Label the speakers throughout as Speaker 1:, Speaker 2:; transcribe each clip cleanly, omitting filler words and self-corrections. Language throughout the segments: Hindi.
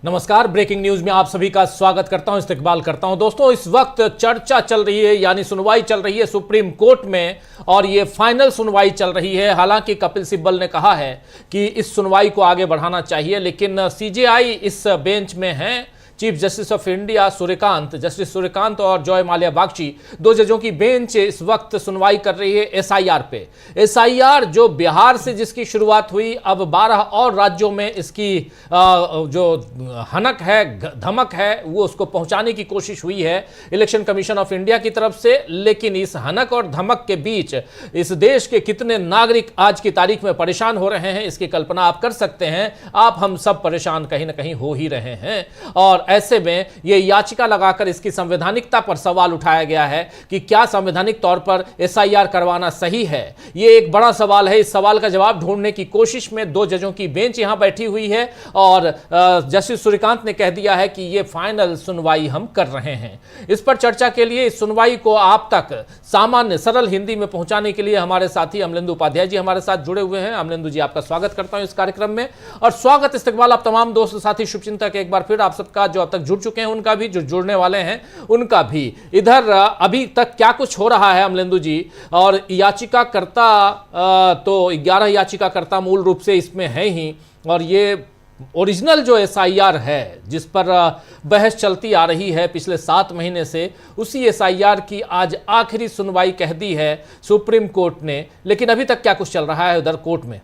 Speaker 1: नमस्कार, ब्रेकिंग न्यूज में आप सभी का स्वागत करता हूं, इस्तकबाल करता हूं। दोस्तों, इस वक्त चर्चा चल रही है, यानी सुनवाई चल रही है सुप्रीम कोर्ट में और ये फाइनल सुनवाई चल रही है। हालांकि कपिल सिब्बल ने कहा है कि इस सुनवाई को आगे बढ़ाना चाहिए, लेकिन सीजेआई इस बेंच में है। Chief justice of India justice Suryakant और जॉय माल्या बागची, दो जजों की बेंच इस वक्त सुनवाई कर रही है एसआईआर पे। एसआईआर जो बिहार से जिसकी शुरुआत हुई, अब 12 और राज्यों में इसकी जो हनक है, धमक है, वो उसको पहुंचाने की कोशिश हुई है इलेक्शन कमीशन ऑफ इंडिया की तरफ से। लेकिन इस हनक और धमक के बीच इस देश के कितने नागरिक आज की तारीख में परेशान हो रहे हैं, इसकी कल्पना आप कर सकते हैं। आप हम सब परेशान कहीं ना कहीं हो ही रहे हैं। और ऐसे में यह याचिका लगाकर इसकी संवैधानिकता पर सवाल उठाया गया है कि क्या संवैधानिक तौर पर एसआईआर करवाना सही है। यह एक बड़ा सवाल है। इस सवाल का जवाब ढूंढने की कोशिश में दो जजों की बेंच यहां बैठी हुई है और जस्टिस सूर्यकांत ने कह दिया है कि यह फाइनल सुनवाई हम कर रहे हैं। इस पर चर्चा के लिए, इस सुनवाई को आप तक सामान्य सरल हिंदी में पहुंचाने के लिए हमारे साथी अमलेंदु उपाध्याय जी हमारे साथ जुड़े हुए हैं। अमलेंदु जी, आपका स्वागत करता हूं इस कार्यक्रम में। और स्वागत, इस्तकबाल आप तमाम दोस्त साथी शुभचिंतक, एक बार फिर आप सबका, जो अब तक जुड़ चुके हैं उनका भी, जो जुड़ने वाले हैं उनका भी। इधर अभी तक क्या कुछ हो रहा है अमलेंदु जी? और याचिकाकर्ता तो 11 याचिकाकर्ता मूल रूप से इसमें है ही, और ये ओरिजिनल जो एसआईआर है जिस पर बहस चलती आ रही है पिछले 7 महीने से, उसी एसआईआर की आज आखिरी सुनवाई कह दी है सुप्रीम कोर्ट ने। लेकिन अभी तक क्या कुछ चल रहा है उधर कोर्ट में?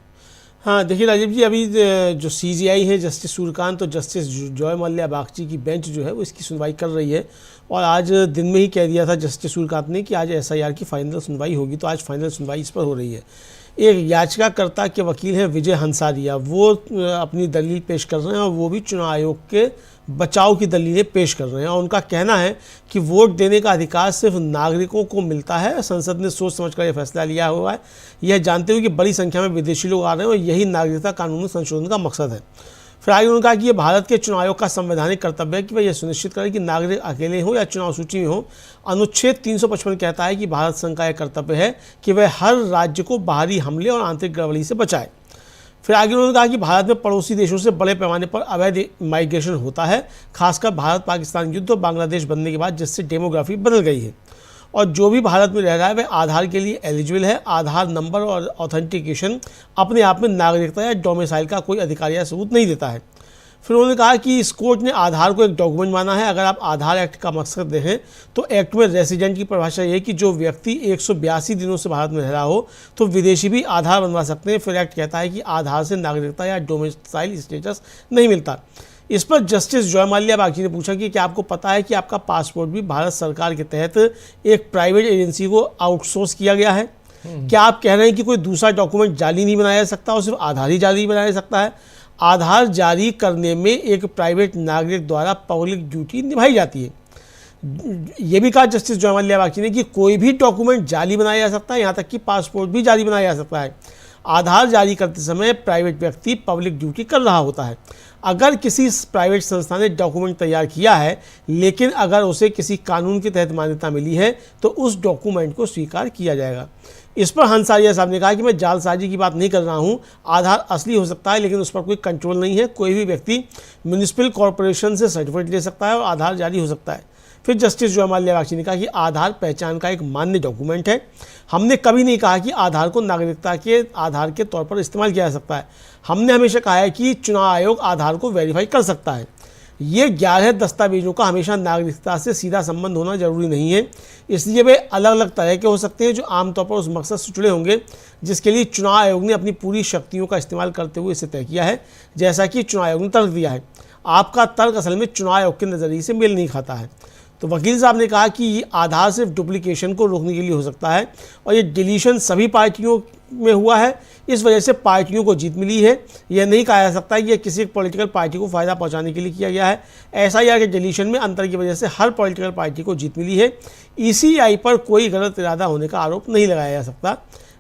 Speaker 2: हाँ, देखिए राजीव जी, अभी जो सीजेआई है, जस्टिस सूर्यकांत और जस्टिस जॉय माल्या बागची की बेंच जो है वो इसकी सुनवाई कर रही है। और आज दिन में ही कह दिया था जस्टिस सूर्यकांत ने कि आज एसआईआर की फाइनल सुनवाई होगी, तो आज फाइनल सुनवाई इस पर हो रही है। एक याचिकाकर्ता के वकील हैं विजय हंसारिया, वो अपनी दलील पेश कर रहे हैं और वो भी चुनाव आयोग के बचाव की दलीलें पेश कर रहे हैं। और उनका कहना है कि वोट देने का अधिकार सिर्फ नागरिकों को मिलता है। संसद ने सोच समझकर यह फैसला लिया हुआ है, यह जानते हुए कि बड़ी संख्या में विदेशी लोग आ रहे हैं और यही नागरिकता कानून संशोधन का मकसद है। फिर आगे उन्होंने कहा कि यह भारत के चुनाव आयोग का संवैधानिक कर्तव्य है कि वह यह सुनिश्चित करे कि नागरिक अकेले हों या चुनाव सूची में हों। अनुच्छेद 355 कहता है कि भारत संघ का यह कर्तव्य है कि वह हर राज्य को बाहरी हमले और आंतरिक गड़बड़ी से बचाए। फिर आगे उन्होंने कहा कि भारत में पड़ोसी देशों से बड़े पैमाने पर अवैध माइग्रेशन होता है, खासकर भारत पाकिस्तान युद्ध और बांग्लादेश बनने के बाद, जिससे डेमोग्राफी बदल गई है। और जो भी भारत में रह रहा है वह आधार के लिए एलिजिबल है। आधार नंबर और ऑथेंटिकेशन अपने आप में नागरिकता या डोमिसाइल का कोई अधिकार या सबूत नहीं देता है। फिर उन्होंने कहा कि इस कोर्ट ने आधार को एक डॉक्यूमेंट माना है। अगर आप आधार एक्ट का मकसद देखें तो एक्ट में रेसिडेंट की परिभाषा ये है कि जो व्यक्ति 182 दिनों से भारत में रह रहा हो, तो विदेशी भी आधार बनवा सकते हैं। फिर एक्ट कहता है कि आधार से नागरिकता या डोमिसाइल स्टेटस नहीं मिलता। इस पर जस्टिस जॉय माल्या बागची ने पूछा कि क्या आपको पता है कि आपका पासपोर्ट भी भारत सरकार के तहत एक प्राइवेट एजेंसी को आउटसोर्स किया गया है? क्या आप कह रहे हैं कि कोई दूसरा डॉक्यूमेंट जाली नहीं बनाया जा सकता और सिर्फ आधार ही जाली बनाया जा सकता है? आधार जारी करने में एक प्राइवेट नागरिक द्वारा पब्लिक ड्यूटी निभाई जाती है। ये भी कहा जस्टिस जॉय माल्या बागची ने कि कोई भी डॉक्यूमेंट जाली बनाया जा सकता है, यहाँ तक कि पासपोर्ट भी जाली बनाया जा सकता है। आधार जारी करते समय प्राइवेट व्यक्ति पब्लिक ड्यूटी कर रहा होता है। अगर किसी प्राइवेट संस्था ने डॉक्यूमेंट तैयार किया है, लेकिन अगर उसे किसी कानून के तहत मान्यता मिली है, तो उस डॉक्यूमेंट को स्वीकार किया जाएगा। इस पर हंसारिया साहब ने कहा कि मैं जालसाजी की बात नहीं कर रहा हूँ। आधार असली हो सकता है, लेकिन उस पर कोई कंट्रोल नहीं है। कोई भी व्यक्ति म्यूनिसिपल कॉरपोरेशन से सर्टिफिकेट ले सकता है और आधार जारी हो सकता है। फिर जस्टिस जॉय माल्या बागची ने कहा कि आधार पहचान का एक मान्य डॉक्यूमेंट है। हमने कभी नहीं कहा कि आधार को नागरिकता के आधार के तौर पर इस्तेमाल किया जा सकता है। हमने हमेशा कहा है कि चुनाव आयोग आधार को वेरीफाई कर सकता है। ये 11 दस्तावेजों का हमेशा नागरिकता से सीधा संबंध होना जरूरी नहीं है, इसलिए वे अलग अलग तरह के हो सकते हैं जो आमतौर पर उस मकसद से जुड़े होंगे जिसके लिए चुनाव आयोग ने अपनी पूरी शक्तियों का इस्तेमाल करते हुए इसे तय किया है, जैसा कि चुनाव आयोग ने तर्क दिया है। आपका तर्क असल में चुनाव आयोग के नज़रिए से मेल नहीं खाता है। तो वकील साहब ने कहा कि ये आधार सिर्फ डुप्लीकेशन को रोकने के लिए हो सकता है और ये डिलीशन सभी पार्टियों में हुआ है, इस वजह से पार्टियों को जीत मिली है। यह नहीं कहा जा सकता कि यह किसी पॉलिटिकल पार्टी को फ़ायदा पहुंचाने के लिए किया गया है। एसआईआर के डिलीशन में अंतर की वजह से हर पॉलिटिकल पार्टी को जीत मिली है। ईसीआई पर कोई गलत इरादा होने का आरोप नहीं लगाया जा सकता।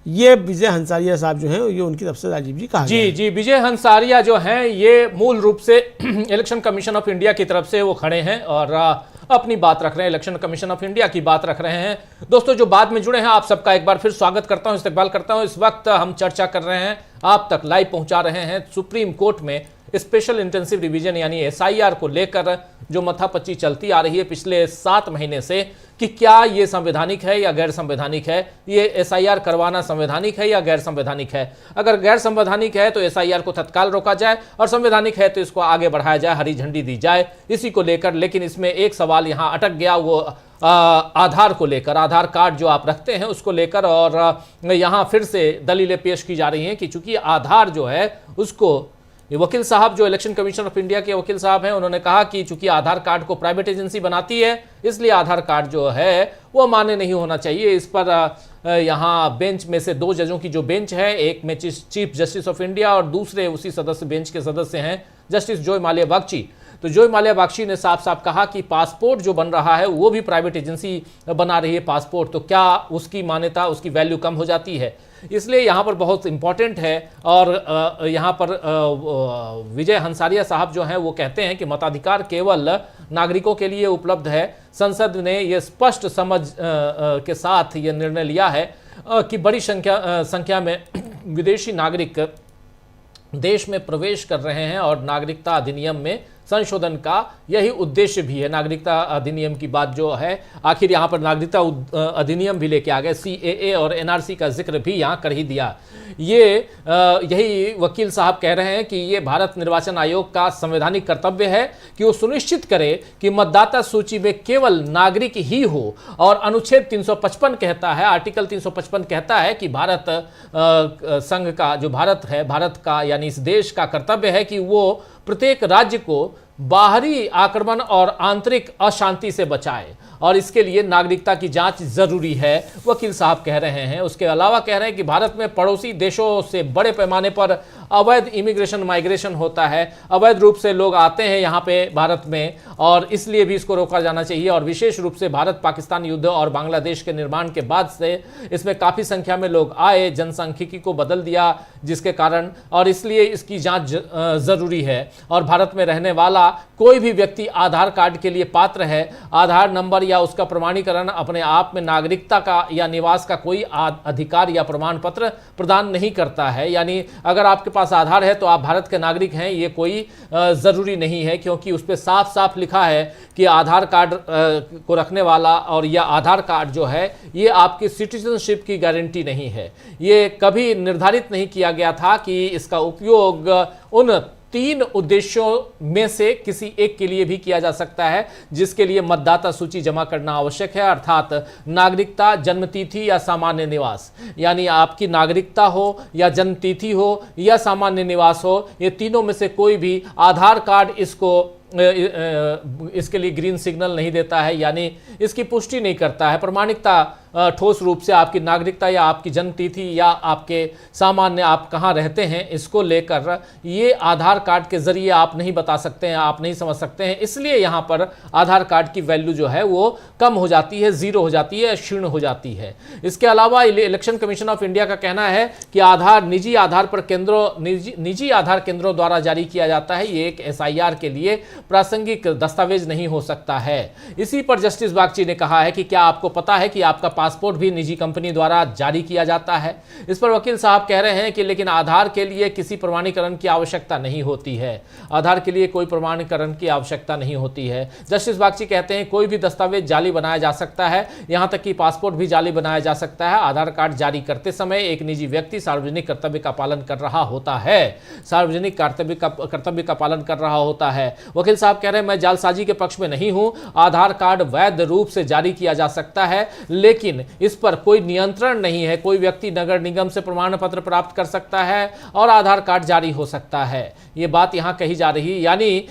Speaker 2: ये विजय हंसारिया साहब जो हैं, ये उनकी तरफ से राजीव जी कहा
Speaker 1: जी, विजय हंसारिया जो हैं ये मूल रूप से इलेक्शन कमीशन ऑफ इंडिया की तरफ से वो खड़े हैं और अपनी बात रख रहे हैं, इलेक्शन कमीशन ऑफ इंडिया की बात रख रहे हैं। दोस्तों जो बाद में जुड़े हैं, आप सबका एक बार फिर स्वागत करता हूं, इस्तकबाल करता हूं। इस वक्त हम चर्चा कर रहे हैं, आप तक लाइव पहुंचा रहे हैं सुप्रीम कोर्ट में स्पेशल इंटेंसिव रिवीजन यानी एसआईआर को लेकर जो मथापच्ची चलती आ रही है पिछले 7 महीने से कि क्या ये संवैधानिक है या गैर संवैधानिक है, ये एसआईआर करवाना संवैधानिक है या गैर संवैधानिक है। अगर गैर संवैधानिक है तो एसआईआर को तत्काल रोका जाए और संवैधानिक है तो इसको आगे बढ़ाया जाए, हरी झंडी दी जाए इसी को लेकर। लेकिन इसमें एक सवाल यहाँ अटक गया, वो आधार को लेकर, आधार कार्ड जो आप रखते हैं उसको लेकर। और यहाँ फिर से दलीलें पेश की जा रही हैं कि चूंकि आधार जो है उसको, ये वकील साहब जो इलेक्शन कमीशन ऑफ इंडिया के वकील साहब हैं, उन्होंने कहा कि चूंकि आधार कार्ड को प्राइवेट एजेंसी बनाती है इसलिए आधार कार्ड जो है वो मान्य नहीं होना चाहिए। इस पर यहाँ बेंच में से 2 जजों की जो बेंच है, एक में चीफ जस्टिस ऑफ इंडिया और दूसरे उसी सदस्य बेंच के सदस्य हैं जस्टिस जोय माल्या बागची। तो जोय माल्या बागची ने साफ साफ कहा कि पासपोर्ट जो बन रहा है वो भी प्राइवेट एजेंसी बना रही है पासपोर्ट, तो क्या उसकी मान्यता, उसकी वैल्यू कम हो जाती है। इसलिए यहाँ पर बहुत इंपॉर्टेंट है। और यहाँ पर विजय हंसारिया साहब जो हैं वो कहते हैं कि मताधिकार केवल नागरिकों के लिए उपलब्ध है। संसद ने ये स्पष्ट समझ के साथ ये निर्णय लिया है कि बड़ी संख्या में विदेशी नागरिक देश में प्रवेश कर रहे हैं और नागरिकता अधिनियम में संशोधन का यही उद्देश्य भी है। नागरिकता अधिनियम की बात जो है, आखिर यहाँ पर नागरिकता अधिनियम भी लेके आ गए, सीएए और एनआरसी का जिक्र भी यहाँ कर ही दिया। यही वकील साहब कह रहे हैं कि ये भारत निर्वाचन आयोग का संवैधानिक कर्तव्य है कि वो सुनिश्चित करे कि मतदाता सूची में केवल नागरिक ही हो। और अनुच्छेद 355 कहता है, आर्टिकल 355 कहता है कि भारत संघ का जो भारत है, भारत का यानी इस देश का कर्तव्य है कि वो प्रत्येक राज्य को बाहरी आक्रमण और आंतरिक अशांति से बचाए और इसके लिए नागरिकता की जांच जरूरी है, वकील साहब कह रहे हैं। उसके अलावा कह रहे हैं कि भारत में पड़ोसी देशों से बड़े पैमाने पर अवैध इमिग्रेशन माइग्रेशन होता है, अवैध रूप से लोग आते हैं यहाँ पे भारत में और इसलिए भी इसको रोका जाना चाहिए। और विशेष रूप से भारत पाकिस्तान युद्ध और बांग्लादेश के निर्माण के बाद से इसमें काफ़ी संख्या में लोग आए, जनसांख्यिकी को बदल दिया जिसके कारण, और इसलिए इसकी जाँच ज़रूरी है। और भारत में रहने वाला कोई भी व्यक्ति आधार कार्ड के लिए पात्र है। आधार नंबर या उसका प्रमाणीकरण अपने आप में नागरिकता का या निवास का कोई अधिकार या प्रमाण पत्र प्रदान नहीं करता है। यानी अगर आपके पास आधार है तो आप भारत के नागरिक हैं, ये कोई ज़रूरी नहीं है, क्योंकि उस पर साफ साफ लिखा है कि आधार कार्ड को रखने वाला और या आधार कार्ड जो है ये आपकी सिटीजनशिप की गारंटी नहीं है। ये कभी निर्धारित नहीं किया गया था कि इसका उपयोग उन 3 उद्देश्यों में से किसी एक के लिए भी किया जा सकता है जिसके लिए मतदाता सूची जमा करना आवश्यक है, अर्थात नागरिकता, जन्मतिथि या सामान्य निवास। यानी आपकी नागरिकता हो या जन्मतिथि हो या सामान्य निवास हो, ये तीनों में से कोई भी आधार कार्ड इसके लिए ग्रीन सिग्नल नहीं देता है, यानी इसकी पुष्टि नहीं करता है। प्रमाणिकता ठोस रूप से आपकी नागरिकता या आपकी जन्मतिथि या आपके सामान्य आप कहाँ रहते हैं इसको लेकर ये आधार कार्ड के जरिए आप नहीं बता सकते हैं, आप नहीं समझ सकते हैं। इसलिए यहाँ पर आधार कार्ड की वैल्यू जो है वो कम हो जाती है, जीरो हो जाती है, क्षीण हो जाती है। इसके अलावा इलेक्शन कमीशन ऑफ इंडिया का कहना है कि आधार निजी आधार केंद्रों द्वारा जारी किया जाता है, ये एक एसआईआर के लिए प्रासंगिक दस्तावेज नहीं हो सकता है। इसी पर जस्टिस बागची ने कहा है कि क्या आपको पता है कि आपका पासपोर्ट भी निजी कंपनी द्वारा जारी किया जाता है। इस पर वकील साहब कह रहे हैं कि लेकिन आधार के लिए किसी प्रमाणीकरण की आवश्यकता नहीं होती है, आधार के लिए कोई प्रमाणीकरण की आवश्यकता नहीं होती है। जस्टिस बागची कहते हैं कोई भी दस्तावेज जाली बनाया जा सकता है, यहां तक कि पासपोर्ट भी जाली बनाया जा सकता है। आधार कार्ड जारी करते समय एक निजी व्यक्ति सार्वजनिक कर्तव्य का पालन कर रहा होता है, सार्वजनिक कर्तव्य का पालन कर रहा होता है। वकील साहब कह रहे हैं मैं जालसाजी के पक्ष में नहीं हूं, आधार कार्ड वैध रूप से जारी किया जा सकता है लेकिन इस पर कोई नियंत्रण नहीं है। कोई व्यक्ति नगर निगम से प्रमाण पत्र प्राप्त कर सकता है और आधार कार्ड जारी हो सकता है, ये बात यहां कही जा रही है। यानी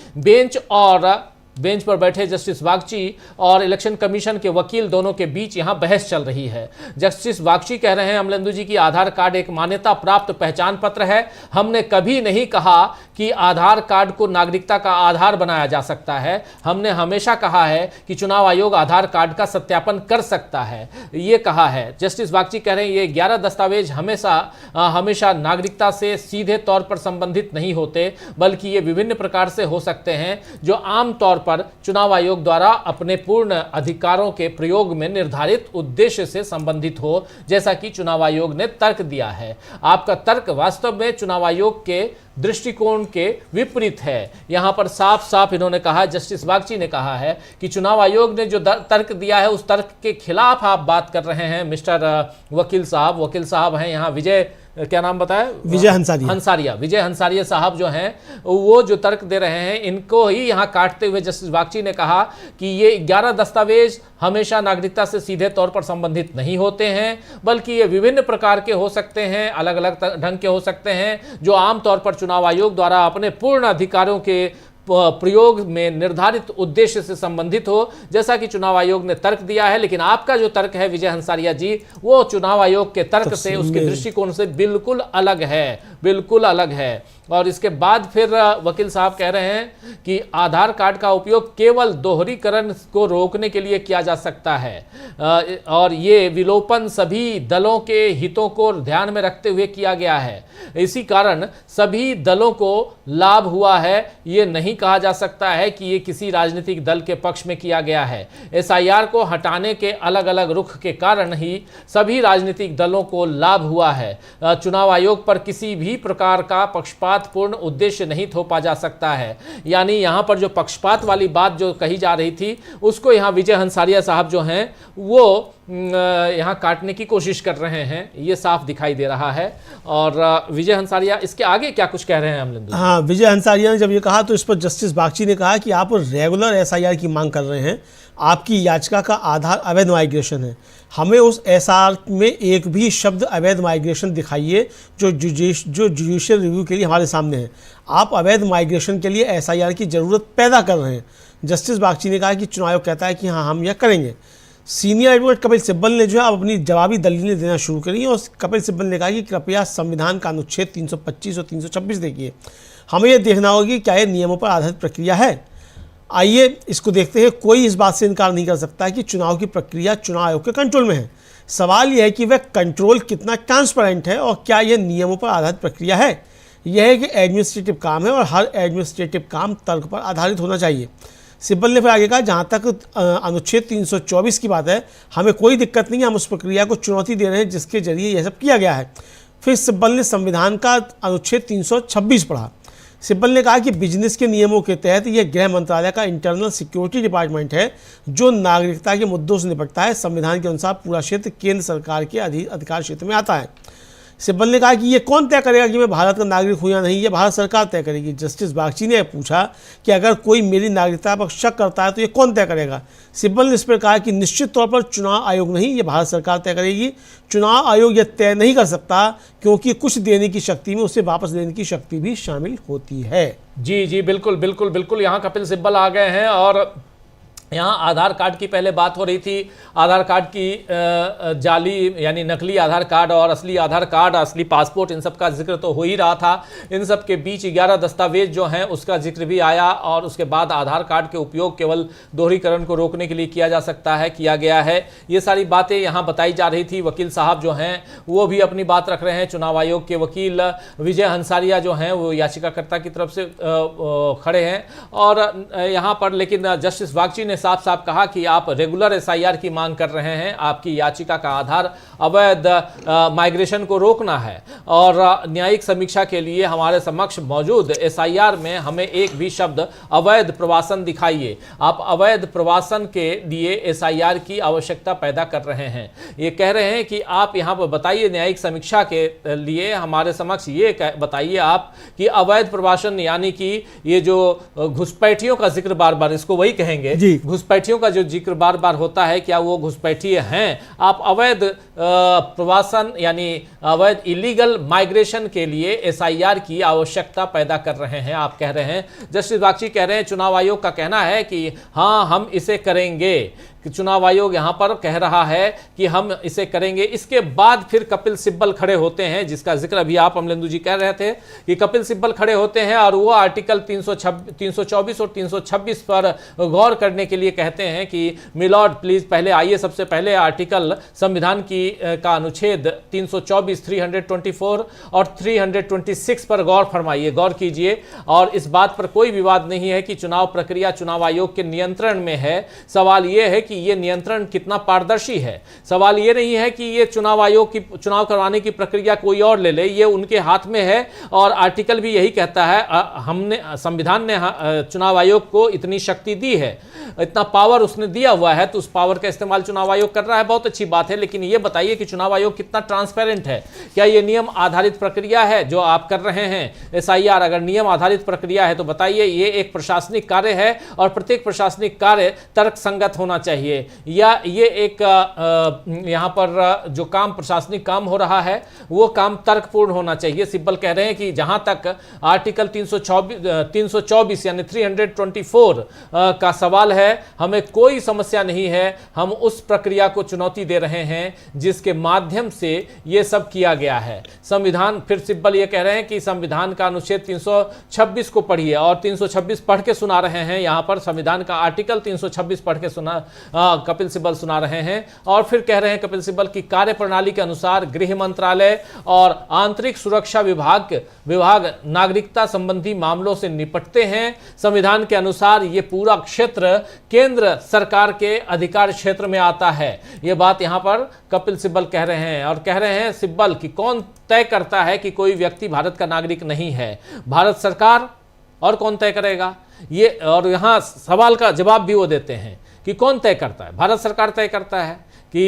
Speaker 1: बेंच पर बैठे जस्टिस बागची और इलेक्शन कमीशन के वकील दोनों के बीच यहां बहस चल रही है। जस्टिस बागची कह रहे हैं अमलेंदु जी की आधार कार्ड एक मान्यता प्राप्त पहचान पत्र है, हमने कभी नहीं कहा कि आधार कार्ड को नागरिकता का आधार बनाया जा सकता है। हमने हमेशा कहा है कि चुनाव आयोग आधार कार्ड का सत्यापन कर सकता है, ये कहा है। जस्टिस बागची कह रहे हैं ये 11 दस्तावेज हमेशा नागरिकता से सीधे तौर पर संबंधित नहीं होते, बल्कि ये विभिन्न प्रकार से हो सकते हैं जो आम तौर पर चुनाव आयोग द्वारा अपने पूर्ण अधिकारों के प्रयोग में निर्धारित उद्देश्य से संबंधित हो, जैसा कि चुनाव आयोग ने तर्क दिया है। आपका तर्क वास्तव में चुनाव आयोग के दृष्टिकोण के विपरीत है। यहां पर साफ साफ इन्होंने कहा, जस्टिस बागची ने कहा है कि चुनाव आयोग ने जो तर्क दिया है उस तर्क के खिलाफ आप बात कर रहे हैं मिस्टर वकील साहब। वकील साहब हैं यहाँ विजय, क्या नाम बताया,
Speaker 2: विजय हंसारिया।
Speaker 1: विजय हंसारिया साहब जो हैं वो जो तर्क दे रहे हैं इनको ही यहाँ काटते हुए जस्टिस बागची ने कहा कि ये 11 दस्तावेज हमेशा नागरिकता से सीधे तौर पर संबंधित नहीं होते हैं, बल्कि ये विभिन्न प्रकार के हो सकते हैं, अलग अलग ढंग के हो सकते हैं, जो आमतौर पर चुनाव आयोग द्वारा अपने पूर्ण अधिकारों के प्रयोग में निर्धारित उद्देश्य से संबंधित हो, जैसा कि चुनाव आयोग ने तर्क दिया है। लेकिन आपका जो तर्क है विजय हंसारिया जी, वो चुनाव आयोग के तर्क से, उसके दृष्टिकोण से बिल्कुल अलग है, बिल्कुल अलग है। और इसके बाद फिर वकील साहब कह रहे हैं कि आधार कार्ड का उपयोग केवल दोहरीकरण को रोकने के लिए किया जा सकता है और ये विलोपन सभी दलों के हितों को ध्यान में रखते हुए किया गया है। इसी कारण सभी दलों को लाभ हुआ है। ये नहीं कहा जा सकता है कि ये किसी राजनीतिक दल के पक्ष में किया गया है। एसआईआर को हटाने के अलग अलग रुख के कारण ही सभी राजनीतिक दलों को लाभ हुआ है। चुनाव आयोग पर किसी भी प्रकार का पक्षपात पूर्ण उद्देश्य नहीं थोपा जा सकता है। यानी यहां पर जो पक्षपात वाली बात जो कही जा रही थी उसको यहां विजय हंसारिया साहब जो हैं वो यहां काटने की कोशिश कर रहे हैं, ये साफ दिखाई दे रहा है। और विजय हंसारिया इसके आगे क्या कुछ कह रहे हैं अमलिंदु?
Speaker 2: हाँ, विजय हंसारिया ने जब ये कहा तो इस पर जस्टिस बागची ने कहा कि आप रेगुलर एसआईआर की मांग कर रहे हैं, आपकी याचिका का आधार अवैध माइग्रेशन है। हमें उस एसआर में एक भी शब्द अवैध माइग्रेशन दिखाइए जो जुडिशियल रिव्यू के लिए हमारे सामने है। आप अवैध माइग्रेशन के लिए एसआईआर की ज़रूरत पैदा कर रहे हैं। जस्टिस बागची ने कहा कि चुनाव आयोग कहता है कि हाँ हम यह करेंगे। सीनियर एडवोकेट कपिल सिब्बल ने जो है अब अपनी जवाबी दलीलें देना शुरू करी और कपिल सिब्बल ने कहा कि कृपया संविधान का अनुच्छेद 325 और 326 देखिए। हमें यह देखना होगा कि क्या ये नियमों पर आधारित प्रक्रिया है। आइए इसको देखते हैं। कोई इस बात से इनकार नहीं कर सकता कि चुनाव की प्रक्रिया चुनाव आयोग के कंट्रोल में है। सवाल यह है कि वह कंट्रोल कितना ट्रांसपेरेंट है और क्या यह नियमों पर आधारित प्रक्रिया है। यह है कि एडमिनिस्ट्रेटिव काम है और हर एडमिनिस्ट्रेटिव काम तर्क पर आधारित होना चाहिए। सिब्बल ने फिर आगे कहा, जहाँ तक अनुच्छेद 324 की बात है, हमें कोई दिक्कत नहीं है, हम उस प्रक्रिया को चुनौती दे रहे हैं जिसके जरिए यह सब किया गया है। फिर सिब्बल ने संविधान का अनुच्छेद 326 पढ़ा। सिब्बल ने कहा कि बिजनेस के नियमों के तहत यह गृह मंत्रालय का इंटरनल सिक्योरिटी डिपार्टमेंट है जो नागरिकता के मुद्दों से निपटता है। संविधान के अनुसार पूरा क्षेत्र केंद्र सरकार के अधिकार क्षेत्र में आता है। सिब्बल ने कहा कि ये कौन तय करेगा कि मैं भारत का नागरिक हूँ या नहीं, ये भारत सरकार तय करेगी। जस्टिस बागची ने पूछा कि अगर कोई मेरी नागरिकता पर शक करता है तो ये कौन तय करेगा। सिब्बल ने इस पर कहा कि निश्चित तौर पर चुनाव आयोग नहीं, ये भारत सरकार तय करेगी। चुनाव आयोग यह तय नहीं कर सकता क्योंकि कुछ देने की शक्ति में उसे वापस लेने की शक्ति भी शामिल होती है।
Speaker 1: जी जी बिल्कुल बिल्कुल बिल्कुल, यहाँ कपिल सिब्बल आ गए हैं और यहाँ आधार कार्ड की पहले बात हो रही थी। आधार कार्ड की जाली यानी नकली आधार कार्ड और असली आधार कार्ड, असली पासपोर्ट, इन सब का जिक्र तो हो ही रहा था। इन सब के बीच 11 दस्तावेज जो हैं उसका जिक्र भी आया और उसके बाद आधार कार्ड के उपयोग केवल दोहरीकरण को रोकने के लिए किया जा सकता है, किया गया है। ये सारी बातें यहाँ बताई जा रही थी। वकील साहब जो हैं वो भी अपनी बात रख रहे हैं। चुनाव आयोग के वकील विजय हंसारिया जो हैं वो याचिकाकर्ता की तरफ से खड़े हैं और यहाँ पर लेकिन जस्टिस बागची ने साफ साफ कहा कि आप रेगुलर एसआईआर की मांग कर रहे हैं। आपकी याचिका का आधार अवैध माइग्रेशन को रोकना है और न्यायिक समीक्षा के लिए हमारे समक्ष मौजूद एसआईआर में हमें एक भी शब्द अवैध प्रवासन दिखाइए। आप अवैध प्रवासन के लिए एसआईआर की आवश्यकता पैदा कर रहे हैं। ये कह रहे हैं कि आप यहाँ पर बताइए न्यायिक समीक्षा के लिए हमारे समक्ष ये बताइए आप कि अवैध प्रवासन यानी कि ये जो घुसपैठियों का जिक्र बार बार, इसको वही कहेंगे, घुसपैठियों का जो जिक्र बार बार होता है, क्या वो घुसपैठी हैं? आप अवैध प्रवासन यानी अवैध इलीगल माइग्रेशन के लिए एसआईआर की आवश्यकता पैदा कर रहे हैं, आप कह रहे हैं। जस्टिस बागची कह रहे हैं चुनाव आयोग का कहना है कि हाँ हम इसे करेंगे। कि चुनाव आयोग यहां पर कह रहा है कि हम इसे करेंगे। इसके बाद फिर कपिल सिब्बल खड़े होते हैं, जिसका जिक्र अभी आप अमलेंदु जी कह रहे थे कि कपिल सिब्बल खड़े होते हैं और वो आर्टिकल 324 और 326 पर गौर करने के लिए कहते हैं कि मिलॉर्ड प्लीज पहले आइए, सबसे पहले आर्टिकल संविधान की का अनुच्छेद 324, 324 और 326 पर गौर फरमाइए, गौर कीजिए। और इस बात पर कोई विवाद नहीं है कि चुनाव प्रक्रिया चुनाव आयोग के नियंत्रण में है। सवाल यह है कि यह नियंत्रण कितना पारदर्शी है। सवाल यह नहीं है कि यह चुनाव आयोग की चुनाव करवाने की प्रक्रिया कोई और ले ले, यह उनके हाथ में है। और आर्टिकल भी यही कहता है, हमने संविधान ने चुनाव आयोग को इतनी शक्ति दी है, इतना पावर उसने दिया हुआ है, तो उस पावर का इस्तेमाल चुनाव आयोग कर रहा है, बहुत अच्छी बात है। लेकिन यह बताइए कि चुनाव आयोग कितना ट्रांसपेरेंट है। क्या यह नियम आधारित प्रक्रिया है जो आप कर रहे हैं SIR? अगर नियम आधारित प्रक्रिया है तो बताइए, यह एक प्रशासनिक कार्य है और प्रत्येक प्रशासनिक कार्य तर्क संगत होना चाहिए, या ये एक यहां पर जो काम प्रशासनिक काम हो रहा है वो काम तर्कपूर्ण होना चाहिए। सिब्बल कह रहे हैं कि जहां तक आर्टिकल 324 यानी 324 का सवाल है, हमें कोई समस्या नहीं है। हम उस प्रक्रिया को चुनौती दे रहे हैं जिसके माध्यम से यह सब किया गया है। संविधान, फिर सिब्बल यह कह रहे हैं कि संविधान का अनुच्छेद 326 को पढ़िए, और 326 पढ़ के सुना रहे हैं यहां पर, संविधान का आर्टिकल 326 पढ़ के कपिल सिब्बल सुना रहे हैं। और फिर कह रहे हैं कपिल सिब्बल की कार्य प्रणाली के अनुसार गृह मंत्रालय और आंतरिक सुरक्षा विभाग नागरिकता संबंधी मामलों से निपटते हैं। संविधान के अनुसार यह पूरा क्षेत्र केंद्र सरकार के अधिकार क्षेत्र में आता है। यह बात यहां पर कपिल सिब्बल कह रहे हैं। और कह रहे हैं सिब्बल कि कौन तय करता है कि कोई व्यक्ति भारत का नागरिक नहीं है? भारत सरकार। और कौन तय करेगा ये? और यहां सवाल का जवाब भी वो देते हैं कि कौन तय करता है? भारत सरकार तय करता है कि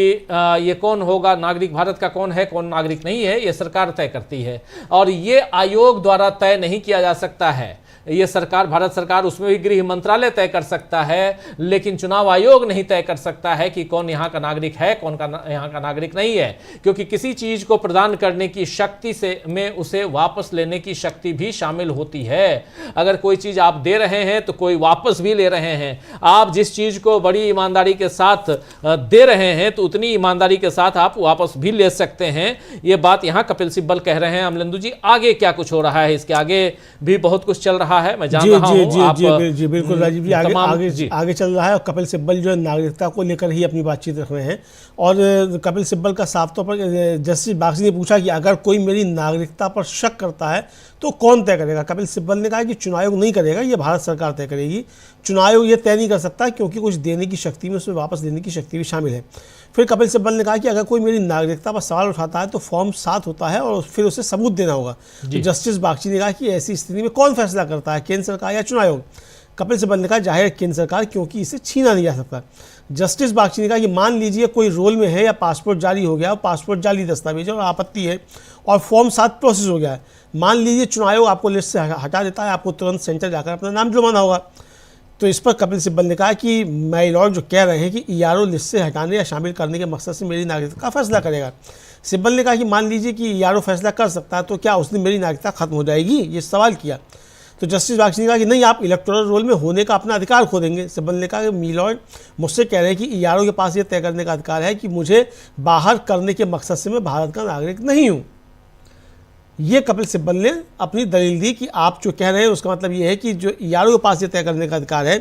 Speaker 1: ये कौन होगा नागरिक, भारत का कौन है, कौन नागरिक नहीं है, ये सरकार तय करती है। और ये आयोग द्वारा तय नहीं किया जा सकता है। ये सरकार, भारत सरकार, उसमें भी गृह मंत्रालय तय कर सकता है, लेकिन चुनाव आयोग नहीं तय कर सकता है कि कौन यहाँ का नागरिक है, कौन का यहाँ का नागरिक नहीं है। क्योंकि किसी चीज को प्रदान करने की शक्ति से में उसे वापस लेने की शक्ति भी शामिल होती है। अगर कोई चीज आप दे रहे हैं तो कोई वापस भी ले रहे हैं। आप जिस चीज को बड़ी ईमानदारी के साथ दे रहे हैं तो उतनी ईमानदारी के साथ आप वापस भी ले सकते हैं। ये बात यहाँ कपिल सिब्बल कह रहे हैं। अमलेंदु जी, आगे क्या कुछ हो रहा है? इसके आगे भी बहुत कुछ चल रहा है, मैं जान रहा हूं। आप
Speaker 2: जी बिल्कुल राजीव जी, आगे चल रहा है। और कपिल सिब्बल जो है नागरिकता को लेकर ही अपनी बातचीत रख रहे हैं। और कपिल सिब्बल का साफ तौर पर जस्टिस बागची ने पूछा कि अगर कोई मेरी नागरिकता पर शक करता है तो कौन तय करेगा? कपिल सिब्बल ने कहा कि चुनाव आयोग नहीं करेगा, ये भारत सरकार तय करेगी। चुनाव आयोग ये तय नहीं कर सकता क्योंकि कुछ देने की शक्ति में उसमें वापस देने की शक्ति भी शामिल है। फिर कपिल सिब्बल ने कहा कि अगर कोई मेरी नागरिकता पर सवाल उठाता है तो फॉर्म 7 होता है और फिर उसे सबूत देना होगा। तो जस्टिस बागची ने कहा कि ऐसी स्थिति में कौन फैसला करता है, केंद्र सरकार या चुनाव आयोग? कपिल सिब्बल ने कहा जाहिर केंद्र सरकार, क्योंकि इसे छीना नहीं जा सकता। जस्टिस बागची ने कहा कि मान लीजिए कोई रोल में है या पासपोर्ट जारी हो गया और पासपोर्ट जाली दस्तावेज और आपत्ति है और फॉर्म 7 प्रोसेस हो गया है। मान लीजिए चुनाव आयोग आपको लिस्ट से हटा देता है, आपको तुरंत सेंटर जाकर अपना नाम जुर्माना होगा। तो इस पर कपिल सिब्बल ने कहा कि माय लॉर्ड जो कह रहे हैं कि ERO लिस्ट से हटाने या शामिल करने के मकसद से मेरी नागरिकता का फैसला करेगा। सिब्बल ने कहा कि मान लीजिए कि ERO फैसला कर सकता है तो क्या उस दिन मेरी नागरिकता खत्म हो जाएगी? ये सवाल किया। तो जस्टिस बागची ने कहा कि नहीं, आप इलेक्टोरल रोल में होने का अपना अधिकार खो देंगे। सिब्बल ने कहा कि मी लॉर्ड मुझसे कह रहे हैं कि ERO के पास ये तय करने का अधिकार है कि मुझे बाहर करने के मकसद से मैं भारत का नागरिक नहीं हूँ। ये कपिल सिब्बल ने अपनी दलील दी कि आप जो कह रहे हैं उसका मतलब ये है कि जो ERO के पास ये तय करने का अधिकार है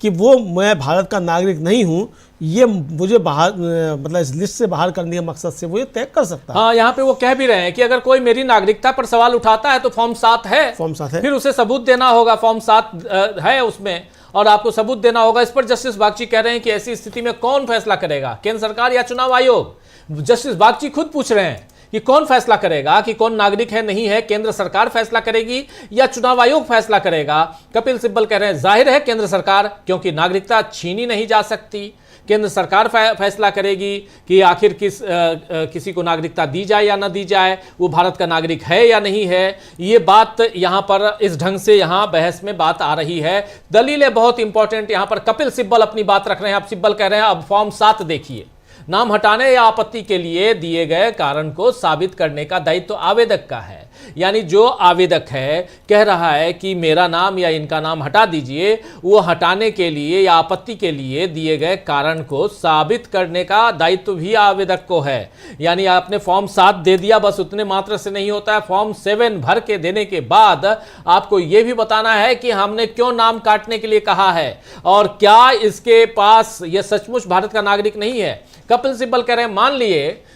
Speaker 2: कि वो मैं भारत का नागरिक नहीं हूँ, ये मुझे बाहर मतलब इस लिस्ट से बाहर करने के मकसद से वो ये तय कर सकता है।
Speaker 1: हाँ, यहाँ पे वो कह भी रहे हैं कि अगर कोई मेरी नागरिकता पर सवाल उठाता है तो फॉर्म 7 है, फिर उसे सबूत देना होगा। फॉर्म 7 है उसमें और आपको सबूत देना होगा। इस पर जस्टिस बागची कह रहे हैं कि ऐसी स्थिति में कौन फैसला करेगा, केंद्र सरकार या चुनाव आयोग? जस्टिस बागची खुद पूछ रहे हैं कि कौन फैसला करेगा कि कौन नागरिक है नहीं है, केंद्र सरकार फैसला करेगी या चुनाव आयोग फैसला करेगा? कपिल सिब्बल कह रहे हैं जाहिर है केंद्र सरकार, क्योंकि नागरिकता छीनी नहीं जा सकती। केंद्र सरकार फैसला करेगी कि आखिर किसी को नागरिकता दी जाए या ना दी जाए, वो भारत का नागरिक है या नहीं है। ये बात यहाँ पर इस ढंग से यहाँ बहस में बात आ रही है। दलीलें बहुत इंपॉर्टेंट यहाँ पर कपिल सिब्बल अपनी बात रख रहे हैं। अब सिब्बल कह रहे हैं अब फॉर्म 7 देखिए, नाम हटाने या आपत्ति के लिए दिए गए कारण को साबित करने का दायित्व आवेदक का है। यानी जो आवेदक है कह रहा है कि मेरा नाम या इनका नाम हटा दीजिए, वो हटाने के लिए या आपत्ति के लिए दिए गए कारण को साबित करने का दायित्व भी आवेदक को है। यानी आपने फॉर्म 7 दे दिया, बस उतने मात्र से नहीं होता है। फॉर्म 7 भर के देने के बाद आपको यह भी बताना है कि हमने क्यों नाम काटने के लिए कहा है और क्या इसके पास यह सचमुच भारत का नागरिक नहीं है। कपिल सिब्बल कह रहे हैं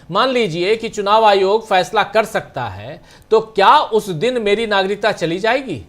Speaker 1: मान लीजिए कि चुनाव आयोग फैसला कर सकता है, तो क्या उस दिन मेरी नागरिकता चली जाएगी?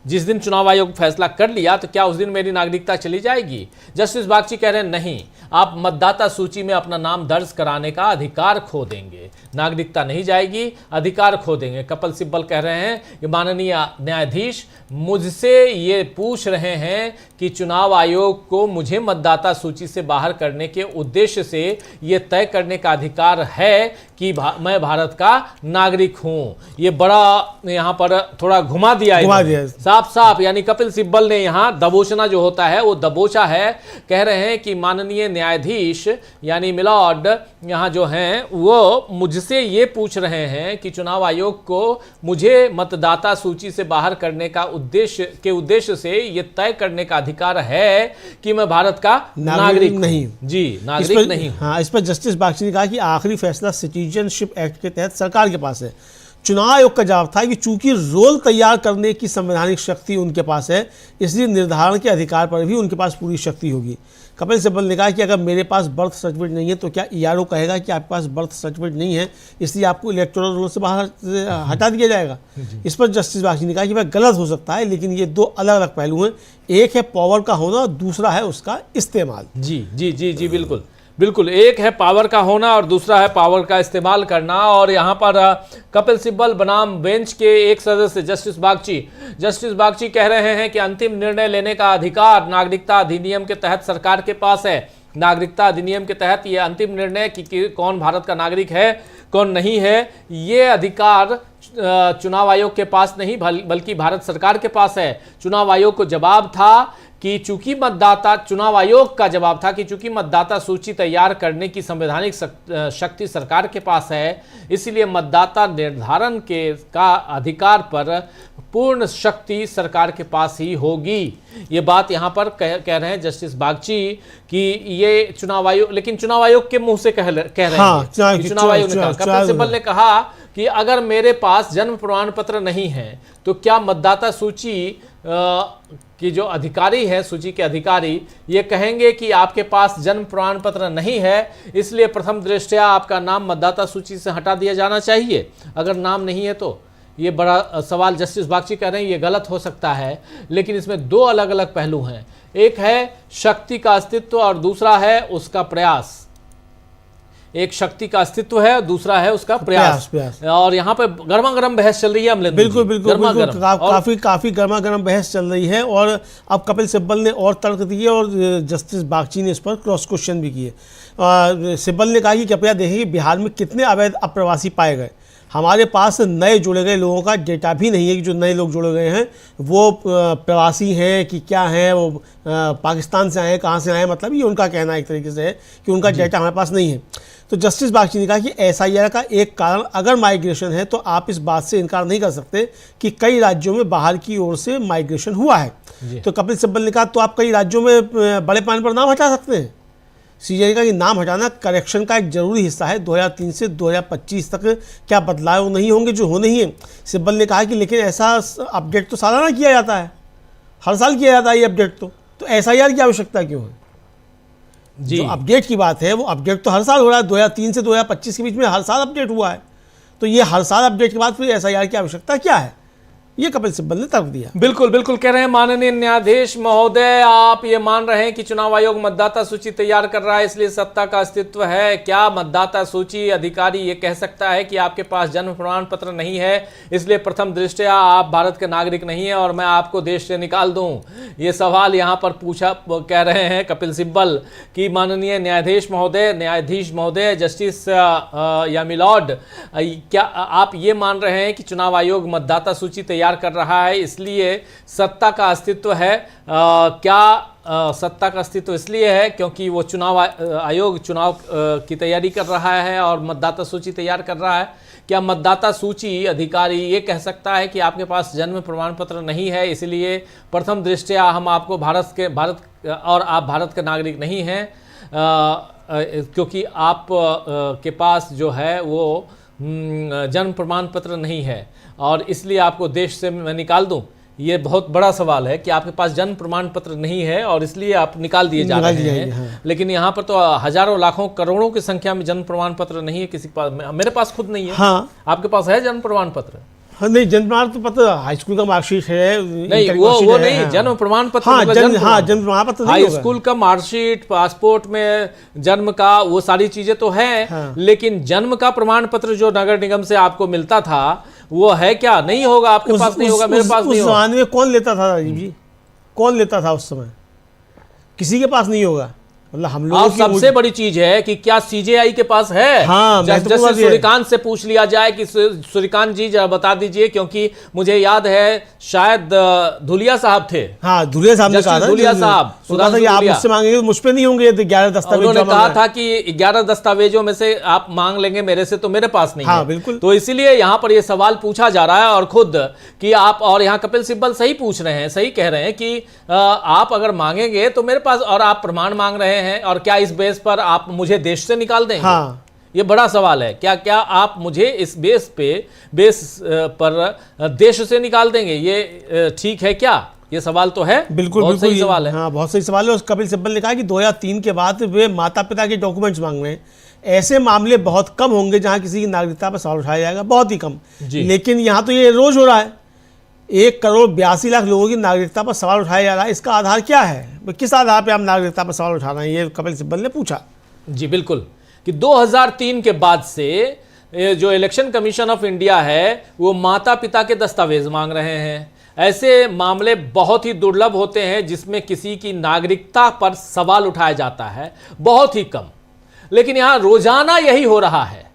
Speaker 1: जिस दिन चुनाव आयोग फैसला कर लिया तो क्या उस दिन मेरी नागरिकता चली जाएगी? जस्टिस बागची कह रहे हैं नहीं, आप मतदाता सूची में अपना नाम दर्ज कराने का अधिकार खो देंगे, नागरिकता नहीं जाएगी, अधिकार खो देंगे। कपिल सिब्बल कह रहे हैं कि माननीय न्यायाधीश मुझसे ये पूछ रहे हैं कि चुनाव आयोग को मुझे मतदाता सूची से बाहर करने के उद्देश्य से ये तय करने का अधिकार है कि मैं भारत का नागरिक हूं। ये बड़ा यहाँ पर थोड़ा घुमा दिया साफ साफ, यानी कपिल सिब्बल ने यहाँ दबोचना जो होता है वो दबोचा है। कह रहे हैं कि माननीय न्यायाधीश यानी मिलॉर्ड यहाँ जो हैं वो मुझसे ये पूछ रहे हैं कि चुनाव आयोग को मुझे मतदाता सूची से बाहर करने का उद्देश्य से ये तय करने का अधिकार है कि मैं भारत का नागरिक नहीं। जी, नागरिक नहीं।
Speaker 2: हाँ, इस पर जस्टिस बागची ने कहा कि आखिरी फैसला सिटीजनशिप एक्ट के तहत सरकार के पास है। चुनाव आयोग का जवाब था कि चूंकि रोल तैयार करने की संवैधानिक शक्ति उनके पास है, इसलिए निर्धारण के अधिकार पर भी उनके पास पूरी शक्ति होगी। कपिल सिब्बल ने कहा कि अगर मेरे पास बर्थ सर्टिफिकेट नहीं है तो क्या ईआरओ कहेगा कि आपके पास बर्थ सर्टिफिकेट नहीं है इसलिए आपको इलेक्टोरल रोल से बाहर हटा दिया जाएगा? इस पर जस्टिस बागची ने कहा कि वह गलत हो सकता है, लेकिन ये दो अलग अलग पहलू हैं। एक है पावर का होना, दूसरा है उसका इस्तेमाल।
Speaker 1: जी जी जी जी, बिल्कुल बिल्कुल। एक है पावर का होना और दूसरा है पावर का इस्तेमाल करना। और यहाँ पर कपिल सिब्बल बनाम बेंच के एक सदस्य जस्टिस बागची कह रहे हैं कि अंतिम निर्णय लेने का अधिकार नागरिकता अधिनियम के तहत सरकार के पास है। नागरिकता अधिनियम के तहत ये अंतिम निर्णय कि कौन भारत का नागरिक है कौन नहीं है, ये अधिकार चुनाव आयोग के पास नहीं बल्कि भारत सरकार के पास है। चुनाव आयोग को जवाब था कि चूंकि चुनाव आयोग का जवाब था कि चूंकि मतदाता सूची तैयार करने की संवैधानिक शक्ति सरकार के पास है, इसलिए मतदाता निर्धारण का अधिकार पर पूर्ण शक्ति सरकार के पास ही होगी। ये बात यहाँ पर कह रहे हैं जस्टिस बागची कि ये चुनाव आयोग, लेकिन चुनाव आयोग के मुंह से कह रहे हैं। चुनाव आयोग ने कहा, कपिल सिब्बल ने कहा कि अगर मेरे पास जन्म प्रमाण पत्र नहीं है तो क्या मतदाता सूची कि जो अधिकारी है, सूची के अधिकारी, ये कहेंगे कि आपके पास जन्म प्रमाण पत्र नहीं है इसलिए प्रथम दृष्टया आपका नाम मतदाता सूची से हटा दिया जाना चाहिए अगर नाम नहीं है तो? ये बड़ा सवाल जस्टिस बागची कह रहे हैं, ये गलत हो सकता है। लेकिन इसमें दो अलग अलग पहलू हैं, एक है शक्ति का अस्तित्व और दूसरा है उसका प्रयास। एक शक्ति का अस्तित्व है, दूसरा है उसका प्रयास। और यहाँ पे गर्मा गर्म बहस चल रही है अमलेंद्र।
Speaker 2: बिल्कुल काफी गर्मा गर्म बहस चल रही है। और अब कपिल सिब्बल ने और तर्क दिए और जस्टिस बागची ने इस पर क्रॉस क्वेश्चन भी किए। सिब्बल ने कहा कि कृपया देखें कि बिहार में कितने अवैध अप्रवासी पाए गए। हमारे पास नए जुड़े गए लोगों का डेटा भी नहीं है कि जो नए लोग जुड़े गए हैं वो प्रवासी हैं कि क्या हैं, वो पाकिस्तान से आए, कहाँ से आए, मतलब ये उनका कहना एक तरीके से है कि उनका डेटा हमारे पास नहीं है। तो जस्टिस बागची ने कहा कि एसआईआर का एक कारण अगर माइग्रेशन है तो आप इस बात से इनकार नहीं कर सकते कि कई राज्यों में बाहर की ओर से माइग्रेशन हुआ है। तो कपिल सिब्बल ने कहा तो आप कई राज्यों में बड़े पैमाने पर नाम हटा सकते हैं। सीजीआई का कि नाम हटाना करेक्शन का एक जरूरी हिस्सा है। 2003 से 2025 तक क्या बदलाव नहीं होंगे जो होने ही हैं। सिब्बल ने कहा कि लेकिन ऐसा अपडेट तो सालाना किया जाता है, हर साल किया जाता है ये अपडेट। तो एसआईआर की आवश्यकता क्यों है? जी, जो अपडेट की बात है वो अपडेट तो हर साल हो रहा है। 2003 से 2025 के बीच में हर साल अपडेट हुआ है। तो ये हर साल अपडेट के बाद फिर एसआईआर की आवश्यकता क्या है? ये कपिल सिब्बल ने तर्क दिया।
Speaker 1: बिल्कुल बिल्कुल कह रहे हैं माननीय न्यायाधीश महोदय, आप ये मान रहे हैं कि चुनाव आयोग मतदाता सूची तैयार कर रहा है इसलिए सत्ता का अस्तित्व है। क्या मतदाता सूची अधिकारी ये कह सकता है कि आपके पास जन्म प्रमाण पत्र नहीं है इसलिए प्रथम दृष्टया आप भारत के नागरिक नहीं है और मैं आपको देश से निकाल दूं? ये सवाल यहाँ पर पूछा कह रहे हैं कपिल सिब्बल कि माननीय न्यायाधीश महोदय जस्टिस या मिलॉर्ड, क्या आप ये मान रहे हैं कि चुनाव आयोग मतदाता सूची तैयार कर रहा है इसलिए सत्ता का अस्तित्व है? क्या सत्ता का अस्तित्व इसलिए है क्योंकि वो चुनाव आयोग चुनाव की तैयारी कर रहा है और मतदाता सूची तैयार कर रहा है? क्या मतदाता सूची अधिकारी ये कह सकता है कि आपके पास जन्म प्रमाण पत्र नहीं है, इसलिए प्रथम दृष्टया हम आपको भारत और आप भारत के नागरिक नहीं हैं, क्योंकि आप के पास जो है वो जन्म प्रमाण पत्र नहीं है और इसलिए आपको देश से मैं निकाल दूं? ये बहुत बड़ा सवाल है कि आपके पास जन्म प्रमाण पत्र नहीं है और इसलिए आप निकाल दिए जा रहे हैं। हाँ। लेकिन यहाँ पर तो हजारों लाखों करोड़ों की संख्या में जन्म प्रमाण पत्र नहीं है किसी के पास। मेरे पास खुद नहीं है। हाँ। आपके पास है जन्म प्रमाण पत्र?
Speaker 2: हाँ, नहीं, जन्म प्रमाण पत्र हाई स्कूल का मार्कशीट है,
Speaker 1: नहीं वो नहीं। हाँ। जन्म प्रमाण पत्र,
Speaker 2: हाँ, जन्म प्रमाण पत्र
Speaker 1: हाई स्कूल का मार्कशीट, पासपोर्ट में जन्म का, वो सारी चीजें तो है। हाँ। लेकिन जन्म का प्रमाण पत्र जो नगर निगम से आपको मिलता था वो है क्या? नहीं होगा, आपके पास नहीं होगा, मेरे पास नहीं होगा।
Speaker 2: उस जमाने में कौन लेता था राजीव जी? कौन लेता था उस समय? किसी के पास नहीं होगा। मतलब हम लोग।
Speaker 1: और सबसे बड़ी चीज है कि क्या सीजेआई के पास है?
Speaker 2: हाँ,
Speaker 1: जैसे सूर्यकांत से पूछ लिया जाए कि सूर्यकांत जी जरा बता दीजिए, क्योंकि मुझे याद है शायद धुलिया साहब थे।
Speaker 2: हाँ, धुलिया साहब ने कहा था,
Speaker 1: धुलिया साहब
Speaker 2: आप मुझसे मांगेंगे, मुझ पे नहीं होंगे 11 दस्तावेज।
Speaker 1: उन्होंने कहा था कि 11 दस्तावेजों में से आप मांग लेंगे, मेरे से तो मेरे पास नहीं है।
Speaker 2: बिल्कुल।
Speaker 1: तो इसीलिए यहाँ पर यह सवाल पूछा जा रहा है और खुद कि आप, और यहाँ कपिल सिब्बल सही पूछ रहे हैं, सही कह रहे हैं कि आप अगर मांगेंगे तो मेरे पास, और आप प्रमाण मांग रहे हैं, और क्या इस बेस पर आप मुझे देश से निकाल देंगे?
Speaker 2: हाँ।
Speaker 1: ये बड़ा सवाल है। क्या आप मुझे इस बेस पर देश से निकाल देंगे? ये ठीक है क्या? ये सवाल तो है।
Speaker 2: बिल्कुल
Speaker 1: बहुत सही सवाल है।
Speaker 2: हाँ, बहुत सही सवाल है। कपिल सिब्बल ने कहा कि 2003 के बाद वे माता पिता के डॉक्यूमेंट्स मांग रहे हैं। ऐसे मामले बहुत कम होंगे जहां किसी की नागरिकता पर सवाल उठाया जाएगा, बहुत ही कम। लेकिन यहाँ तो ये रोज हो रहा है। 1,82,00,000 लोगों की नागरिकता पर सवाल उठाया जा रहा है। इसका आधार क्या है? किस आधार पर आप नागरिकता पर सवाल उठा रहे हैं? ये कपिल सिब्बल ने पूछा।
Speaker 1: जी बिल्कुल, कि 2003 के बाद से जो इलेक्शन कमीशन ऑफ इंडिया है वो माता पिता के दस्तावेज मांग रहे हैं। ऐसे मामले बहुत ही दुर्लभ होते हैं जिसमें किसी की नागरिकता पर सवाल उठाया जाता है, बहुत ही कम। लेकिन यहां रोजाना यही हो रहा है।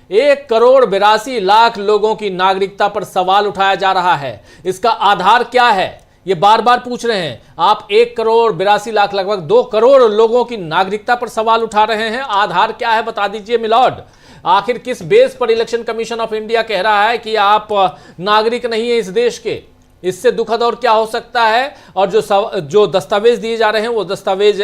Speaker 1: 1,82,00,000 लोगों की नागरिकता पर सवाल उठाया जा रहा है। इसका आधार क्या है? ये बार बार पूछ रहे हैं आप। 1,82,00,000, लगभग 2 करोड़ लोगों की नागरिकता पर सवाल उठा रहे हैं। आधार क्या है बता दीजिए मिलॉर्ड। आखिर किस बेस पर इलेक्शन कमीशन ऑफ इंडिया कह रहा है कि आप नागरिक नहीं है इस देश के? इससे दुखद और क्या हो सकता है? और जो दस्तावेज दिए जा रहे हैं वो दस्तावेज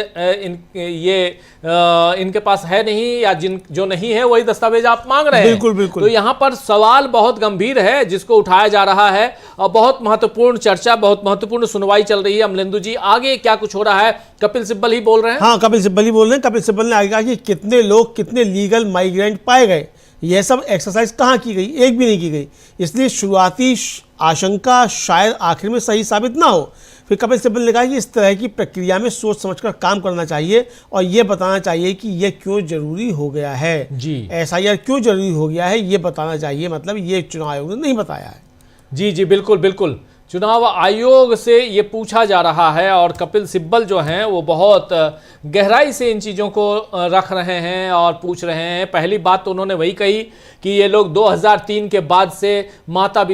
Speaker 1: इनके पास है नहीं, या जो नहीं है वही दस्तावेज आप मांग रहे हैं।
Speaker 2: बिल्कुल बिल्कुल।
Speaker 1: तो यहाँ पर सवाल बहुत गंभीर है जिसको उठाया जा रहा है और बहुत महत्वपूर्ण चर्चा, बहुत महत्वपूर्ण सुनवाई चल रही है। अमलेंदु जी, आगे क्या कुछ हो रहा है? कपिल सिब्बल ही बोल रहे हैं।
Speaker 2: हाँ, कपिल सिब्बल ही बोल रहे हैं। कपिल सिब्बल ने आगे कहा कि कितने लोग, कितने लीगल माइग्रेंट पाए गए, यह सब एक्सरसाइज कहाँ की गई? एक भी नहीं की गई। इसलिए शुरुआती आशंका शायद आखिर में सही साबित ना हो। फिर कपिल सिब्बल ने कहा कि इस तरह की प्रक्रिया में सोच समझकर काम करना चाहिए और ये बताना चाहिए कि ये क्यों जरूरी हो गया है।
Speaker 1: जी,
Speaker 2: SIR क्यों जरूरी हो गया है ये बताना चाहिए। मतलब ये चुनाव आयोग ने नहीं बताया है।
Speaker 1: जी जी बिल्कुल बिल्कुल, चुनाव आयोग से ये पूछा जा रहा है और कपिल सिब्बल जो हैं वो बहुत गहराई से इन चीज़ों को रख रहे हैं और पूछ रहे हैं। पहली बात तो उन्होंने वही कही कि ये लोग 2003 के बाद से माता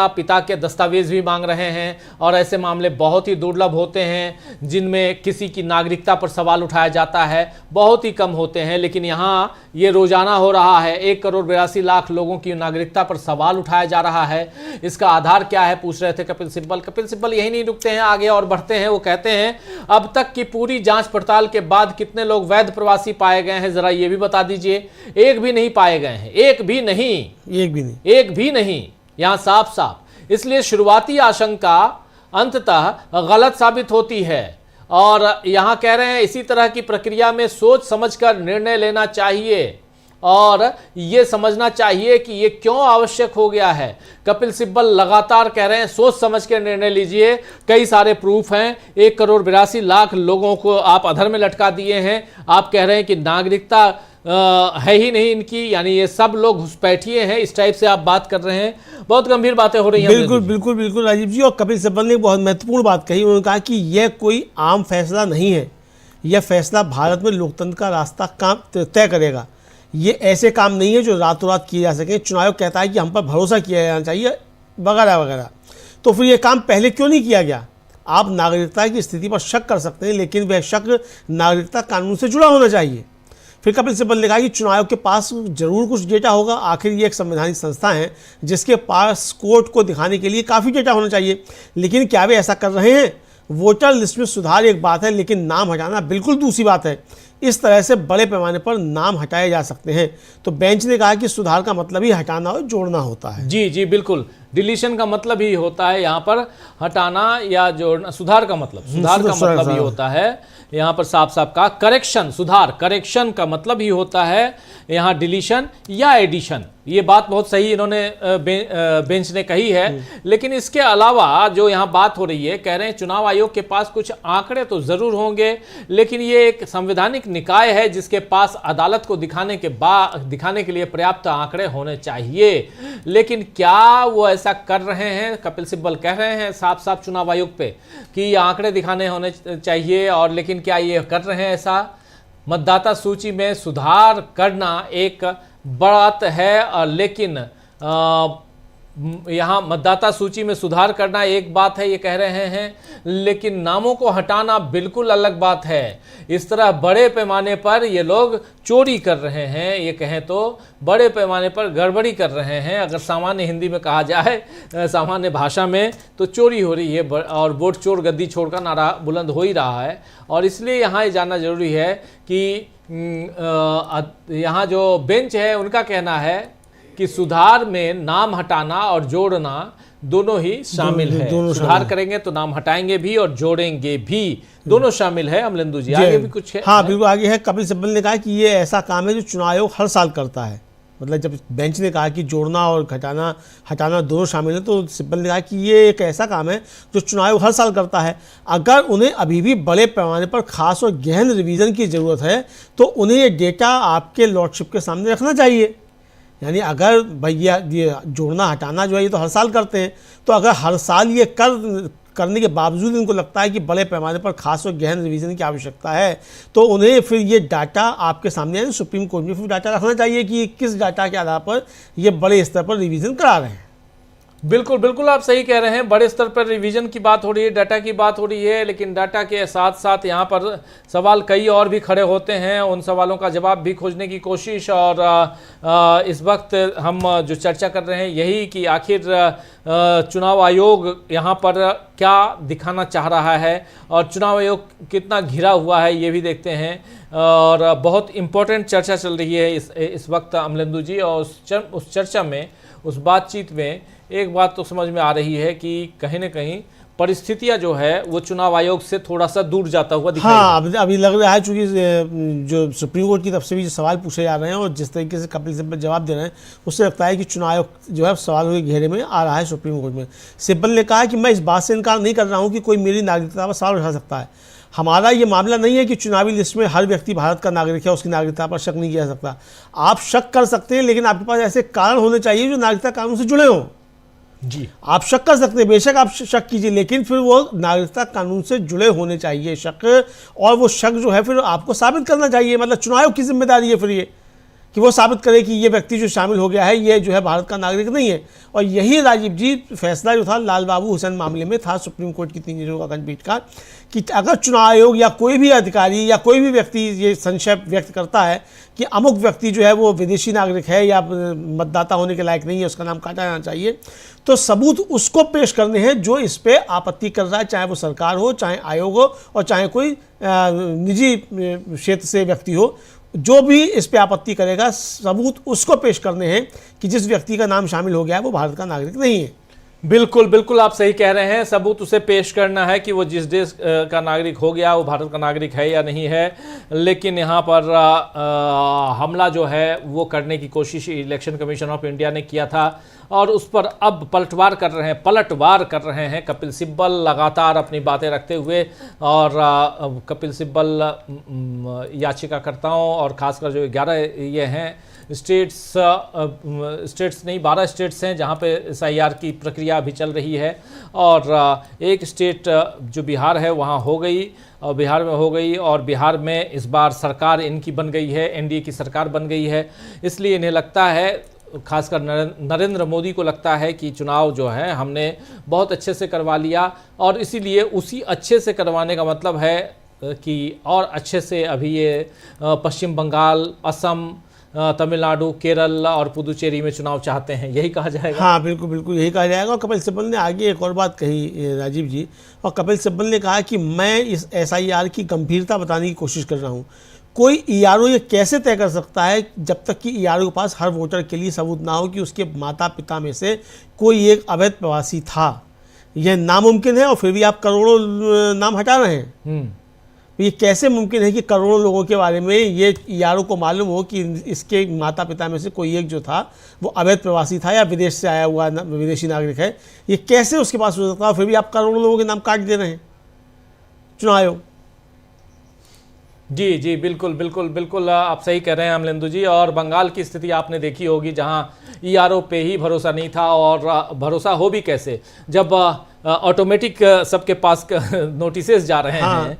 Speaker 1: पिता के दस्तावेज भी मांग रहे हैं और ऐसे मामले बहुत ही दुर्लभ होते हैं जिनमें किसी की नागरिकता पर सवाल उठाया जाता है, बहुत ही कम होते हैं। लेकिन यहाँ ये रोजाना हो रहा है। 1,82,00,000 लोगों की नागरिकता पर सवाल उठाया जा रहा है। इसका आधार क्या है पूछ रहे थे कपिल सिब्बल। कपिल सिब्बल यही नहीं रुकते हैं, आगे और बढ़ते हैं। वो कहते हैं अब तक की पूरी जांच पड़ताल के बाद कितने लोग वैध प्रवासी पाए गए हैं जरा ये भी बता दीजिए। एक भी नहीं पाए गए हैं, एक भी नहीं, यहां साफ साफ। इसलिए शुरुआती आशंका अंततः गलत साबित होती है और यहां कह रहे हैं इसी तरह की प्रक्रिया में सोच समझकर निर्णय लेना चाहिए और ये समझना चाहिए कि ये क्यों आवश्यक हो गया है। कपिल सिब्बल लगातार कह रहे हैं सोच समझ के निर्णय लीजिए। कई सारे प्रूफ हैं। 1,82,00,000 लोगों को आप अधर में लटका दिए हैं। आप कह रहे हैं कि नागरिकता है ही नहीं इनकी, यानी ये सब लोग घुसपैठिए हैं। इस टाइप से आप बात कर रहे हैं। बहुत गंभीर बातें हो रही हैं।
Speaker 2: बिल्कुल बिल्कुल बिल्कुल राजीव जी। और कपिल सिब्बल ने बहुत महत्वपूर्ण बात कही। उन्होंने कहा कि यह कोई आम फैसला नहीं है, यह फैसला भारत में लोकतंत्र का रास्ता तय करेगा। ये ऐसे काम नहीं है जो रातों रात किए जा सके। चुनाव आयोग कहता है कि हम पर भरोसा किया जाना चाहिए वगैरह वगैरह। तो फिर ये काम पहले क्यों नहीं किया गया? आप नागरिकता की स्थिति पर शक कर सकते हैं, लेकिन वह शक नागरिकता कानून से जुड़ा होना चाहिए। फिर कपिल सिब्बल ने कहा कि चुनाव आयोग के पास जरूर कुछ डेटा होगा, आखिर ये एक संवैधानिक संस्था है जिसके पास कोर्ट को दिखाने के लिए काफ़ी डेटा होना चाहिए, लेकिन क्या वे ऐसा कर रहे हैं? वोटर लिस्ट में सुधार एक बात है, लेकिन नाम हटाना बिल्कुल दूसरी बात है। इस तरह से बड़े पैमाने पर नाम हटाए जा सकते हैं। तो बेंच ने कहा कि सुधार का मतलब ही हटाना और जोड़ना होता है।
Speaker 1: जी जी बिल्कुल, डिलीशन का मतलब ही होता है यहाँ पर हटाना या जोड़ना। सुधार का मतलब ही होता है यहाँ पर साफ साफ का करेक्शन, सुधार करेक्शन का मतलब ही होता है यहाँ डिलीशन या एडिशन। ये बात बहुत सही इन्होंने बेंच ने कही है। लेकिन इसके अलावा जो यहाँ बात हो रही है, कह रहे हैं चुनाव आयोग के पास कुछ आंकड़े तो जरूर होंगे, लेकिन ये एक संवैधानिक निकाय है जिसके पास अदालत को दिखाने के लिए पर्याप्त आंकड़े होने चाहिए। लेकिन क्या वो ऐसा कर रहे हैं? कपिल सिब्बल कह रहे हैं साफ साफ चुनाव आयोग पे कि ये आंकड़े दिखाने होने चाहिए, और लेकिन क्या ये कर रहे हैं ऐसा? मतदाता सूची में सुधार करना एक बात है, लेकिन यहाँ मतदाता सूची में सुधार करना एक बात है, ये कह रहे हैं, लेकिन नामों को हटाना बिल्कुल अलग बात है। इस तरह बड़े पैमाने पर ये लोग चोरी कर रहे हैं, ये कहें तो बड़े पैमाने पर गड़बड़ी कर रहे हैं। अगर सामान्य हिंदी में कहा जाए, सामान्य भाषा में, तो चोरी हो रही है और वोट चोर गद्दी छोड़ का नारा बुलंद हो ही रहा है। और इसलिए यहाँ ये जानना जरूरी है कि यहाँ जो बेंच है उनका कहना है कि सुधार में नाम हटाना और जोड़ना दोनों ही शामिल है। सुधार करेंगे तो नाम हटाएंगे भी और जोड़ेंगे भी, दोनों शामिल है। अमलेंदु जी आगे भी कुछ है?
Speaker 2: हाँ बिल्कुल आगे है। कपिल सिब्बल ने कहा कि ये ऐसा काम है जो चुनाव आयोग हर साल करता है। मतलब जब बेंच ने कहा कि जोड़ना और हटाना दोनों शामिल है, तो सिब्बल ने कहा कि ये एक ऐसा काम है जो चुनाव आयोग हर साल करता है। अगर उन्हें अभी भी बड़े पैमाने पर खास और गहन रिवीजन की ज़रूरत है तो उन्हें ये डेटा आपके लॉर्डशिप के सामने रखना चाहिए। यानी अगर भैया ये जोड़ना हटाना जो है ये तो हर साल करते हैं, तो अगर हर साल ये करने के बावजूद इनको लगता है कि बड़े पैमाने पर खास और गहन रिवीजन की आवश्यकता है, तो उन्हें फिर ये डाटा आपके सामने यानी सुप्रीम कोर्ट में फिर डाटा रखना चाहिए कि किस डाटा के आधार पर ये बड़े स्तर पर रिवीजन करा रहे हैं।
Speaker 1: बिल्कुल बिल्कुल आप सही कह रहे हैं। बड़े स्तर पर रिवीजन की बात हो रही है, डाटा की बात हो रही है, लेकिन डाटा के साथ साथ यहाँ पर सवाल कई और भी खड़े होते हैं। उन सवालों का जवाब भी खोजने की कोशिश, और इस वक्त हम जो चर्चा कर रहे हैं यही कि आखिर चुनाव आयोग यहाँ पर क्या दिखाना चाह रहा है और चुनाव आयोग कितना घिरा हुआ है, ये भी देखते हैं। और बहुत इम्पोर्टेंट चर्चा चल रही है इस वक्त अमलेंदु जी। और उस चर्चा में, उस बातचीत में एक बात तो समझ में आ रही है कि कहीं न कहीं परिस्थितियां जो है वो चुनाव आयोग से थोड़ा सा दूर जाता हुआ दिखाई।
Speaker 2: हाँ अभी लग रहा है, चूंकि जो सुप्रीम कोर्ट की तरफ से भी जो सवाल पूछे जा रहे हैं और जिस तरीके से कपिल सिब्बल जवाब दे रहे हैं, उससे लगता है कि चुनाव आयोग जो है सवालों के घेरे में आ रहा है सुप्रीम कोर्ट में। सिब्बल ने कहा कि मैं इस बात से इनकार नहीं कर रहा हूँ कि कोई मेरी नागरिकता पर सवाल उठा सकता है। हमारा ये मामला नहीं है कि चुनावी लिस्ट में हर व्यक्ति भारत का नागरिक है, उसकी नागरिकता पर शक नहीं किया जा सकता। आप शक कर सकते हैं, लेकिन आपके पास ऐसे कारण होने चाहिए जो नागरिकता कानून से जुड़े हों।
Speaker 1: जी
Speaker 2: आप शक कर सकते हैं, बेशक आप शक कीजिए, लेकिन फिर वो नागरिकता कानून से जुड़े होने चाहिए शक, और वो शक जो है फिर आपको साबित करना चाहिए। मतलब चुनाव आयोग की जिम्मेदारी है फिर ये कि वो साबित करे कि ये व्यक्ति जो शामिल हो गया है ये जो है भारत का नागरिक नहीं है। और यही राजीव जी फैसला जो था लाल बाबू हुसैन मामले में था सुप्रीम कोर्ट की 3 जजों का खंडपीठ का, कि अगर चुनाव आयोग या कोई भी अधिकारी या कोई भी व्यक्ति ये संशय व्यक्त करता है कि अमुक व्यक्ति जो है वो विदेशी नागरिक है या मतदाता होने के लायक नहीं है, उसका नाम काटा जाना चाहिए, तो सबूत उसको पेश करने हैं जो इस पर आपत्ति कर रहा है, चाहे वो सरकार हो, चाहे आयोग हो, और चाहे कोई निजी क्षेत्र से व्यक्ति हो। जो भी इस पे आपत्ति करेगा, सबूत उसको पेश करने हैं कि जिस व्यक्ति का नाम शामिल हो गया है वो भारत का नागरिक नहीं है।
Speaker 1: बिल्कुल बिल्कुल आप सही कह रहे हैं। सबूत उसे पेश करना है कि वो जिस देश का नागरिक हो गया वो भारत का नागरिक है या नहीं है। लेकिन यहाँ पर हमला जो है वो करने की कोशिश इलेक्शन कमीशन ऑफ इंडिया ने किया था, और उस पर अब पलटवार कर रहे हैं कपिल सिब्बल लगातार अपनी बातें रखते हुए। और कपिल सिब्बल याचिकाकर्ताओं और खासकर जो 11 ये हैं स्टेट्स नहीं 12 स्टेट्स हैं जहाँ पे SIR की प्रक्रिया अभी चल रही है, और एक स्टेट जो बिहार है वहाँ हो गई, और बिहार में हो गई, और बिहार में इस बार सरकार इनकी बन गई है, NDA की सरकार बन गई है। इसलिए इन्हें लगता है, खासकर नरेंद्र मोदी को लगता है कि चुनाव जो है हमने बहुत अच्छे से करवा लिया, और इसीलिए उसी अच्छे से करवाने का मतलब है कि और अच्छे से अभी ये पश्चिम बंगाल, असम, तमिलनाडु, केरल और पुदुचेरी में चुनाव चाहते हैं, यही कहा जाएगा?
Speaker 2: हाँ बिल्कुल बिल्कुल यही कहा जाएगा। और कपिल सिब्बल ने आगे एक और बात कही राजीव जी, और कपिल सिब्बल ने कहा कि मैं इस SIR की गंभीरता बताने की कोशिश कर रहा हूँ। कोई ERO ये कैसे तय कर सकता है जब तक कि ERO के पास हर वोटर के लिए सबूत ना हो कि उसके माता पिता में से कोई एक अवैध प्रवासी था। यह नामुमकिन है और फिर भी आप करोड़ों नाम हटा रहे हैं। ये कैसे मुमकिन है कि करोड़ों लोगों के बारे में ये ERO को मालूम हो कि इसके माता पिता में से कोई एक जो था वो अवैध प्रवासी था या विदेश से आया हुआ विदेशी नागरिक है? ये कैसे उसके पास हो सकता है? फिर भी आप करोड़ों लोगों के नाम काट दे रहे हैं चुनाव आयोग।
Speaker 1: जी जी, बिल्कुल बिल्कुल बिल्कुल, आप सही कह रहे हैं अमलेंदु जी। और बंगाल की स्थिति आपने देखी होगी, जहां ERO पे ही भरोसा नहीं था, और भरोसा हो भी कैसे जब ऑटोमेटिक सबके पास नोटिसेस जा रहे हैं।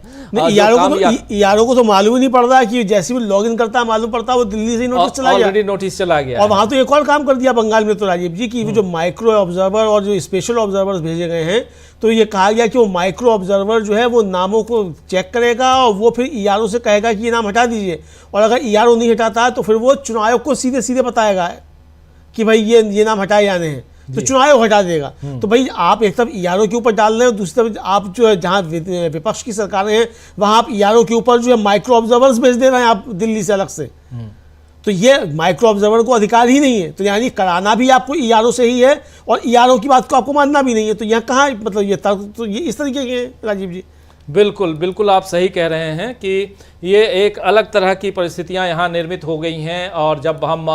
Speaker 2: ERO को तो मालूम ही नहीं पड़ रहा कि जैसे भी लॉगिन करता है मालूम पड़ता है वो दिल्ली से ही नोटिस चला गया,
Speaker 1: ऑलरेडी नोटिस चला गया।
Speaker 2: और वहां तो एक और काम कर दिया बंगाल में तो राजीव जी कि जो माइक्रो ऑब्जर्वर और जो स्पेशल ऑब्जर्वर्स भेजे गए हैं, तो ये कहा गया कि वो माइक्रो ऑब्जर्वर जो है वो नामों को चेक करेगा और वो फिर ERO से कहेगा कि ये नाम हटा दीजिए, और अगर ERO नहीं हटाता तो फिर वो चुनाव आयोग को सीधे सीधे बताएगा कि भाई ये नाम हटाए जाने हैं, तो चुनाव आयोग हटा देगा। तो भाई आप एक तरफ ERO के ऊपर डाल रहे हो, दूसरी तरफ आप जो है जहाँ विपक्ष की सरकारें हैं वहाँ आप ERO के ऊपर जो है माइक्रो ऑब्जर्वर्स भेज दे रहे हैं आप दिल्ली से अलग से। तो ये माइक्रो ऑब्जर्वर को अधिकार ही नहीं है, तो यानी कराना भी आपको ERO से ही है और ERO की बात को आपको मानना भी नहीं है। तो यहाँ कहाँ मतलब ये तर्क तो ये इस तरीके के हैं राजीव जी।
Speaker 1: बिल्कुल बिल्कुल, आप सही कह रहे हैं कि ये एक अलग तरह की परिस्थितियां यहाँ निर्मित हो गई हैं। और जब हम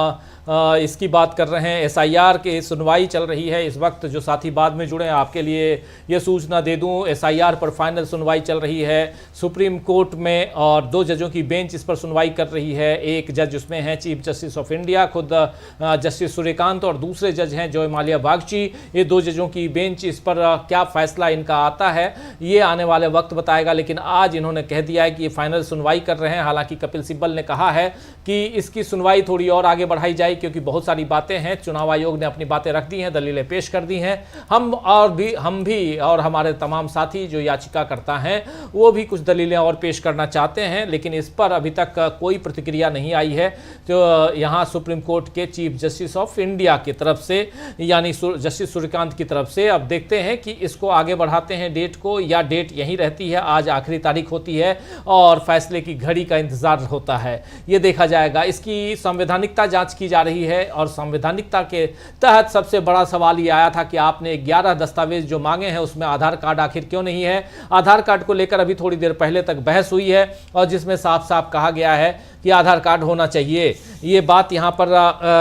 Speaker 1: इसकी बात कर रहे हैं, SIR की सुनवाई चल रही है इस वक्त। जो साथी बाद में जुड़े हैं, आपके लिए ये सूचना दे दूं, SIR पर फाइनल सुनवाई चल रही है सुप्रीम कोर्ट में, और 2 जजों की बेंच इस पर सुनवाई कर रही है। एक जज उसमें है चीफ जस्टिस ऑफ इंडिया खुद जस्टिस सूर्यकांत, और दूसरे जज हैं जॉय माल्या बागची। ये 2 जजों की बेंच इस पर क्या फैसला इनका आता है ये आने वाले वक्त बताएगा, लेकिन आज इन्होंने कह दिया है कि ये फाइनल सुनवाई कर रहे हैं। हालांकि कपिल सिब्बल ने कहा है कि इसकी सुनवाई थोड़ी और आगे बढ़ाई जाए, क्योंकि बहुत सारी बातें हैं। चुनाव आयोग ने अपनी बातें रख दी हैं, दलीलें पेश कर दी हैं। हम भी और हमारे तमाम साथी जो याचिका करता हैं वो भी कुछ दलीलें और पेश करना चाहते हैं, लेकिन इस पर अभी तक कोई प्रतिक्रिया नहीं आई है। तो यहाँ सुप्रीम कोर्ट के चीफ जस्टिस ऑफ इंडिया की तरफ से, यानी जस्टिस सूर्यकांत की तरफ से, अब देखते हैं कि इसको आगे बढ़ाते हैं डेट को, या डेट यहीं रहती है, आज आखिरी तारीख होती है और फैसले की घड़ी का इंतजार होता है। ये देखा जाएगा। इसकी संवैधानिकता जांच की जा रही है, और संवैधानिकता के तहत सबसे बड़ा सवाल ये आया था कि आपने 11 दस्तावेज जो मांगे हैं उसमें आधार कार्ड आखिर क्यों नहीं है। आधार कार्ड को लेकर अभी थोड़ी देर पहले तक बहस हुई है, और जिसमें साफ साफ कहा गया है कि आधार कार्ड होना चाहिए। ये बात यहाँ पर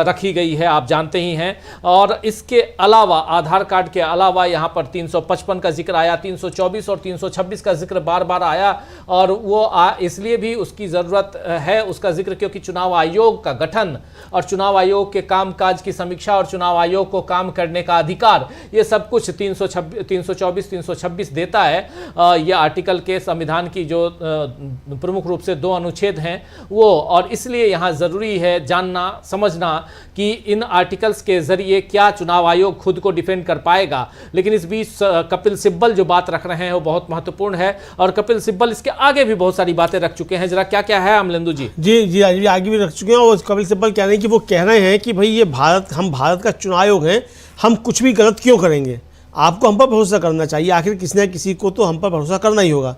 Speaker 1: रखी गई है, आप जानते ही हैं। और इसके अलावा, आधार कार्ड के अलावा यहाँ पर 355 का जिक्र आया, 324 और 326 का जिक्र बार बार आया, और वो इसलिए भी उसकी ज़रूरत है उसका जिक्र क्योंकि चुनाव आयोग का गठन और चुनाव आयोग के कामकाज की समीक्षा और चुनाव आयोग को काम करने का अधिकार, ये सब कुछ 324 326 देता है। ये आर्टिकल के संविधान की जो प्रमुख रूप से 2 अनुच्छेद हैं वो, और इसलिए यहाँ ज़रूरी है जानना समझना कि इन आर्टिकल्स के ज़रिए क्या चुनाव आयोग खुद को डिफेंड कर पाएगा। लेकिन इस बीच कपिल सिब्बल जो बात रख रहे हैं वो बहुत महत्वपूर्ण है, और कपिल सिब्बल इसके आगे भी बहुत सारी बातें रख चुके हैं। जरा क्या क्या है अमलेंदु जी?
Speaker 2: जी आगे भी रख चुके हैं। और कपिल सिब्बल कह रहे हैं कि वो कह रहे हैं कि भाई ये हम भारत का चुनाव आयोग है, हम कुछ भी गलत क्यों करेंगे, आपको हम पर भरोसा करना चाहिए, आखिर किसी न किसी को तो हम पर भरोसा करना ही होगा।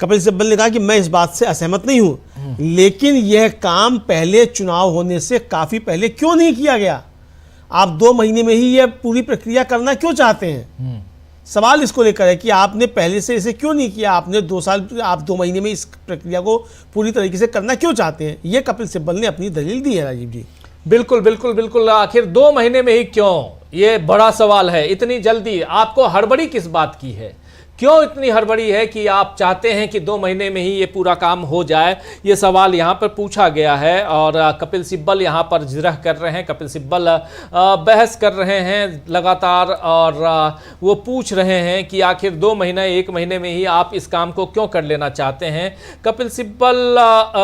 Speaker 2: कपिल सिब्बल ने कहा कि मैं इस बात से असहमत नहीं हूं, लेकिन यह काम पहले चुनाव होने से काफ़ी पहले क्यों नहीं किया गया? आप 2 महीने में ही यह पूरी प्रक्रिया करना क्यों चाहते हैं? सवाल इसको लेकर है कि आपने पहले से इसे क्यों नहीं किया, आपने 2 साल, आप 2 महीने में इस प्रक्रिया को पूरी तरीके से करना क्यों चाहते हैं? ये कपिल सिब्बल ने अपनी दलील दी है राजीव जी।
Speaker 1: बिल्कुल बिल्कुल बिल्कुल, आखिर 2 महीने में ही क्यों, ये बड़ा सवाल है। इतनी जल्दी आपको हड़बड़ी किस बात की है? क्यों इतनी हड़बड़ी है कि आप चाहते हैं कि 2 महीने में ही ये पूरा काम हो जाए? ये सवाल यहाँ पर पूछा गया है, और कपिल सिब्बल यहाँ पर जिरह कर रहे हैं। कपिल सिब्बल बहस कर रहे हैं लगातार, और वो पूछ रहे हैं कि आखिर 2 महीने 1 महीने में ही आप इस काम को क्यों कर लेना चाहते हैं। कपिल सिब्बल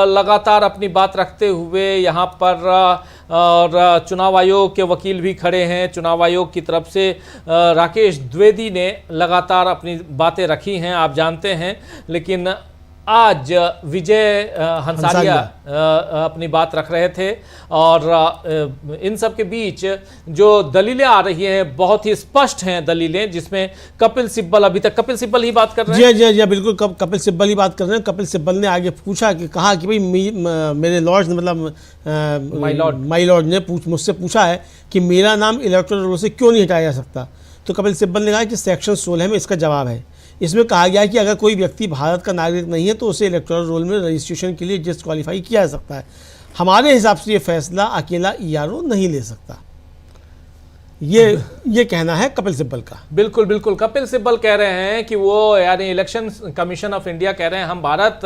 Speaker 1: लगातार अपनी बात रखते हुए यहाँ पर, और चुनाव आयोग के वकील भी खड़े हैं, चुनाव आयोग की तरफ से राकेश द्विवेदी ने लगातार अपनी बातें रखी हैं, आप जानते हैं। लेकिन आज विजय हंसारिया अपनी बात रख रहे थे और इन सब के बीच जो दलीलें आ रही हैं बहुत ही स्पष्ट हैं दलीलें, जिसमें कपिल सिब्बल, अभी तक कपिल सिब्बल ही बात कर रहे हैं।
Speaker 2: जी बिल्कुल, कपिल सिब्बल ही बात कर रहे हैं। कपिल सिब्बल ने आगे पूछा कि कहा कि भाई मेरे लॉर्ड मतलब माई लॉर्ड ने मुझसे पूछा है कि मेरा नाम इलेक्टोरल रोल से क्यों नहीं हटाया जा सकता। तो कपिल सिब्बल ने कहा कि सेक्शन 16 में इसका जवाब है। इसमें कहा गया है कि अगर कोई व्यक्ति भारत का नागरिक नहीं है तो उसे इलेक्टोरल रोल में रजिस्ट्रेशन के लिए डिस्क्वालीफाई किया जा सकता है। हमारे हिसाब से ये फैसला अकेला ERO नहीं ले सकता, ये कहना है कपिल सिब्बल का।
Speaker 1: बिल्कुल बिल्कुल, कपिल सिब्बल कह रहे हैं कि वो यानी इलेक्शन कमीशन ऑफ इंडिया कह रहे हैं हम भारत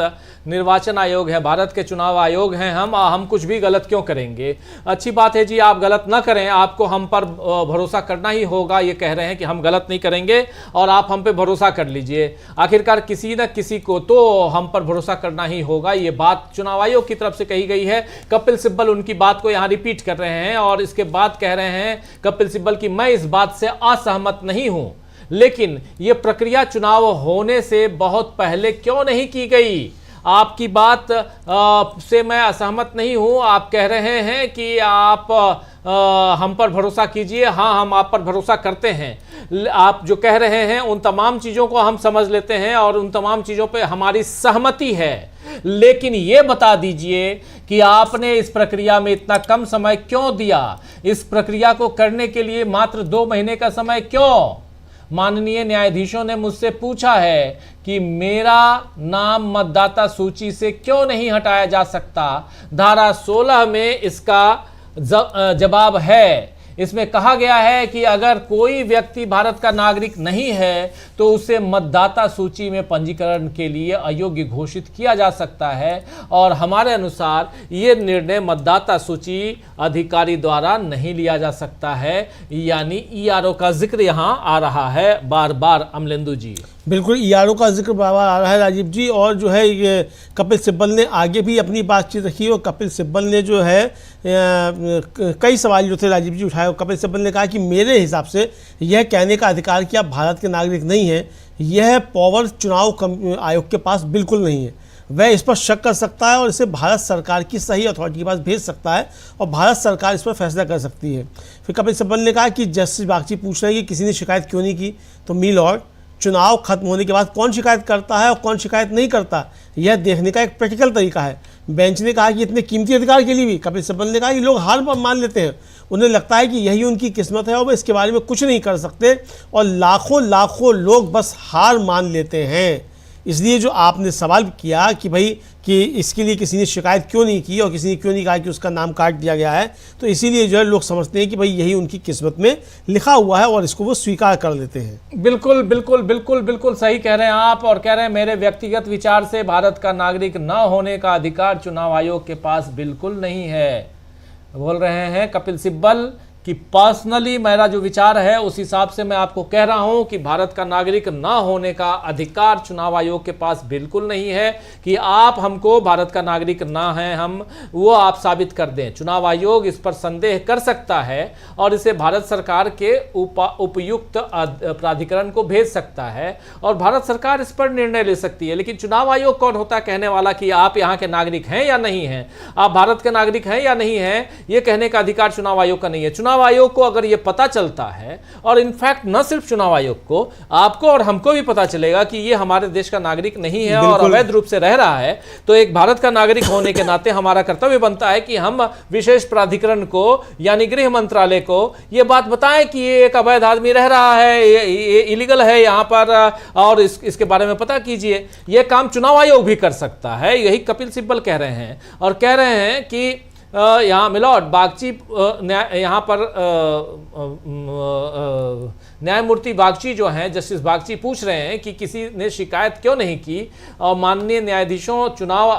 Speaker 1: निर्वाचन आयोग है, भारत के चुनाव आयोग हैं, हम कुछ भी गलत क्यों करेंगे। अच्छी बात है जी, आप गलत ना करें, आपको हम पर भरोसा करना ही होगा। ये कह रहे हैं कि हम गलत नहीं करेंगे और आप हम पे भरोसा कर लीजिए। आखिरकार किसी न किसी को तो हम पर भरोसा करना ही होगा। ये बात चुनाव आयोग की तरफ से कही गई है। कपिल सिब्बल उनकी बात को यहाँ रिपीट कर रहे हैं और इसके बाद कह रहे हैं कपिल सिब्बल कि मैं इस बात से असहमत नहीं हूं, लेकिन यह प्रक्रिया चुनाव होने से बहुत पहले क्यों नहीं की गई। आपकी बात से मैं असहमत नहीं हूं। आप कह रहे हैं कि आप हम पर भरोसा कीजिए। हाँ, हम आप पर भरोसा करते हैं। आप जो कह रहे हैं उन तमाम चीज़ों को हम समझ लेते हैं और उन तमाम चीज़ों पे हमारी सहमति है, लेकिन ये बता दीजिए कि आपने इस प्रक्रिया में इतना कम समय क्यों दिया। इस प्रक्रिया को करने के लिए मात्र 2 महीने का समय क्यों। माननीय न्यायाधीशों ने मुझसे पूछा है कि मेरा नाम मतदाता सूची से क्यों नहीं हटाया जा सकता। धारा 16 में इसका जवाब है। इसमें कहा गया है कि अगर कोई व्यक्ति भारत का नागरिक नहीं है तो उसे मतदाता सूची में पंजीकरण के लिए अयोग्य घोषित किया जा सकता है और हमारे अनुसार ये निर्णय मतदाता सूची अधिकारी द्वारा नहीं लिया जा सकता है। यानी ERO का जिक्र यहाँ आ रहा है बार बार अमलेंदु जी।
Speaker 2: बिल्कुल, ERO का जिक्र बार बार आ रहा है राजीव जी। और जो है ये कपिल सिब्बल ने आगे भी अपनी बातचीत रखी और कपिल सिब्बल ने जो है कई सवाल जो थे राजीव जी उठाए। कपिल सिब्बल ने कहा कि मेरे हिसाब से यह कहने का अधिकार कि आप भारत के नागरिक नहीं हैं, यह पावर चुनाव आयोग के पास बिल्कुल नहीं है। वह इस पर शक कर सकता है और इसे भारत सरकार की सही अथॉरिटी के पास भेज सकता है और भारत सरकार इस पर फैसला कर सकती है। फिर कपिल सिब्बल ने कहा कि जस्टिस बागची पूछ रहे हैं कि किसी ने शिकायत क्यों नहीं की। तो मी लॉर्ड, चुनाव खत्म होने के बाद कौन शिकायत करता है और कौन शिकायत नहीं करता, यह देखने का एक प्रैक्टिकल तरीका है। बेंच ने कहा कि इतने कीमती अधिकार के लिए भी कपिल सिब्बल ने कहा कि लोग हार मान लेते हैं, उन्हें लगता है कि यही उनकी किस्मत है और वे इसके बारे में कुछ नहीं कर सकते और लाखों लोग बस हार मान लेते हैं। इसलिए जो आपने सवाल किया कि भाई कि इसके लिए किसी ने शिकायत क्यों नहीं की और किसी ने क्यों नहीं कहा कि उसका नाम काट दिया गया है, तो इसीलिए जो है लोग समझते हैं कि भाई यही उनकी किस्मत में लिखा हुआ है और इसको वो स्वीकार कर लेते हैं।
Speaker 1: बिल्कुल बिल्कुल बिल्कुल बिल्कुल सही कह रहे हैं आप। और कह रहे हैं मेरे व्यक्तिगत विचार से भारत का नागरिक न होने का अधिकार चुनाव आयोग के पास बिल्कुल नहीं है। बोल रहे हैं कपिल सिब्बल कि पर्सनली मेरा जो विचार है उस हिसाब से मैं आपको कह रहा हूं कि भारत का नागरिक ना होने का अधिकार चुनाव आयोग के पास बिल्कुल नहीं है। कि आप हमको भारत का नागरिक ना है हम वो आप साबित कर दें। चुनाव आयोग इस पर संदेह कर सकता है और इसे भारत सरकार के उपयुक्त प्राधिकरण को भेज सकता है और भारत सरकार इस पर निर्णय ले सकती है। लेकिन चुनाव आयोग कौन होता है कहने वाला कि आप यहाँ के नागरिक हैं या नहीं हैं, आप भारत के नागरिक हैं या नहीं हैं, ये कहने का अधिकार चुनाव आयोग का नहीं है। चुनाव आयोग को अगर ये पता चलता है और इनफैक्ट न सिर्फ चुनाव आयोग को, आपको और हमको भी पता चलेगा कि ये हमारे देश का नागरिक नहीं है और अवैध रूप से रह रहा है, तो एक भारत का नागरिक होने के नाते हमारा कर्तव्य बनता है कि हम विशेष प्राधिकरण को यानी गृह मंत्रालय को ये बात बताएं कि ये एक अवैध आदमी रह रहा है, ये इलीगल है यहाँ पर और इसके बारे में पता कीजिए। ये काम चुनाव आयोग भी कर सकता है। यही कपिल सिब्बल कह रहे हैं और कह रहे हैं कि यहाँ मिलॉर्ड बागची यहाँ पर न्यायमूर्ति बागची जो हैं, जस्टिस बागची पूछ रहे हैं कि किसी ने शिकायत क्यों नहीं की और माननीय न्यायाधीशों चुनाव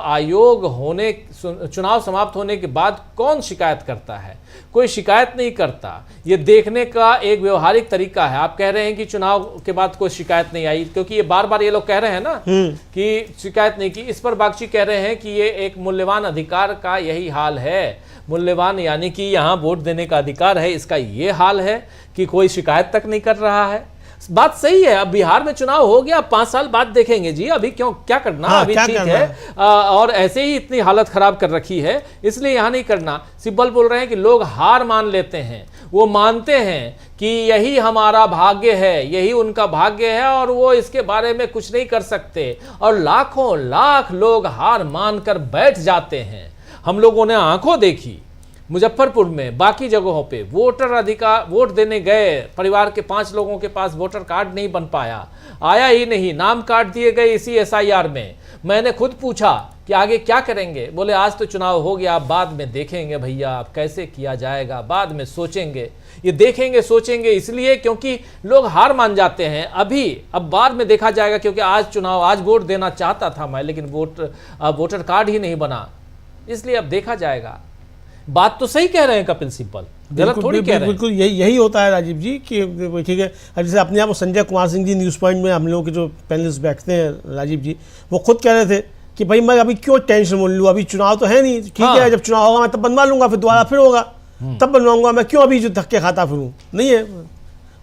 Speaker 1: समाप्त होने के बाद कौन शिकायत करता है। कोई शिकायत नहीं करता। ये देखने का एक व्यवहारिक तरीका है। आप कह रहे हैं कि चुनाव के बाद कोई शिकायत नहीं आई, क्योंकि ये बार बार ये लोग कह रहे हैं ना कि शिकायत नहीं की। इस पर बागची कह रहे हैं कि ये एक मूल्यवान अधिकार का यही हाल है। मूल्यवान यानी कि यहाँ वोट देने का अधिकार है, इसका ये हाल है कि कोई शिकायत तक नहीं कर रहा है। बात सही है। अब बिहार में चुनाव हो गया, 5 साल बाद देखेंगे जी, अभी क्यों, क्या करना।
Speaker 2: हाँ,
Speaker 1: अभी
Speaker 2: क्या
Speaker 1: ठीक
Speaker 2: करना
Speaker 1: है। और ऐसे ही इतनी हालत खराब कर रखी है, इसलिए यहां नहीं करना। सिब्बल बोल रहे हैं कि लोग हार मान लेते हैं, वो मानते हैं कि यही हमारा भाग्य है, यही उनका भाग्य है और वो इसके बारे में कुछ नहीं कर सकते, और लाखों लाख लोग हार मानकर बैठ जाते हैं। हम लोगों ने आंखों देखी मुजफ्फरपुर में, बाकी जगहों पे वोटर अधिकार, वोट देने गए, परिवार के 5 लोगों के पास वोटर कार्ड नहीं बन पाया, आया ही नहीं, नाम काट दिए गए इसी SIR में। मैंने खुद पूछा कि आगे क्या करेंगे, बोले आज तो चुनाव हो गया, बाद में देखेंगे भैया अब कैसे किया जाएगा, बाद में सोचेंगे। ये देखेंगे सोचेंगे इसलिए क्योंकि लोग हार मान जाते हैं अभी, अब बाद में देखा जाएगा, क्योंकि आज चुनाव, आज वोट देना चाहता था मैं, लेकिन वोटर कार्ड ही नहीं बना, इसलिए अब देखा जाएगा। बात तो सही कह रहे हैं कपिल सिब्बल, गलत थोड़ी कह रहे हैं।
Speaker 2: बिल्कुल यही होता है राजीव जी कि ठीक है। अब जैसे अपने आप को संजय कुमार सिंह जी न्यूज़ पॉइंट में हम लोगों के जो पैनलिस्ट बैठते हैं राजीव जी, वो खुद कह रहे थे कि भाई मैं अभी क्यों टेंशन मोल लूँ, अभी चुनाव तो है नहीं, ठीक है, जब चुनाव होगा मैं तब बनवा लूंगा, फिर दोबारा फिर होगा तब बनवाऊंगा, मैं क्यों अभी जो धक्के खाता फिरूँ, नहीं है।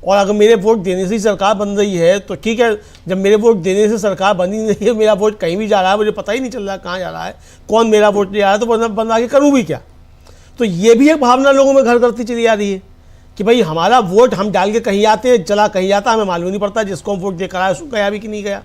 Speaker 2: और अगर मेरे वोट देने से ही सरकार बन रही है तो ठीक है, जब मेरे वोट देने से सरकार बनी नहीं है, मेरा वोट कहीं भी जा रहा है, मुझे पता ही नहीं चल रहा कहाँ जा रहा है, कौन मेरा वोट ले आ रहा है, तो बनवा के करूँ भी क्या। तो ये भी एक भावना लोगों में घर करती चली आ रही है कि भाई हमारा वोट हम डाल के कहीं आते हैं, चला कहीं जाता, हमें मालूम नहीं पड़ता, जिसको हम वोट देकर आया उसको गया भी कि नहीं गया।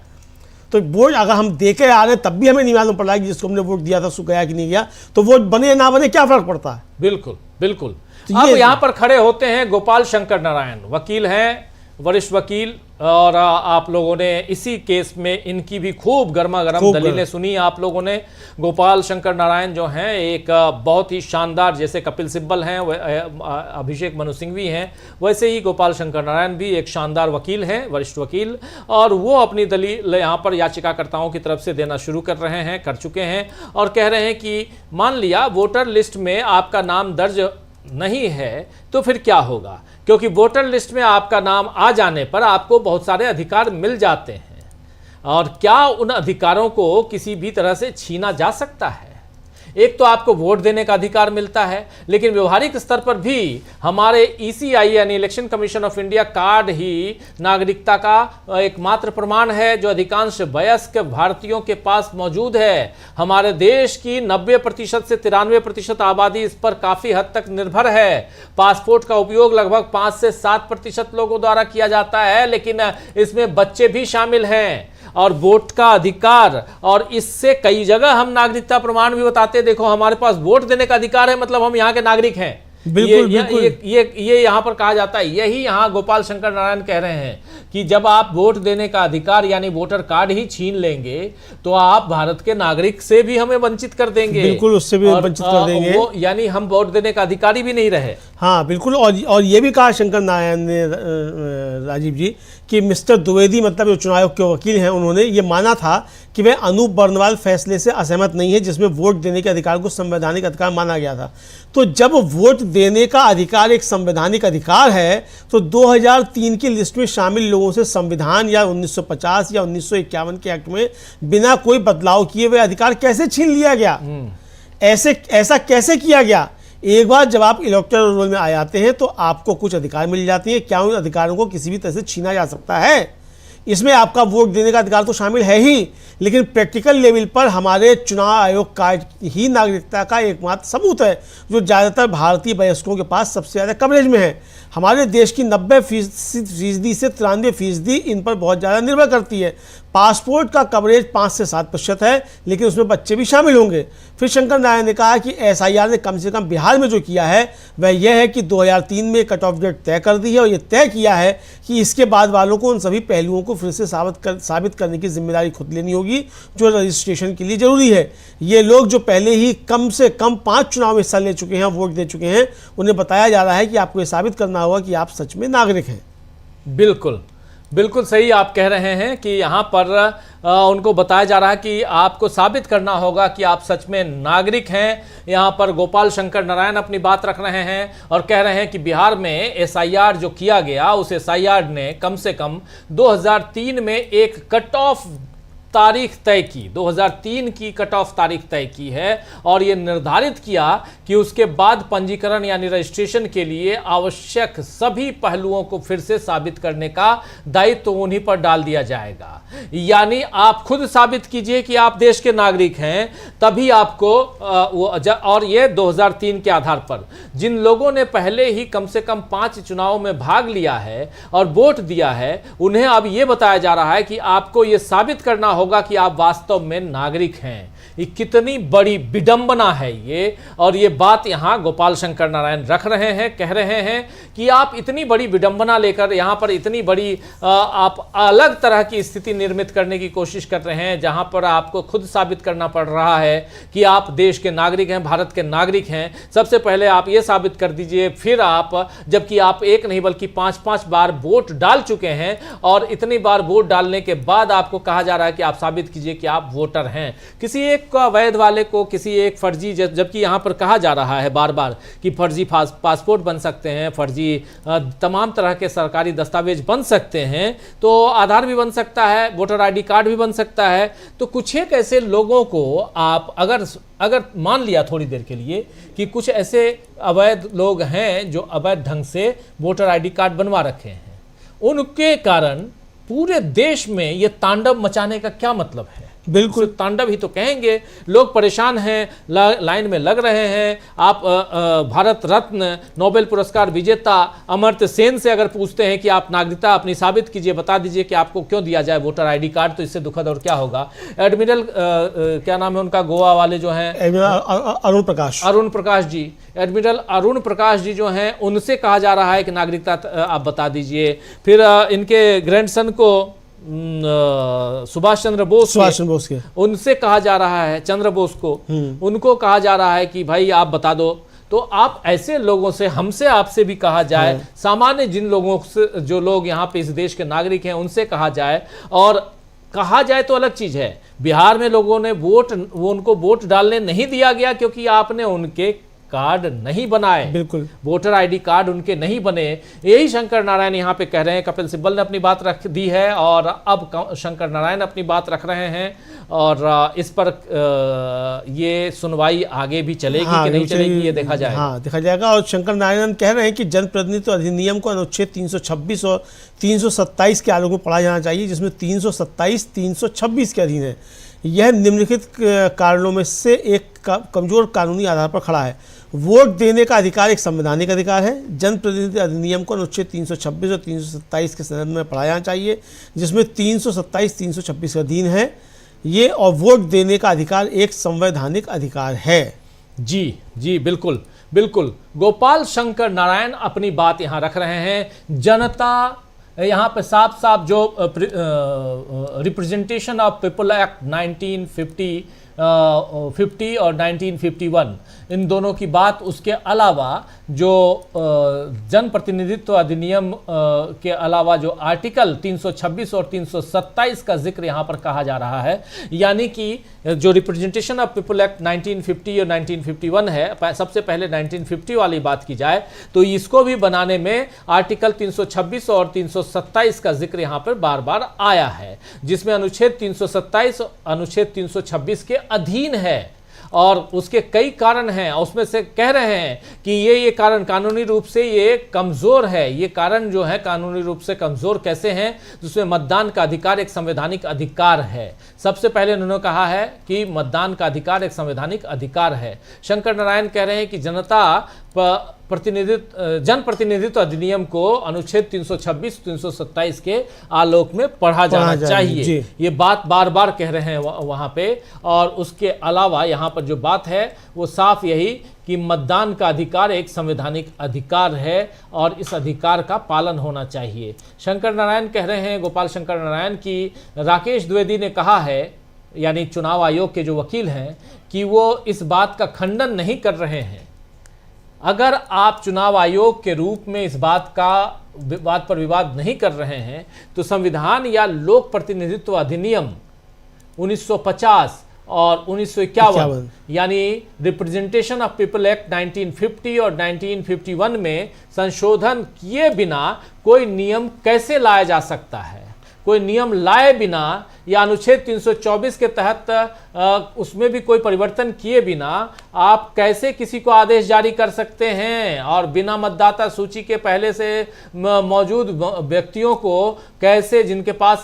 Speaker 2: तो वोट अगर हम दे के आ रहे हैं तब भी हमें नहीं मालूम पड़ रहा है कि जिसको हमने वोट दिया था उसको गया कि नहीं गया, तो वोट बने ना बने क्या फर्क पड़ता है।
Speaker 1: बिल्कुल बिल्कुल।
Speaker 2: तो
Speaker 1: अब यहाँ पर खड़े होते हैं गोपाल शंकर नारायण, वकील हैं, वरिष्ठ वकील, और आप लोगों ने इसी केस में इनकी भी खूब गर्मा गर्म दलीलें सुनी आप लोगों ने। गोपाल शंकर नारायण जो हैं एक बहुत ही शानदार, जैसे कपिल सिब्बल हैं, अभिषेक मनु सिंघवी हैं, वैसे ही गोपाल शंकर नारायण भी एक शानदार वकील हैं, वरिष्ठ वकील, और वो अपनी दलील यहाँ पर याचिकाकर्ताओं की तरफ से देना शुरू कर रहे हैं, कर चुके हैं, और कह रहे हैं कि मान लिया वोटर लिस्ट में आपका नाम दर्ज नहीं है तो फिर क्या होगा, क्योंकि वोटर लिस्ट में आपका नाम आ जाने पर आपको बहुत सारे अधिकार मिल जाते हैं, और क्या उन अधिकारों को किसी भी तरह से छीना जा सकता है। एक तो आपको वोट देने का अधिकार मिलता है, लेकिन व्यवहारिक स्तर पर भी हमारे ECI यानी election commission of India card ही नागरिकता का एकमात्र प्रमाण है जो अधिकांश वयस्क भारतीयों के पास मौजूद है। हमारे देश की 90% से 93% आबादी इस पर काफ़ी हद तक निर्भर है। पासपोर्ट का उपयोग लगभग 5 से 7% लोगों द्वारा किया जाता है, लेकिन इसमें बच्चे भी शामिल हैं। और वोट का अधिकार, और इससे कई जगह हम नागरिकता प्रमाण भी बताते, देखो हमारे पास वोट देने का अधिकार है, मतलब हम यहाँ के नागरिक हैं।
Speaker 2: बिल्कुल,
Speaker 1: ये यहाँ पर कहा जाता है। यही यहाँ गोपाल शंकर नारायण कह रहे हैं कि जब आप वोट देने का अधिकार यानी वोटर कार्ड ही छीन लेंगे तो आप भारत के नागरिक से भी हमें वंचित कर देंगे।
Speaker 2: बिल्कुल, उससे भी वंचित कर देंगे,
Speaker 1: वो यानी हम वोट देने का अधिकारी भी नहीं रहे।
Speaker 2: हाँ बिल्कुल। और ये भी कहा शंकर नारायण ने राजीव जी कि मिस्टर द्विवेदी, मतलब जो चुनाव आयोग के वकील हैं, उन्होंने ये माना था कि वह अनूप बर्नवाल फैसले से असहमत नहीं है जिसमें वोट देने के अधिकार को संवैधानिक अधिकार माना गया था। तो जब वोट देने का अधिकार एक संवैधानिक अधिकार है तो 2003 की लिस्ट में शामिल लोगों से संविधान या 1950 या 1951 के एक्ट में बिना कोई बदलाव किए हुए अधिकार कैसे छीन लिया गया? ऐसा कैसे किया गया? एक बार जब आप इलेक्टोरल रोल में आ जाते हैं तो आपको कुछ अधिकार मिल जाते हैं, क्या उन अधिकारों को किसी भी तरह से छीना जा सकता है? इसमें आपका वोट देने का अधिकार तो शामिल है ही, लेकिन प्रैक्टिकल लेवल पर हमारे चुनाव आयोग कार्ड ही नागरिकता का एकमात्र सबूत है जो ज़्यादातर भारतीय वयस्कों के पास सबसे ज़्यादा कवरेज में है। हमारे देश की 90% से 93% इन पर बहुत ज़्यादा निर्भर करती है। पासपोर्ट का कवरेज 5 से 7% है, लेकिन उसमें बच्चे भी शामिल होंगे। फिर शंकर नारायण ने कहा कि SIR ने कम से कम बिहार में जो किया है वह यह है कि 2003 में कट ऑफ डेट तय कर दी है, और यह तय किया है कि इसके बाद वालों को उन सभी पहलुओं को फिर से साबित करने की जिम्मेदारी खुद लेनी होगी जो रजिस्ट्रेशन के लिए जरूरी है। ये लोग जो पहले ही कम से कम 5 चुनाव में हिस्सा ले चुके हैं, वोट दे चुके हैं, उन्हें बताया जा रहा है कि आपको ये साबित करना होगा कि आप सच में नागरिक हैं।
Speaker 1: बिल्कुल बिल्कुल सही आप कह रहे हैं कि यहाँ पर उनको बताया जा रहा है कि आपको साबित करना होगा कि आप सच में नागरिक हैं। यहाँ पर गोपाल शंकर नारायण अपनी बात रख रहे हैं और कह रहे हैं कि बिहार में SIR जो किया गया उस SIR ने कम से कम 2003 में एक कट ऑफ तारीख तय की, 2003 की कट ऑफ तारीख तय की है और ये निर्धारित किया कि उसके बाद पंजीकरण यानी रजिस्ट्रेशन के लिए आवश्यक सभी पहलुओं को फिर से साबित करने का दायित्व तो उन्हीं पर डाल दिया जाएगा। यानी आप खुद साबित कीजिए कि आप देश के नागरिक हैं, तभी आपको और ये 2003 के आधार पर जिन लोगों ने पहले ही कम से कम 5 चुनाव में भाग लिया है और वोट दिया है, उन्हें अब यह बताया जा रहा है कि आपको यह साबित करना होगा कि आप वास्तव में नागरिक हैं। ये कितनी बड़ी विडंबना है ये, और ये बात यहां गोपाल शंकर नारायण रख रहे हैं, कह रहे हैं कि आप इतनी बड़ी विडंबना लेकर यहां पर इतनी बड़ी आप अलग तरह की स्थिति निर्मित करने की कोशिश कर रहे हैं, जहां पर आपको खुद साबित करना पड़ रहा है कि आप देश के नागरिक हैं, भारत के नागरिक हैं। सबसे पहले आप ये साबित कर दीजिए, फिर आप, जबकि आप एक नहीं बल्कि 5-5 बार वोट डाल चुके हैं और इतनी बार वोट डालने के बाद आपको कहा जा रहा है कि आप साबित कीजिए कि आप वोटर हैं। किसी एक का वैध वाले को किसी एक फर्जी, जबकि यहां पर कहा जा रहा है बार बार कि फर्जी पासपोर्ट बन सकते हैं, फर्जी तमाम तरह के सरकारी दस्तावेज बन सकते हैं, तो आधार भी बन सकता है, वोटर आईडी कार्ड भी बन सकता है। तो कुछ एक ऐसे लोगों को आप अगर मान लिया थोड़ी देर के लिए कि कुछ ऐसे अवैध लोग हैं जो अवैध ढंग से वोटर आईडी कार्ड बनवा रखे हैं, उनके कारण पूरे देश में ये तांडव मचाने का क्या मतलब है? बिल्कुल तांडव ही तो कहेंगे। लोग परेशान हैं, लाइन में लग रहे हैं। आप भारत रत्न नोबेल पुरस्कार विजेता अमर्त्य सेन से अगर पूछते हैं कि आप नागरिकता अपनी साबित कीजिए, बता दीजिए कि आपको क्यों दिया जाए वोटर आईडी कार्ड, तो इससे दुखद और क्या होगा। एडमिरल क्या नाम है उनका, गोवा वाले जो हैं, अरुण प्रकाश जी, एडमिरल अरुण प्रकाश जी जो हैं, उनसे कहा जा रहा है कि नागरिकता आप बता दीजिए। फिर इनके ग्रैंडसन को सुभाष चंद्र बोस के उनसे कहा जा रहा है, चंद्र बोस को, उनको कहा जा रहा है कि भाई आप बता दो। तो आप ऐसे लोगों से, हमसे आपसे भी कहा जाए, सामान्य जिन लोगों से, जो लोग यहाँ पे इस देश के नागरिक हैं, उनसे कहा जाए। और कहा जाए तो अलग चीज है, बिहार में लोगों ने उनको वोट डालने नहीं दिया गया क्योंकि आपने उनके कार्ड नहीं बनाए, बिल्कुल वोटर आईडी कार्ड उनके नहीं बने। यही शंकर नारायण यहाँ पे कह रहे हैं। कपिल सिब्बल ने अपनी बात रख दी है और अब शंकर नारायण अपनी बात रख रहे हैं, और इस पर ये सुनवाई आगे भी चलेगी कि नहीं चलेगी, ये देखा जाएगा।
Speaker 2: हाँ, देखा जाएगा। और शंकर नारायण कह रहे हैं कि जनप्रतिनिधित्व अधिनियम को अनुच्छेद 326 और 327 के आलोक में पढ़ा जाना चाहिए, जिसमें 327 326 के अधीन है। यह निम्नलिखित कारणों में से एक कमजोर कानूनी आधार पर खड़ा है। वोट देने का अधिकार एक संवैधानिक अधिकार है। जनप्रतिनिधि अधिनियम को अनुच्छेद 326 और 327 के संदर्भ में पढ़ा जाना चाहिए, जिसमें 327 326 का अधीन है ये, और वोट देने का अधिकार एक संवैधानिक अधिकार है।
Speaker 1: जी बिल्कुल बिल्कुल। गोपाल शंकर नारायण अपनी बात यहाँ रख रहे हैं। जनता यहाँ पे साफ साफ जो रिप्रेजेंटेशन ऑफ पीपल एक्ट 1950 और 1951, इन दोनों की बात, उसके अलावा जो जनप्रतिनिधित्व अधिनियम के अलावा जो आर्टिकल 326 और 327 का जिक्र यहाँ पर कहा जा रहा है, यानी कि जो रिप्रेजेंटेशन ऑफ पीपल एक्ट 1950 और 1951 है, सबसे पहले 1950 वाली बात की जाए तो इसको भी बनाने में आर्टिकल 326 और 327 का जिक्र यहाँ पर बार बार आया है, जिसमें अनुच्छेद 327 अनुच्छेद 326 के अधीन है और उसके कई कारण हैं। उसमें से कह रहे हैं कि ये कारण कानूनी रूप से ये कमजोर है। ये कारण जो है कानूनी रूप से कमजोर कैसे हैं, जिसमें मतदान का अधिकार एक संवैधानिक अधिकार है। सबसे पहले उन्होंने कहा है कि मतदान का अधिकार एक संवैधानिक अधिकार है। शंकर नारायण कह रहे हैं कि जनप्रतिनिधित्व अधिनियम को अनुच्छेद 326 327 के आलोक में पढ़ा जाना चाहिए। ये बात बार बार कह रहे हैं वहां पे। और उसके अलावा यहाँ पर जो बात है वो साफ यही कि मतदान का अधिकार एक संवैधानिक अधिकार है और इस अधिकार का पालन होना चाहिए। शंकर नारायण कह रहे हैं, गोपाल शंकर नारायण, की राकेश द्विवेदी ने कहा है, यानी चुनाव आयोग के जो वकील हैं, कि वो इस बात का खंडन नहीं कर रहे हैं। अगर आप चुनाव आयोग के रूप में इस बात पर विवाद नहीं कर रहे हैं तो संविधान या लोक प्रतिनिधित्व अधिनियम 1950 और 1951 यानी रिप्रेजेंटेशन ऑफ पीपल एक्ट 1950 और 1951 में संशोधन किए बिना कोई नियम कैसे लाया जा सकता है? कोई नियम लाए बिना या अनुच्छेद 324 के तहत उसमें भी कोई परिवर्तन किए बिना आप कैसे किसी को आदेश जारी कर सकते हैं? और बिना मतदाता सूची के पहले से मौजूद व्यक्तियों को कैसे, जिनके पास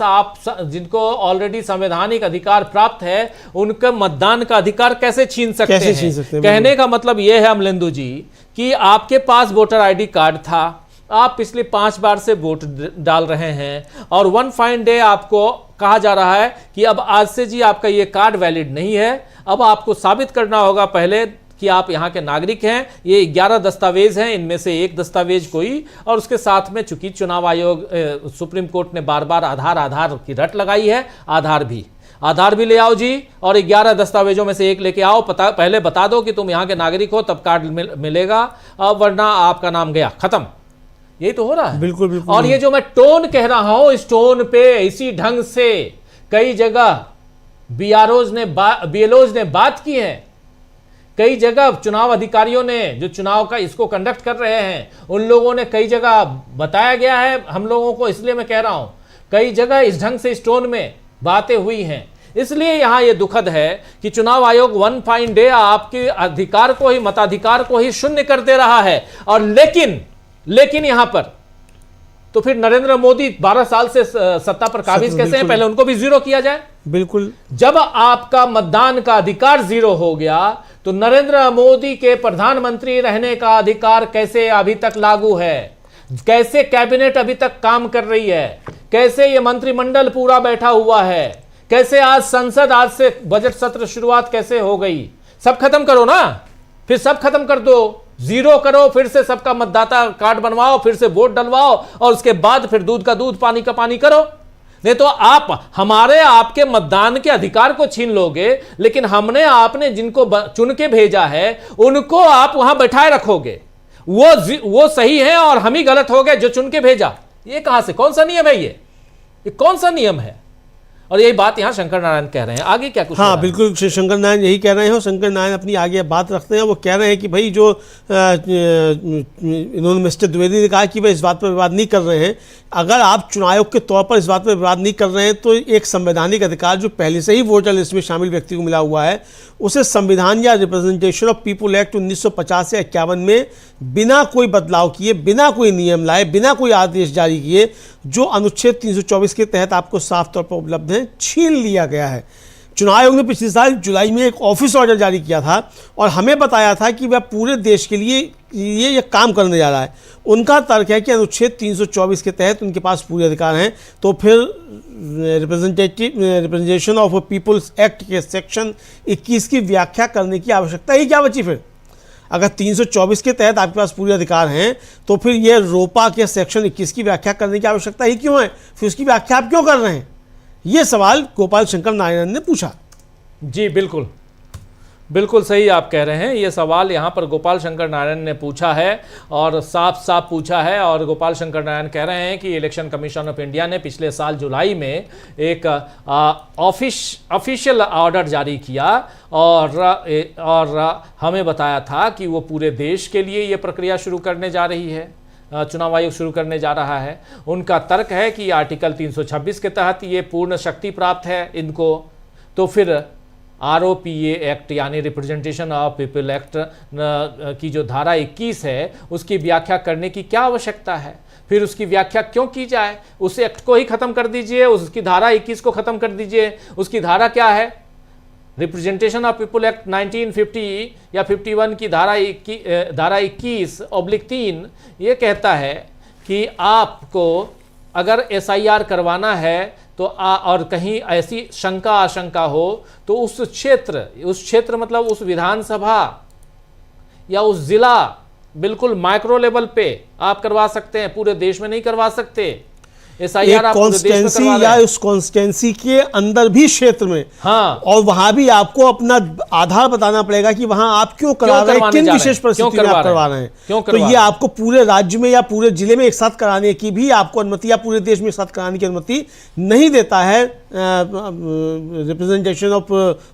Speaker 1: जिनको ऑलरेडी संवैधानिक अधिकार प्राप्त है, उनका मतदान का अधिकार कैसे छीन सकते हैं? कहने का मतलब यह है अमलेंदु जी कि आपके पास वोटर आईडी कार्ड था, आप पिछले 5 बार से वोट डाल रहे हैं और वन फाइन डे आपको कहा जा रहा है कि अब आज से जी आपका ये कार्ड वैलिड नहीं है। अब आपको साबित करना होगा पहले कि आप यहाँ के नागरिक हैं। ये 11 दस्तावेज हैं, इनमें से एक दस्तावेज कोई, और उसके साथ में चूंकि चुनाव आयोग सुप्रीम कोर्ट ने बार बार आधार की रट लगाई है, आधार भी ले आओ जी और 11 दस्तावेजों में से एक लेके आओ, पहले बता दो कि तुम यहाँ के नागरिक हो तब कार्ड मिलेगा, वरना आपका नाम गया, खत्म। यही तो हो रहा है।
Speaker 2: बिल्कुल बिल्कुल।
Speaker 1: और ये जो मैं टोन कह रहा हूं, इस टोन पे इसी ढंग से कई जगह बीएलओज ने बात की है, कई जगह चुनाव अधिकारियों ने जो चुनाव का इसको कंडक्ट कर रहे हैं उन लोगों ने कई जगह बताया गया है हम लोगों को, इसलिए मैं कह रहा हूं कई जगह इस ढंग से इस टोन में बातें हुई हैं। इसलिए यहां यह दुखद है कि चुनाव आयोग वन फाइन डे आपके अधिकार को ही, मताधिकार को ही शून्य कर दे रहा है। और लेकिन यहां पर तो फिर नरेंद्र मोदी 12 साल से सत्ता पर काबिज कैसे हैं? पहले उनको भी जीरो किया जाए।
Speaker 2: बिल्कुल।
Speaker 1: जब आपका मतदान का अधिकार जीरो हो गया तो नरेंद्र मोदी के प्रधानमंत्री रहने का अधिकार कैसे अभी तक लागू है? कैसे कैबिनेट अभी तक काम कर रही है? कैसे ये मंत्रिमंडल पूरा बैठा हुआ है? कैसे आज संसद, आज से बजट सत्र शुरुआत कैसे हो गई? सब खत्म करो ना, फिर सब खत्म कर दो, जीरो करो, फिर से सबका मतदाता कार्ड बनवाओ, फिर से वोट डलवाओ और उसके बाद फिर दूध का दूध पानी का पानी करो। नहीं तो आप आपके मतदान के अधिकार को छीन लोगे, लेकिन आपने जिनको चुन के भेजा है उनको आप वहां बैठाए रखोगे। वो सही है और हम ही गलत हो गए जो चुन के भेजा। ये कहां से, कौन सा नियम है? ये कौन सा नियम है? और यही बात यहाँ शंकर नारायण कह रहे हैं। आगे क्या कुछ?
Speaker 2: हाँ बिल्कुल, शंकर नारायण यही कह रहे हैं। और शंकर नारायण अपनी आगे बात रखते हैं, वो कह रहे हैं कि भाई जो इन्होंने मिस्टर द्विवेदी ने कहा कि भाई इस बात पर विवाद नहीं कर रहे हैं। अगर आप चुनाव आयोग के तौर पर इस बात पर विवाद नहीं कर रहे हैं तो एक संवैधानिक अधिकार जो पहले से ही वोटर लिस्ट में शामिल व्यक्ति को मिला हुआ है, उसे संविधान या रिप्रेजेंटेशन ऑफ पीपुल एक्ट 1950 या 51 में बिना कोई बदलाव किए, बिना कोई नियम लाए, बिना कोई आदेश जारी किए, जो अनुच्छेद 324 के तहत आपको साफ तौर पर उपलब्ध है, छीन लिया गया है। चुनाव आयोग ने पिछले साल जुलाई में एक ऑफिस ऑर्डर जारी किया था और हमें बताया था कि वह पूरे देश के लिए ये काम करने जा रहा है। उनका तर्क है कि अनुच्छेद 324 के तहत उनके पास पूरे अधिकार हैं, तो फिर रिप्रेजेंटेशन ऑफ पीपुल्स एक्ट के सेक्शन 21 की व्याख्या करने की आवश्यकता ही क्या बची? फिर अगर 324 के तहत आपके पास पूरे अधिकार हैं तो फिर ये रोपा के सेक्शन 21 की व्याख्या करने की आवश्यकता ही क्यों है? फिर उसकी व्याख्या आप क्यों कर रहे हैं? ये सवाल गोपाल शंकर नारायण ने पूछा।
Speaker 1: जी बिल्कुल सही आप कह रहे हैं। ये सवाल यहाँ पर गोपाल शंकर नारायण ने पूछा है और साफ पूछा है। और गोपाल शंकर नारायण कह रहे हैं कि इलेक्शन कमीशन ऑफ इंडिया ने पिछले साल जुलाई में एक ऑफिशियल ऑर्डर जारी किया और हमें बताया था कि वो पूरे देश के लिए ये प्रक्रिया शुरू करने जा रही है, चुनाव आयोग शुरू करने जा रहा है। उनका तर्क है कि आर्टिकल 326 के तहत ये पूर्ण शक्ति प्राप्त है इनको, तो फिर ROPA एक्ट यानी रिप्रेजेंटेशन ऑफ पीपल एक्ट की जो धारा 21 है उसकी व्याख्या करने की क्या आवश्यकता है? फिर उसकी व्याख्या क्यों की जाए? उस एक्ट को ही खत्म कर दीजिए, उसकी धारा 21 को खत्म कर दीजिए। उसकी धारा क्या है? रिप्रेजेंटेशन ऑफ पीपल एक्ट 1950 या 51 की धारा 21/3 ये कहता है कि आपको अगर SIR करवाना है तो और कहीं ऐसी शंका आशंका हो तो उस क्षेत्र मतलब उस विधानसभा या उस जिला, बिल्कुल माइक्रो लेवल पे आप करवा सकते हैं, पूरे देश में नहीं करवा सकते।
Speaker 2: एक कॉन्स्टेंसी या उस कॉन्स्टेंसी के अंदर भी क्षेत्र में, हाँ, और वहां भी आपको अपना आधार बताना पड़ेगा कि वहां आप क्यों करा रहे हैं, किन विशेष परिस्थिति में आप करवा रहे हैं। तो ये आपको पूरे राज्य में या पूरे जिले में एक साथ कराने की भी आपको अनुमति या पूरे देश में एक साथ कराने की अनुमति नहीं देता है रिप्रेजेंटेशन ऑफ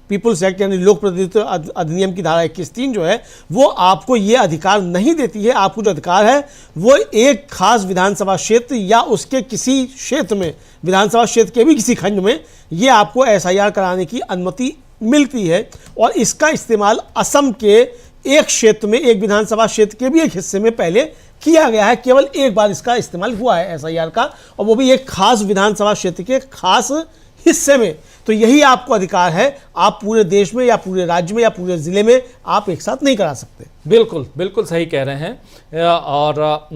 Speaker 2: पीपल्स एक्ट यानी लोक प्रतिनिधित्व अधिनियम की धारा 21(3) जो है वो आपको ये अधिकार नहीं देती है। आपको जो अधिकार है वो एक खास विधानसभा क्षेत्र या उसके किसी क्षेत्र में, विधानसभा क्षेत्र के भी किसी खंड में, ये आपको SIR कराने की अनुमति मिलती है। और इसका इस्तेमाल असम के एक क्षेत्र में, एक विधानसभा क्षेत्र के भी एक हिस्से में पहले किया गया है। केवल एक बार इसका इस्तेमाल हुआ है SIR का, और वो भी एक खास विधानसभा क्षेत्र के खास हिस्से में। तो यही आपको अधिकार है, आप पूरे देश में या पूरे राज्य में या पूरे ज़िले में आप एक साथ नहीं करा सकते।
Speaker 1: बिल्कुल बिल्कुल सही कह रहे हैं। और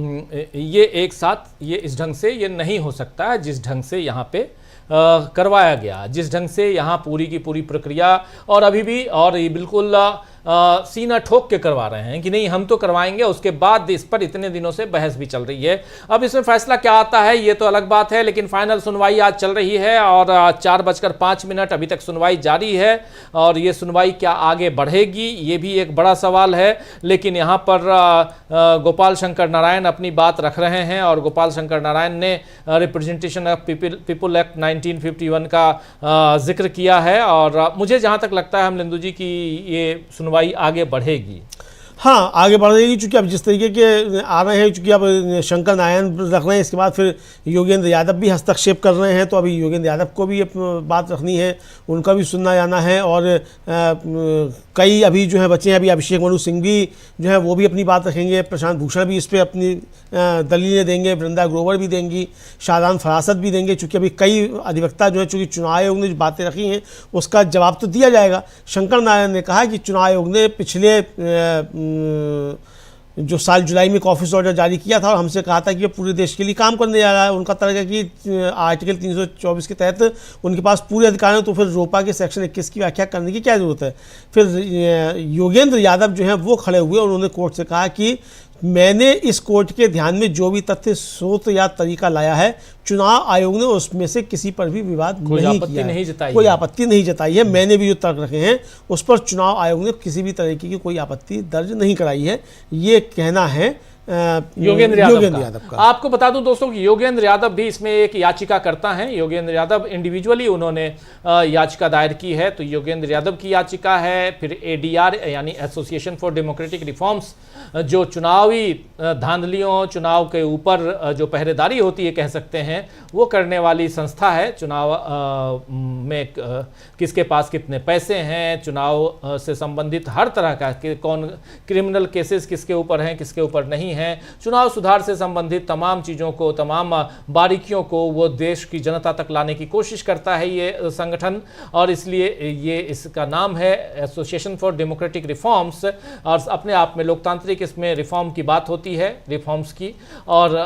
Speaker 1: ये एक साथ ये इस ढंग से ये नहीं हो सकता है जिस ढंग से यहाँ पे करवाया गया, जिस ढंग से यहाँ पूरी की पूरी प्रक्रिया, और अभी भी और ये बिल्कुल सीना ठोक के करवा रहे हैं कि नहीं हम तो करवाएंगे। उसके बाद इस पर इतने दिनों से बहस भी चल रही है। अब इसमें फैसला क्या आता है ये तो अलग बात है, लेकिन फाइनल सुनवाई आज चल रही है और 4:05 अभी तक सुनवाई जारी है। और ये सुनवाई क्या आगे बढ़ेगी ये भी एक बड़ा सवाल है। लेकिन यहाँ पर गोपाल शंकर नारायण अपनी बात रख रहे हैं, और गोपाल शंकर नारायण ने रिप्रेजेंटेशन ऑफ पीपल एक्ट 1951 का जिक्र किया है। और मुझे जहाँ तक लगता है अमलेंदु जी की ये सुनवाई आगे बढ़ेगी।
Speaker 2: हाँ, आगे बढ़ रही है, चूँकि अब जिस तरीके के आ रहे हैं, चूँकि अब शंकर नारायण रख रहे हैं, इसके बाद फिर योगेंद्र यादव भी हस्तक्षेप कर रहे हैं, तो अभी योगेंद्र यादव को भी बात रखनी है, उनका भी सुनना जाना है। और कई अभी जो है बचे हैं, अभी अभिषेक मनु सिंह भी जो है वो भी अपनी बात रखेंगे, प्रशांत भूषण भी इस पर अपनी दलीलें देंगे, वृंदा ग्रोवर भी देंगी, शाहजान फरासत भी देंगे। चूँकि अभी कई अधिवक्ता जो है, चूँकि चुनाव आयोग ने जो बातें रखी हैं उसका जवाब तो दिया जाएगा। शंकर नारायण ने कहा कि चुनाव आयोग ने पिछले जो साल जुलाई में एक ऑफिस ऑर्डर जारी किया था और हमसे कहा था कि ये पूरे देश के लिए काम करने जा रहा है। उनका तर्क है कि आर्टिकल 324 के तहत उनके पास पूरे अधिकार हैं, तो फिर रोपा के सेक्शन 21 की व्याख्या करने की क्या जरूरत है। फिर योगेंद्र यादव जो हैं वो खड़े हुए और उन्होंने कोर्ट से कहा कि मैंने इस कोर्ट के ध्यान में जो भी तथ्य, स्रोत या तरीका लाया है, चुनाव आयोग ने उसमें से किसी पर भी विवाद नहीं किया है, कोई आपत्ति नहीं जताई है। मैंने भी जो तर्क रखे हैं उस पर चुनाव आयोग ने किसी भी तरीके की कोई आपत्ति दर्ज नहीं कराई है, ये कहना है
Speaker 1: योगेंद्र यादव का। आपको बता दूं दोस्तों कि योगेंद्र यादव भी इसमें एक याचिका करता हैं। योगेंद्र यादव इंडिविजुअली उन्होंने याचिका दायर की है, तो योगेंद्र यादव की याचिका है। फिर ADR यानी एसोसिएशन फॉर डेमोक्रेटिक रिफॉर्म्स, जो चुनावी धांधलियों, चुनाव के ऊपर जो पहरेदारी होती है कह सकते हैं, वो करने वाली संस्था है। चुनाव में किसके पास कितने पैसे हैं, चुनाव से संबंधित हर तरह का, कौन क्रिमिनल केसेस किसके ऊपर हैं, किसके ऊपर नहीं है, चुनाव सुधार से संबंधित तमाम चीज़ों को, तमाम बारीकियों को वो देश की जनता तक लाने की कोशिश करता है ये संगठन। और इसलिए ये इसका नाम है एसोसिएशन फॉर डेमोक्रेटिक रिफॉर्म्स, और अपने आप में लोकतांत्रिक इसमें रिफॉर्म की बात होती है, रिफॉर्म्स की। और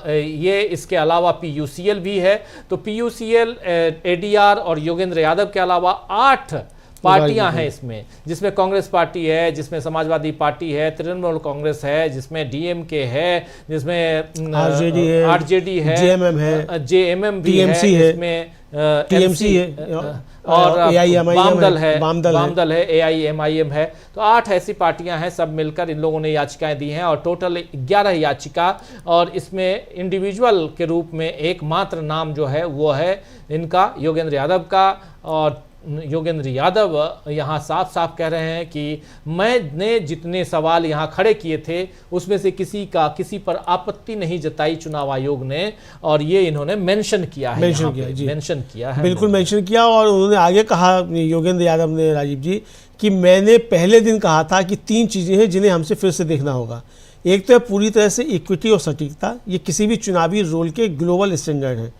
Speaker 1: ये इसके अलावा PUCL भी है। तो PUCL, ADR और योगेंद्र यादव के अलावा 8 पार्टियां हैं इसमें, जिसमें कांग्रेस पार्टी है, जिसमें समाजवादी पार्टी है, तृणमूल कांग्रेस है, जिसमें DMK है, जिसमें RJD है, JMM भी है, जिसमें TMC है और वामदल है, AIMIM है। तो 8 ऐसी पार्टियां हैं, सब मिलकर इन लोगों ने याचिकाएं दी हैं, और टोटल 11 याचिका। और इसमें इंडिविजुअल के रूप में एकमात्र नाम जो है वो है इनका, योगेंद्र यादव का। और योगेंद्र यादव यहाँ साफ साफ कह रहे हैं कि मैंने जितने सवाल यहाँ खड़े किए थे उसमें से किसी पर आपत्ति नहीं जताई चुनाव आयोग ने, और ये इन्होंने मेंशन किया है, मेंशन किया है,
Speaker 2: बिल्कुल मेंशन किया। और उन्होंने आगे कहा, योगेंद्र यादव ने, राजीव जी, कि मैंने पहले दिन कहा था कि 3 चीज़ें हैं जिन्हें हमसे फिर से देखना होगा। एक तो है पूरी तरह से इक्विटी और सटीकता, ये किसी भी चुनावी रोल के ग्लोबल स्टैंडर्ड हैं।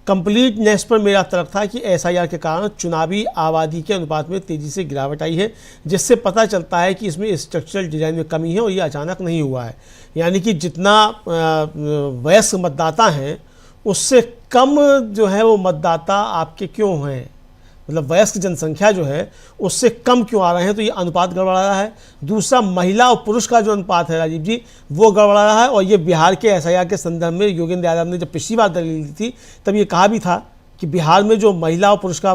Speaker 2: कंप्लीटनेस पर मेरा तर्क था कि SIR के कारण चुनावी आबादी के अनुपात में तेज़ी से गिरावट आई है, जिससे पता चलता है कि इसमें स्ट्रक्चरल डिज़ाइन में कमी है और ये अचानक नहीं हुआ है। यानी कि जितना वयस्क मतदाता हैं उससे कम जो है वो मतदाता आपके क्यों हैं, मतलब वयस्क जनसंख्या जो है उससे कम क्यों आ रहे हैं, तो ये अनुपात गड़बड़ा रहा है। दूसरा, महिला और पुरुष का जो अनुपात है राजीव जी, वो गड़बड़ा रहा है। और ये बिहार के SIR के संदर्भ में योगेंद्र यादव ने जब पिछली बार दलील दी थी तब ये कहा भी था कि बिहार में जो महिला और पुरुष का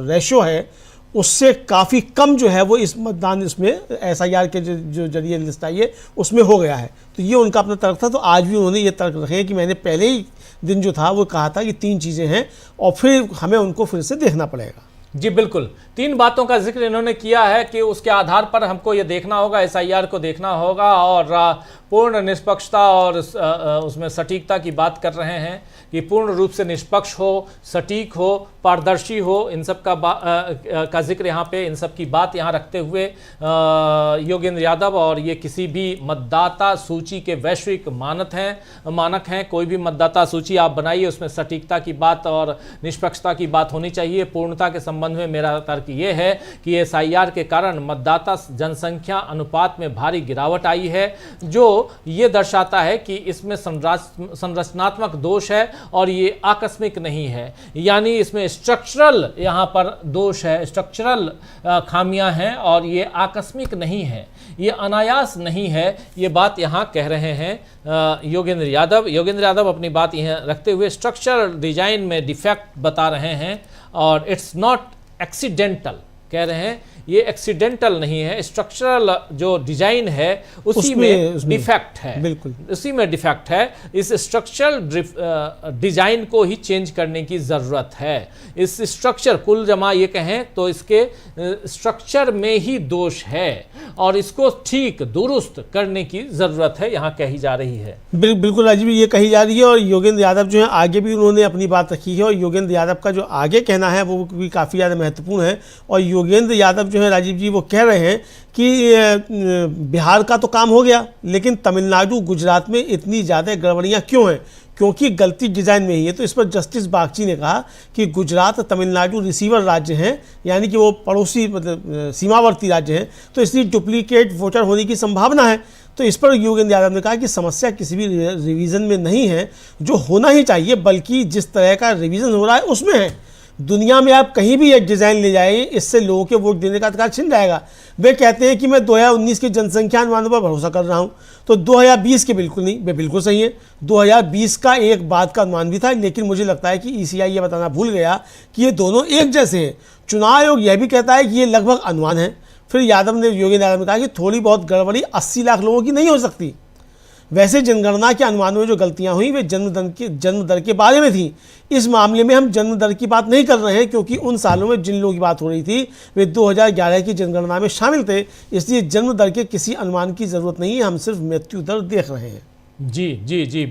Speaker 2: रेशो है उससे काफ़ी कम जो है वो इस मतदान इसमें SIR के जो जरिए लिस्ट आई है उसमें हो गया है। तो ये उनका अपना तर्क था। तो आज भी उन्होंने ये तर्क रखे कि मैंने पहले ही दिन जो था वो कहा था कि 3 चीज़ें हैं और फिर हमें उनको फिर से देखना पड़ेगा।
Speaker 1: जी बिल्कुल, 3 बातों का जिक्र इन्होंने किया है कि उसके आधार पर हमको ये देखना होगा, SIR को देखना होगा और पूर्ण निष्पक्षता और उसमें सटीकता की बात कर रहे हैं कि पूर्ण रूप से निष्पक्ष हो, सटीक हो, पारदर्शी हो। इन सब का जिक्र यहाँ पे, इन सब की बात यहाँ रखते हुए योगेंद्र यादव, और ये किसी भी मतदाता सूची के वैश्विक मानक हैं। कोई भी मतदाता सूची आप बनाइए, उसमें सटीकता की बात और निष्पक्षता की बात होनी चाहिए। पूर्णता के संबंध में मेरा तर्क ये है कि SIR के कारण मतदाता जनसंख्या अनुपात में भारी गिरावट आई है, जो ये दर्शाता है कि इसमें संरचनात्मक दोष है और ये आकस्मिक नहीं है। यानी इसमें स्ट्रक्चरल यहाँ पर दोष है, स्ट्रक्चरल खामियां हैं और ये आकस्मिक नहीं है, ये अनायास नहीं है। ये बात यहाँ कह रहे हैं योगेंद्र यादव अपनी बात यहाँ रखते हुए स्ट्रक्चरल डिजाइन में डिफेक्ट बता रहे हैं और इट्स नॉट एक्सीडेंटल कह रहे हैं, ये एक्सीडेंटल नहीं है। स्ट्रक्चरल जो डिजाइन है उसी में डिफेक्ट है, बिल्कुल उसी में डिफेक्ट है। इस स्ट्रक्चरल डिजाइन को ही चेंज करने की ज़रूरत है। इस स्ट्रक्चर कुल जमा ये कहें तो इसके स्ट्रक्चर में ही दोष है और इसको ठीक दुरुस्त करने की ज़रूरत है, यहाँ कही जा रही है।
Speaker 2: बिल्कुल राजीव, ये कही जा रही है और योगेंद्र यादव जो है आगे भी उन्होंने अपनी बात रखी है और योगेंद्र यादव का जो आगे कहना है वो भी काफ़ी ज़्यादा महत्वपूर्ण है। और योगेंद्र यादव जो है राजीव जी वो कह रहे हैं कि बिहार का तो काम हो गया, लेकिन तमिलनाडु गुजरात में इतनी ज़्यादा गड़बड़ियाँ क्यों हैं? क्योंकि गलती डिज़ाइन में ही है। तो इस पर जस्टिस बागची ने कहा कि गुजरात तमिलनाडु रिसीवर राज्य हैं, यानी कि वो पड़ोसी मतलब सीमावर्ती राज्य हैं, तो इसलिए डुप्लीकेट वोटर होने की संभावना है। तो इस पर योगेंद्र यादव ने कहा कि समस्या किसी भी रिवीजन में नहीं है जो होना ही चाहिए, बल्कि जिस तरह का रिवीजन हो रहा है उसमें है। दुनिया में आप कहीं भी एक डिज़ाइन ले जाएं, इससे लोगों के वोट देने का अधिकार छिन जाएगा। वे कहते हैं कि मैं 2019 के जनसंख्या अनुमानों पर भरोसा कर रहा हूं, तो 2020 के बिल्कुल नहीं। वे बिल्कुल सही है, 2020 का एक बाद का अनुमान भी था, लेकिन मुझे लगता है कि ECI ये बताना भूल गया कि ये दोनों एक जैसे हैं। चुनाव आयोग यह भी कहता है कि ये लगभग अनुमान है। फिर योगेंद्र यादव ने कहा कि थोड़ी बहुत गड़बड़ी 80 लाख लोगों की नहीं हो सकती। वैसे जनगणना के अनुमानों में जो गलतियां हुई वे जन्म दर के बारे में थी। इस मामले में हम जन्म दर की बात नहीं कर रहे हैं, क्योंकि उन सालों में जिन लोगों की बात हो रही थी वे 2011 की जनगणना में शामिल थे, इसलिए जन्म दर के किसी अनुमान की ज़रूरत नहीं है। हम सिर्फ मृत्यु दर देख रहे हैं।
Speaker 1: जी जी जी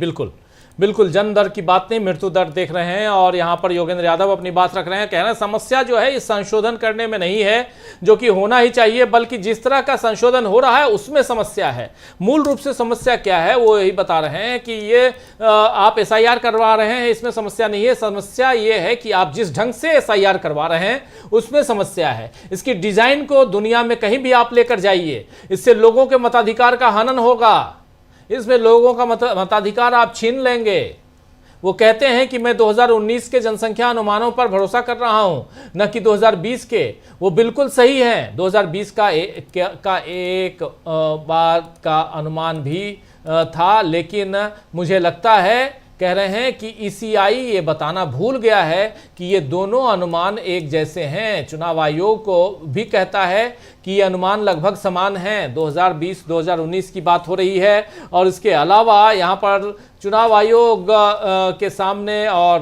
Speaker 1: बिल्कुल जन्म दर की बात नहीं, मृत्यु दर देख रहे हैं। और यहाँ पर योगेंद्र यादव अपनी बात रख रहे हैं, कह रहे हैं समस्या जो है इस संशोधन करने में नहीं है जो कि होना ही चाहिए, बल्कि जिस तरह का संशोधन हो रहा है उसमें समस्या है। मूल रूप से समस्या क्या है वो यही बता रहे हैं कि ये आप SIR करवा रहे हैं, इसमें समस्या नहीं है। समस्या ये है कि आप जिस ढंग से SIR करवा रहे हैं उसमें समस्या है। इसकी डिजाइन को दुनिया में कहीं भी आप लेकर जाइए, इससे लोगों के मताधिकार का हनन होगा, इसमें लोगों का मताधिकार आप छीन लेंगे। वो कहते हैं कि मैं 2019 के जनसंख्या अनुमानों पर भरोसा कर रहा हूं, न कि 2020 के। वो बिल्कुल सही है, 2020 का एक बार का अनुमान भी था, लेकिन मुझे लगता है कह रहे हैं कि ECI ये बताना भूल गया है कि ये दोनों अनुमान एक जैसे हैं। चुनाव आयोग को भी कहता है कि ये अनुमान लगभग समान हैं। 2020-2019 की बात हो रही है। और इसके अलावा यहाँ पर चुनाव आयोग के सामने और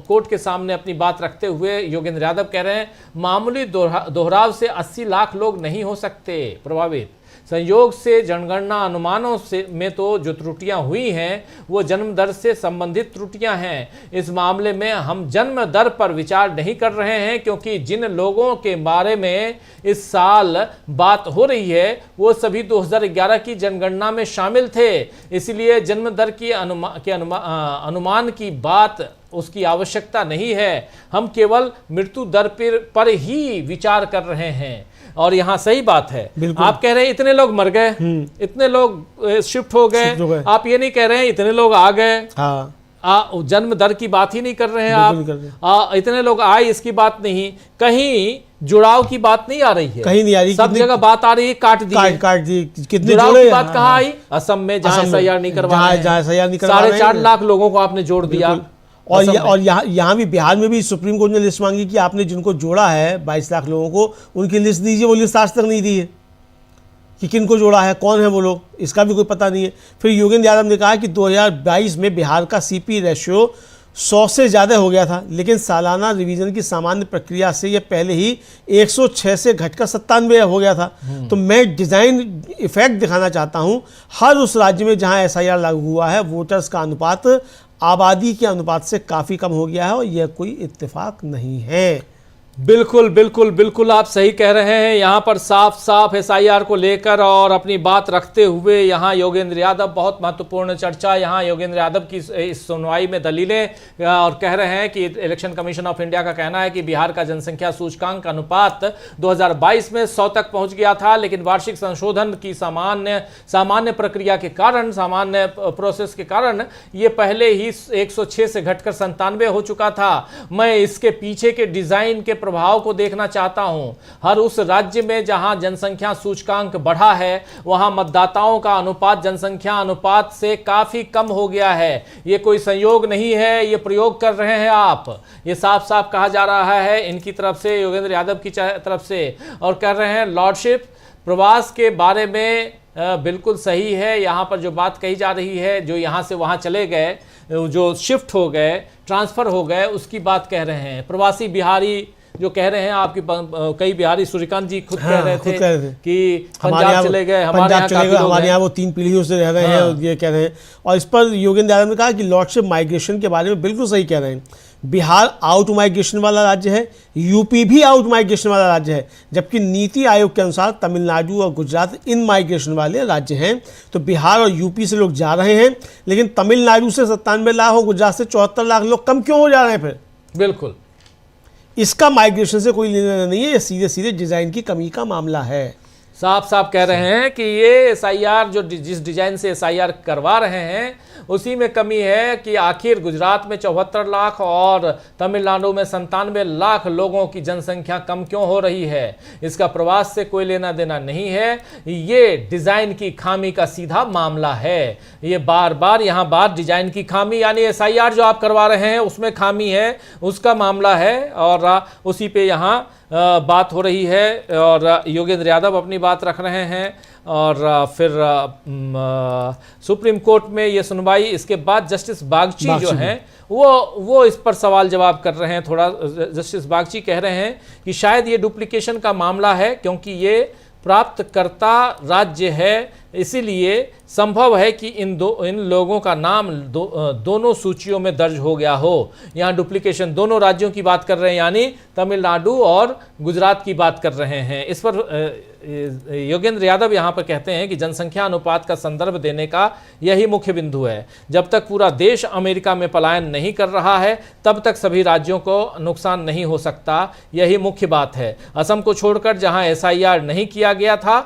Speaker 1: कोर्ट के सामने अपनी बात रखते हुए योगेंद्र यादव कह रहे हैं मामूली दोहराव से 80 लाख लोग नहीं हो सकते प्रभावित। संयोग से जनगणना अनुमानों से में तो जो त्रुटियां हुई हैं वो जन्म दर से संबंधित त्रुटियां हैं। इस मामले में हम जन्म दर पर विचार नहीं कर रहे हैं, क्योंकि जिन लोगों के बारे में इस साल बात हो रही है वो सभी 2011 की जनगणना में शामिल थे। इसलिए जन्म दर की अनुमान की बात उसकी आवश्यकता नहीं है। हम केवल मृत्यु दर पर ही विचार कर रहे हैं। और यहाँ सही बात है, आप कह रहे हैं इतने लोग मर गए, इतने लोग शिफ्ट हो गए, आप ये नहीं कह रहे हैं इतने लोग आ गए। हाँ। जन्म दर की बात ही नहीं कर रहे हैं आप। इतने लोग आए इसकी बात नहीं, कहीं जुड़ाव की बात नहीं आ रही है,
Speaker 2: कहीं नहीं आ रही।
Speaker 1: सब जगह बात आ रही है काट दी। कितने जुड़ाव की बात कहाँ आई? असम में जहाँ SIR नहीं करवा, 4.5 लाख लोगों को आपने जोड़ दिया।
Speaker 2: और यहाँ भी बिहार में भी सुप्रीम कोर्ट ने लिस्ट मांगी कि आपने जिनको जोड़ा है 22 लाख लोगों को, उनकी लिस्ट दीजिए। वो लिस्ट आज तक नहीं दी है कि किन को जोड़ा है, कौन है वो लोग, इसका भी कोई पता नहीं है। फिर योगेंद्र यादव ने कहा कि 2022 में बिहार का सीपी रेशियो 100 से ज़्यादा हो गया था, लेकिन सालाना रिवीजन की सामान्य प्रक्रिया से यह पहले ही 106 से घटकर 97 हो गया था। तो मैं डिज़ाइन इफेक्ट दिखाना चाहता हूँ। हर उस राज्य में जहाँ एसआईआर लागू हुआ है, वोटर्स का अनुपात आबादी के अनुपात से काफ़ी कम हो गया है, और यह कोई इत्तेफाक नहीं है।
Speaker 1: बिल्कुल बिल्कुल बिल्कुल आप सही कह रहे हैं। यहाँ पर साफ साफ एसआईआर को लेकर और अपनी बात रखते हुए यहाँ योगेंद्र यादव, बहुत महत्वपूर्ण चर्चा यहाँ योगेंद्र यादव की इस सुनवाई में दलीलें, और कह रहे हैं कि इलेक्शन कमीशन ऑफ इंडिया का कहना है कि बिहार का जनसंख्या सूचकांक अनुपात 2022 में 100 तक पहुँच गया था, लेकिन वार्षिक संशोधन की सामान्य प्रक्रिया के कारण, सामान्य प्रोसेस के कारण ये पहले ही 106 से घटकर 97 हो चुका था। मैं इसके पीछे के डिज़ाइन के प्रभाव को देखना चाहता हूं। हर उस राज्य में जहां जनसंख्या सूचकांक बढ़ा है, वहां मतदाताओं का अनुपात जनसंख्या अनुपात से काफी कम हो गया है। यह कोई संयोग नहीं है, यह प्रयोग कर रहे हैं आप। यह साफ साफ कहा जा रहा है इनकी तरफ से, योगेंद्र यादव की तरफ से, और कह रहे हैं लॉर्डशिप प्रवास के बारे में बिल्कुल सही है। यहाँ पर जो बात कही जा रही है, जो यहाँ से वहाँ चले गए, जो शिफ्ट हो गए, ट्रांसफ़र हो गए, उसकी बात कह रहे हैं। प्रवासी बिहारी जो कह रहे हैं, आपकी कई बिहारी, सूर्यकांत जी खुद कह रहे थे कि पंजाब चले गए,
Speaker 2: हमारे यहाँ वो 3 पीढ़ियों से रह रहे हैं, और ये कह रहे हैं। और इस पर योगेंद्र यादव ने कहा कि लॉर्डशिप माइग्रेशन के बारे में बिल्कुल सही कह रहे हैं। बिहार आउट माइग्रेशन वाला राज्य है, यूपी भी आउट माइग्रेशन वाला राज्य है, जबकि नीति आयोग के अनुसार तमिलनाडु और गुजरात इन माइग्रेशन वाले राज्य हैं। तो बिहार और यूपी से लोग जा रहे हैं, लेकिन तमिलनाडु से 97 लाख और गुजरात से 74 लाख लोग कम क्यों हो जा रहे हैं फिर?
Speaker 1: बिल्कुल,
Speaker 2: इसका माइग्रेशन से कोई लेना नहीं है, ये सीधे सीधे डिज़ाइन की कमी का मामला है।
Speaker 1: साफ साफ कह रहे हैं कि ये एसआईआर जो जिस डिजाइन से एसआईआर करवा रहे हैं, उसी में कमी है कि आखिर गुजरात में 74 लाख और तमिलनाडु में 97 लाख लोगों की जनसंख्या कम क्यों हो रही है। इसका प्रवास से कोई लेना देना नहीं है, ये डिजाइन की खामी का सीधा मामला है। ये बार बार यहाँ बात डिजाइन की खामी, यानी एसआईआर जो आप करवा रहे हैं उसमें खामी है, उसका मामला है, और उसी पे यहाँ बात हो रही है। और योगेंद्र यादव अपनी बात रख रहे हैं, और फिर सुप्रीम कोर्ट में ये सुनवाई, इसके बाद जस्टिस बागची जो हैं वो इस पर सवाल जवाब कर रहे हैं। थोड़ा जस्टिस बागची कह रहे हैं कि शायद ये डुप्लीकेशन का मामला है, क्योंकि ये प्राप्तकर्ता राज्य है, इसीलिए संभव है कि इन लोगों का नाम दोनों सूचियों में दर्ज हो गया हो। यहाँ डुप्लीकेशन दोनों राज्यों की बात कर रहे हैं, यानी तमिलनाडु और गुजरात की बात कर रहे हैं। इस पर योगेंद्र यादव यहाँ पर कहते हैं कि जनसंख्या अनुपात का संदर्भ देने का यही मुख्य बिंदु है। जब तक पूरा देश अमेरिका में पलायन नहीं कर रहा है, तब तक सभी राज्यों को नुकसान नहीं हो सकता, यही मुख्य बात है। असम को छोड़कर जहाँ एसआईआर नहीं किया गया था,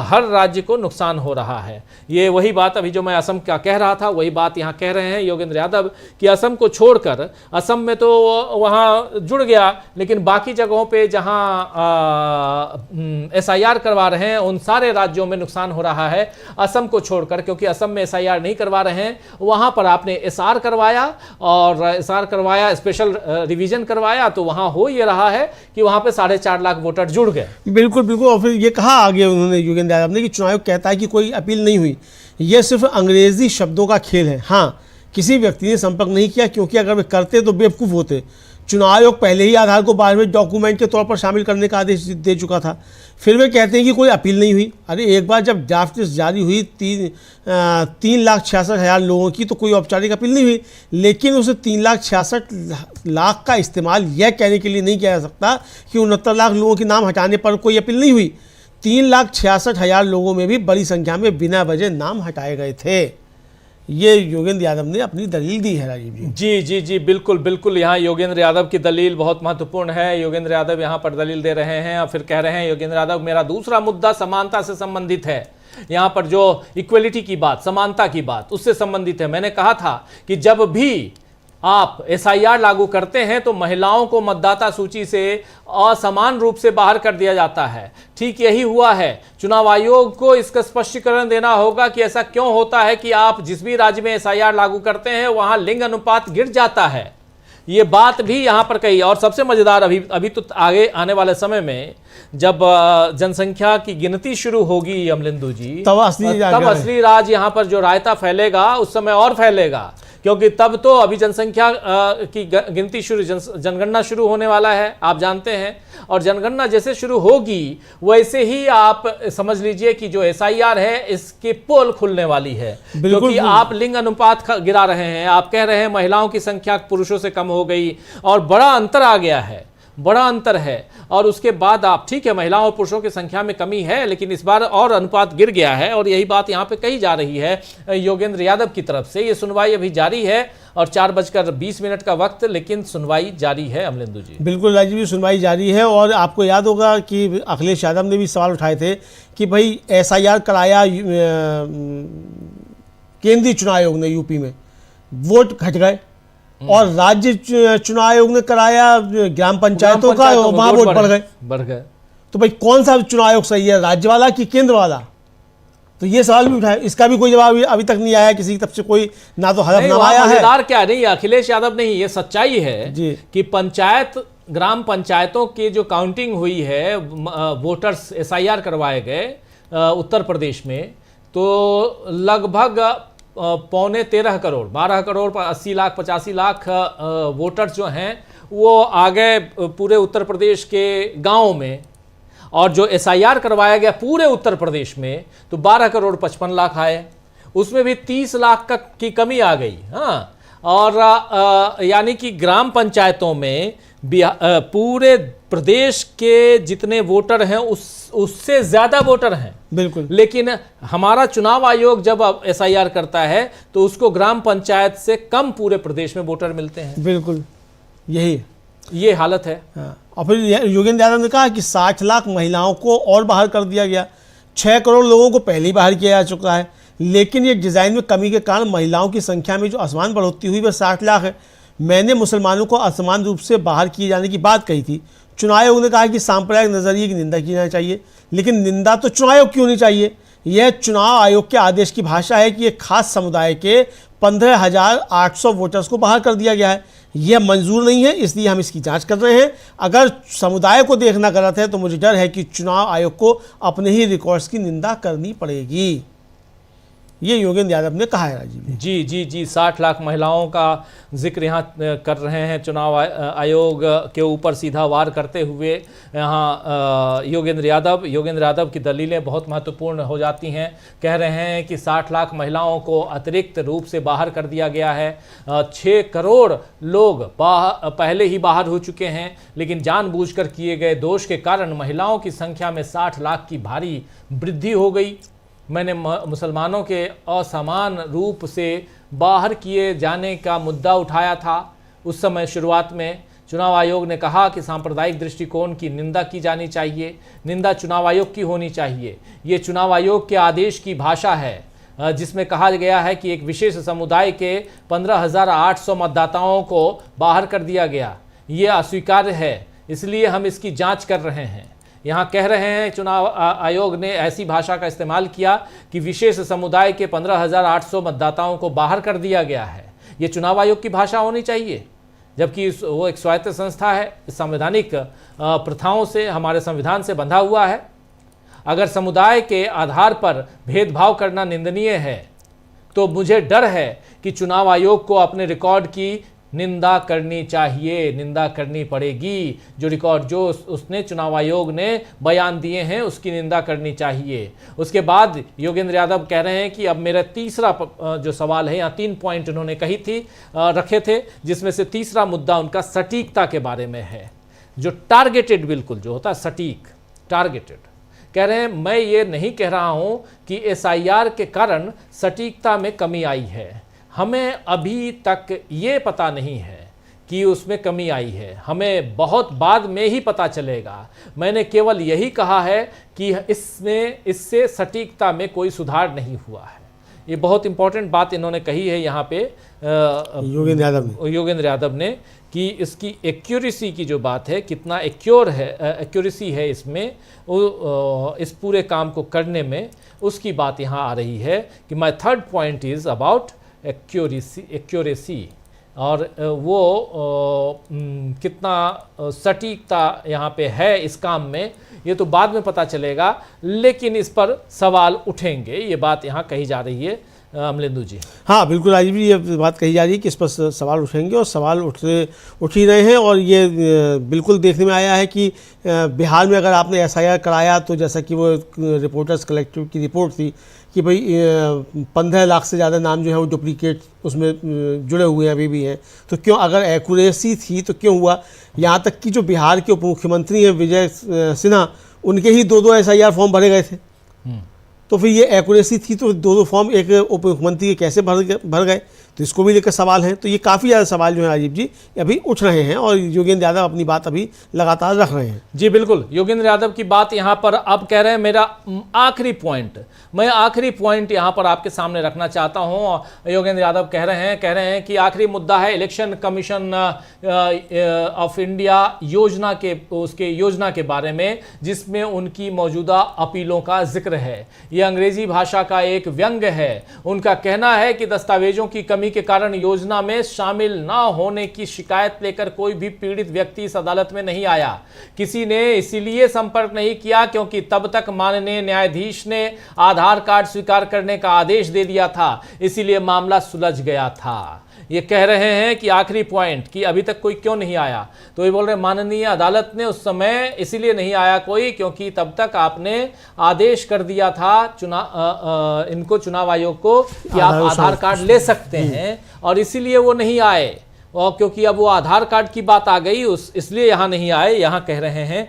Speaker 1: हर राज्य को नुकसान हो रहा है। ये वही बात अभी जो मैं असम का कह रहा था, वही बात यहाँ कह रहे हैं योगेंद्र यादव कि असम को छोड़कर, असम में तो वहाँ जुड़ गया, लेकिन बाकी जगहों पे जहाँ एसआईआर करवा रहे हैं उन सारे राज्यों में नुकसान हो रहा है, असम को छोड़कर। क्योंकि असम में एसआईआर नहीं करवा रहे हैं, वहाँ पर आपने एसआर करवाया, और एसआर करवाया, स्पेशल रिवीजन करवाया, तो वहाँ हो ये रहा है कि वहाँ पे 4.5 लाख वोटर जुड़ गए।
Speaker 2: बिल्कुल बिल्कुल। और फिर ये कहा आगे उन्होंने, योगेंद्र यादव ने, कि चुनाव आयोग कहता है कि कोई अपील नहीं हुई, यह सिर्फ अंग्रेजी शब्दों का खेल है। हाँ, किसी व्यक्ति ने संपर्क नहीं किया, क्योंकि अगर वे करते तो बेवकूफ़ होते। चुनाव आयोग पहले ही आधार को 12वें डॉक्यूमेंट के तौर पर शामिल करने का आदेश दे चुका था। फिर वे कहते हैं कि कोई अपील नहीं हुई। अरे एक बार जब ड्राफ्ट लिस्ट जारी हुई 3,66,000 लोगों की, तो कोई औपचारिक अपील नहीं हुई। लेकिन उसे 3,66,000 का इस्तेमाल यह कहने के लिए नहीं किया जा सकता कि 69 लाख लोगों के नाम हटाने पर कोई अपील नहीं हुई। 3,66,000 लोगों में भी बड़ी संख्या में बिना वजह नाम हटाए गए थे। ये योगेंद्र यादव ने अपनी दलील दी है राजीव जी।
Speaker 1: जी जी जी, बिल्कुल बिल्कुल। यहाँ योगेंद्र यादव की दलील बहुत महत्वपूर्ण है। योगेंद्र यादव यहाँ पर दलील दे रहे हैं, और फिर कह रहे हैं योगेंद्र यादव, मेरा दूसरा मुद्दा समानता से संबंधित है। यहाँ पर जो इक्वलिटी की बात, समानता की बात, उससे संबंधित है। मैंने कहा था कि जब भी आप एसआईआर लागू करते हैं तो महिलाओं को मतदाता सूची से असमान रूप से बाहर कर दिया जाता है। ठीक यही हुआ है। चुनाव आयोग को इसका स्पष्टीकरण देना होगा कि ऐसा क्यों होता है कि आप जिस भी राज्य में एसआईआर लागू करते हैं वहां लिंग अनुपात गिर जाता है। ये बात भी यहाँ पर कही। और सबसे मजेदार, अभी तो आगे आने वाले समय में जब जनसंख्या की गिनती शुरू होगी अमलेंदु जी,
Speaker 2: तब असली
Speaker 1: राज यहाँ पर जो रायता फैलेगा उस समय और फैलेगा, क्योंकि तब तो अभी जनसंख्या की गिनती शुरू, जनगणना शुरू होने वाला है, आप जानते हैं। और जनगणना जैसे शुरू होगी वैसे ही आप समझ लीजिए कि जो SIR है इसकी पोल खुलने वाली है, क्योंकि आप लिंग अनुपात गिरा रहे हैं, आप कह रहे हैं महिलाओं की संख्या पुरुषों से कम हो गई और बड़ा अंतर आ गया है, बड़ा अंतर है। और उसके बाद आप, ठीक है महिलाओं और पुरुषों की संख्या में कमी है, लेकिन इस बार और अनुपात गिर गया है, और यही बात यहाँ पे कही जा रही है योगेंद्र यादव की तरफ से। ये सुनवाई अभी जारी है और 4:20 का वक्त, लेकिन सुनवाई जारी है अमलेंदु जी।
Speaker 2: बिल्कुल राजीव जी, सुनवाई जारी है। और आपको याद होगा कि अखिलेश यादव ने भी सवाल उठाए थे कि भाई SIR कराया केंद्रीय चुनाव आयोग ने यूपी में, वोट घट गए, और राज्य चुनाव आयोग ने कराया ग्राम पंचायतों का, वहां वोट बढ़ गए। तो भाई कौन सा चुनाव आयोग सही है, राज्य वाला कि केंद्र वाला? तो ये सवाल भी उठाया, इसका भी कोई जवाब अभी तक नहीं आया किसी की तरफ से, कोई ना तो हलफनामा आया है।
Speaker 1: क्या नहीं, अखिलेश यादव नहीं, ये सच्चाई है कि ग्राम पंचायतों की जो काउंटिंग हुई है, वोटर्स SIR करवाए गए उत्तर प्रदेश में, तो लगभग 13.25 करोड़, 12 करोड़ 80 लाख 85 लाख वोटर्स जो हैं वो आ गए पूरे उत्तर प्रदेश के गांवों में। और जो SIR करवाया गया पूरे उत्तर प्रदेश में तो 12 करोड़ 55 लाख आए, उसमें भी 30 लाख की कमी आ गई। हाँ, और यानी कि ग्राम पंचायतों में पूरे प्रदेश के जितने वोटर हैं उससे ज्यादा वोटर हैं।
Speaker 2: बिल्कुल।
Speaker 1: लेकिन हमारा चुनाव आयोग जब SIR करता है तो उसको ग्राम पंचायत से कम पूरे प्रदेश में वोटर मिलते हैं।
Speaker 2: बिल्कुल, ये
Speaker 1: हालत है।
Speaker 2: हाँ। और फिर योगेंद्र यादव ने कहा कि 60 लाख महिलाओं को और बाहर कर दिया गया, 6 करोड़ लोगों को पहले ही बाहर किया जा चुका है, लेकिन ये डिज़ाइन में कमी के कारण महिलाओं की संख्या में जो असमान बढ़ोतरी हुई वह 60 लाख है। मैंने मुसलमानों को असमान रूप से बाहर किए जाने की बात कही थी। चुनाव आयोग ने कहा कि सांप्रदायिक नजरिए की निंदा की जानी चाहिए, लेकिन निंदा तो चुनाव आयोग क्यों नहीं चाहिए? यह चुनाव आयोग के आदेश की भाषा है कि एक खास समुदाय के 15,800 वोटर्स को बाहर कर दिया गया है। यह मंजूर नहीं है, इसलिए हम इसकी जांच कर रहे हैं। अगर समुदाय को देखना गलत है तो मुझे डर है कि चुनाव आयोग को अपने ही रिकॉर्ड्स की निंदा करनी पड़ेगी। ये योगेंद्र यादव ने कहा है राजीव
Speaker 1: जी। 60 लाख महिलाओं का जिक्र यहाँ कर रहे हैं चुनाव आयोग के ऊपर सीधा वार करते हुए यहाँ योगेंद्र यादव की दलीलें बहुत महत्वपूर्ण हो जाती हैं। कह रहे हैं कि 60 लाख महिलाओं को अतिरिक्त रूप से बाहर कर दिया गया है। 6 करोड़ लोग पहले ही बाहर हो चुके हैं, लेकिन जानबूझकर किए गए दोष के कारण महिलाओं की संख्या में 60 लाख की भारी वृद्धि हो गई। मैंने मुसलमानों के असमान रूप से बाहर किए जाने का मुद्दा उठाया था। उस समय शुरुआत में चुनाव आयोग ने कहा कि सांप्रदायिक दृष्टिकोण की निंदा की जानी चाहिए, निंदा चुनाव आयोग की होनी चाहिए। ये चुनाव आयोग के आदेश की भाषा है, जिसमें कहा गया है कि एक विशेष समुदाय के 15,800 मतदाताओं को बाहर कर दिया गया। ये अस्वीकार्य है, इसलिए हम इसकी जाँच कर रहे हैं। यहाँ कह रहे हैं चुनाव आयोग ने ऐसी भाषा का इस्तेमाल किया कि विशेष समुदाय के 15,800 मतदाताओं को बाहर कर दिया गया है। ये चुनाव आयोग की भाषा होनी चाहिए, जबकि वो एक स्वायत्त संस्था है, संवैधानिक प्रथाओं से, हमारे संविधान से बंधा हुआ है। अगर समुदाय के आधार पर भेदभाव करना निंदनीय है तो मुझे डर है कि चुनाव आयोग को अपने रिकॉर्ड की निंदा करनी चाहिए, निंदा करनी पड़ेगी। जो रिकॉर्ड जो उसने चुनाव आयोग ने बयान दिए हैं उसकी निंदा करनी चाहिए। उसके बाद योगेंद्र यादव कह रहे हैं कि अब मेरा तीसरा जो सवाल है, यहाँ 3 पॉइंट उन्होंने रखे थे, जिसमें से तीसरा मुद्दा उनका सटीकता के बारे में है। जो टारगेटेड, बिल्कुल जो होता है सटीक, टारगेटेड। कह रहे हैं मैं ये नहीं कह रहा हूँ कि SIR के कारण सटीकता में कमी आई है, हमें अभी तक ये पता नहीं है कि उसमें कमी आई है, हमें बहुत बाद में ही पता चलेगा। मैंने केवल यही कहा है कि इससे सटीकता में कोई सुधार नहीं हुआ है। ये बहुत इंपॉर्टेंट बात इन्होंने कही है यहाँ पे योगेंद्र यादव ने कि इसकी एक्यूरेसी की जो बात है, कितना एक्यूरेसी है इसमें, इस पूरे काम को करने में, उसकी बात यहाँ आ रही है कि my third point is about accuracy. और वो कितना सटीकता यहाँ पे है इस काम में, ये तो बाद में पता चलेगा, लेकिन इस पर सवाल उठेंगे, ये बात यहाँ कही जा रही है अमलेंदु जी।
Speaker 2: हाँ बिल्कुल राजीव जी, ये बात कही जा रही है कि इस पर सवाल उठेंगे और सवाल उठ ही रहे हैं। और ये बिल्कुल देखने में आया है कि बिहार में अगर आपने एसआईआर कराया तो जैसा कि वो रिपोर्टर्स कलेक्टिव की रिपोर्ट थी कि भाई 15 लाख से ज़्यादा नाम जो है वो डुप्लीकेट उसमें जुड़े हुए हैं, अभी भी हैं। तो क्यों, अगर एक्यूरेसी थी तो क्यों हुआ? यहाँ तक कि जो बिहार के उप मुख्यमंत्री हैं विजय सिन्हा, उनके ही 2 एसआईआर फॉर्म भरे गए थे। तो फिर ये एक्यूरेसी थी तो 2 फॉर्म एक उप मुख्यमंत्री के कैसे भर गए? तो इसको भी लेकर सवाल हैं। तो ये काफ़ी ज़्यादा सवाल जो है राजीव जी अभी उठ रहे हैं और योगेंद्र यादव अपनी बात अभी लगातार रख रहे हैं।
Speaker 1: जी बिल्कुल, योगेंद्र यादव की बात यहाँ पर अब कह रहे हैं, मेरा आखिरी पॉइंट यहाँ पर आपके सामने रखना चाहता हूँ। योगेंद्र यादव कह रहे हैं कि आखिरी मुद्दा है इलेक्शन कमीशन ऑफ इंडिया योजना के बारे में, जिसमें उनकी मौजूदा अपीलों का जिक्र है। यह अंग्रेजी भाषा का एक व्यंग्य है। उनका कहना है कि दस्तावेजों की कमी के कारण योजना में शामिल न होने की शिकायत लेकर कोई भी पीड़ित व्यक्ति इस अदालत में नहीं आया। किसी ने इसीलिए संपर्क नहीं किया क्योंकि तब तक माननीय न्यायाधीश ने आधार कार्ड स्वीकार करने का आदेश दे दिया था, इसीलिए मामला सुलझ गया था। ये कह रहे हैं कि आखिरी पॉइंट कि अभी तक कोई क्यों नहीं आया, तो ये बोल रहे हैं माननीय अदालत ने उस समय इसीलिए नहीं आया कोई क्योंकि तब तक आपने आदेश कर दिया था इनको, चुनाव आयोग को, कि आप आधार कार्ड ले सकते हैं, और इसीलिए वो नहीं आए। और क्योंकि अब वो आधार कार्ड की बात आ गई इसलिए यहाँ नहीं आए, यहाँ कह रहे हैं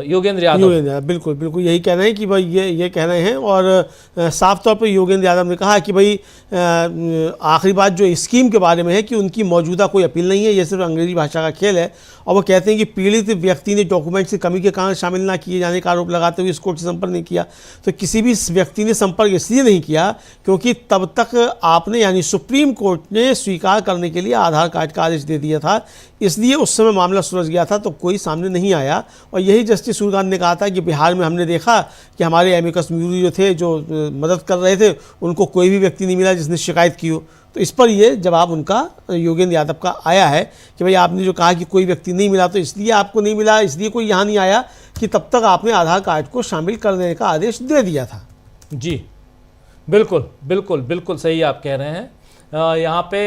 Speaker 1: योगेंद्र यादव।
Speaker 2: बिल्कुल यही कह रहे हैं कि भाई ये कह रहे हैं। और साफ तौर पर योगेंद्र यादव ने कहा कि भाई आखिरी बात जो स्कीम के बारे में है कि उनकी मौजूदा कोई अपील नहीं है, ये सिर्फ अंग्रेजी भाषा का खेल है। और वो कहते हैं कि पीड़ित व्यक्ति ने डॉक्यूमेंट्स की कमी के कारण शामिल ना किए जाने का आरोप लगाते हुए इस कोर्ट से संपर्क नहीं किया। तो किसी भी व्यक्ति ने संपर्क इसलिए नहीं किया क्योंकि तब तक आपने यानी सुप्रीम कोर्ट ने स्वीकार करने के लिए आधार कार्ड का आदेश दे दिया था, इसलिए उस समय मामला सुलझ गया था। तो कोई सामने नहीं आया। और यही जस्टिस सूर्यकांत ने कहा था कि बिहार में हमने देखा कि हमारे एमिकस म्यूरी जो थे, जो मदद कर रहे थे, उनको कोई भी व्यक्ति नहीं मिला जिसने शिकायत की हो। तो इस पर ये जवाब उनका योगेंद्र यादव का आया है कि भाई आपने जो कहा कि कोई व्यक्ति नहीं मिला, तो इसलिए आपको नहीं मिला, इसलिए कोई यहाँ नहीं आया कि तब तक आपने आधार कार्ड को शामिल कर देने का आदेश दे दिया था।
Speaker 1: जी बिल्कुल सही आप कह रहे हैं। यहाँ पे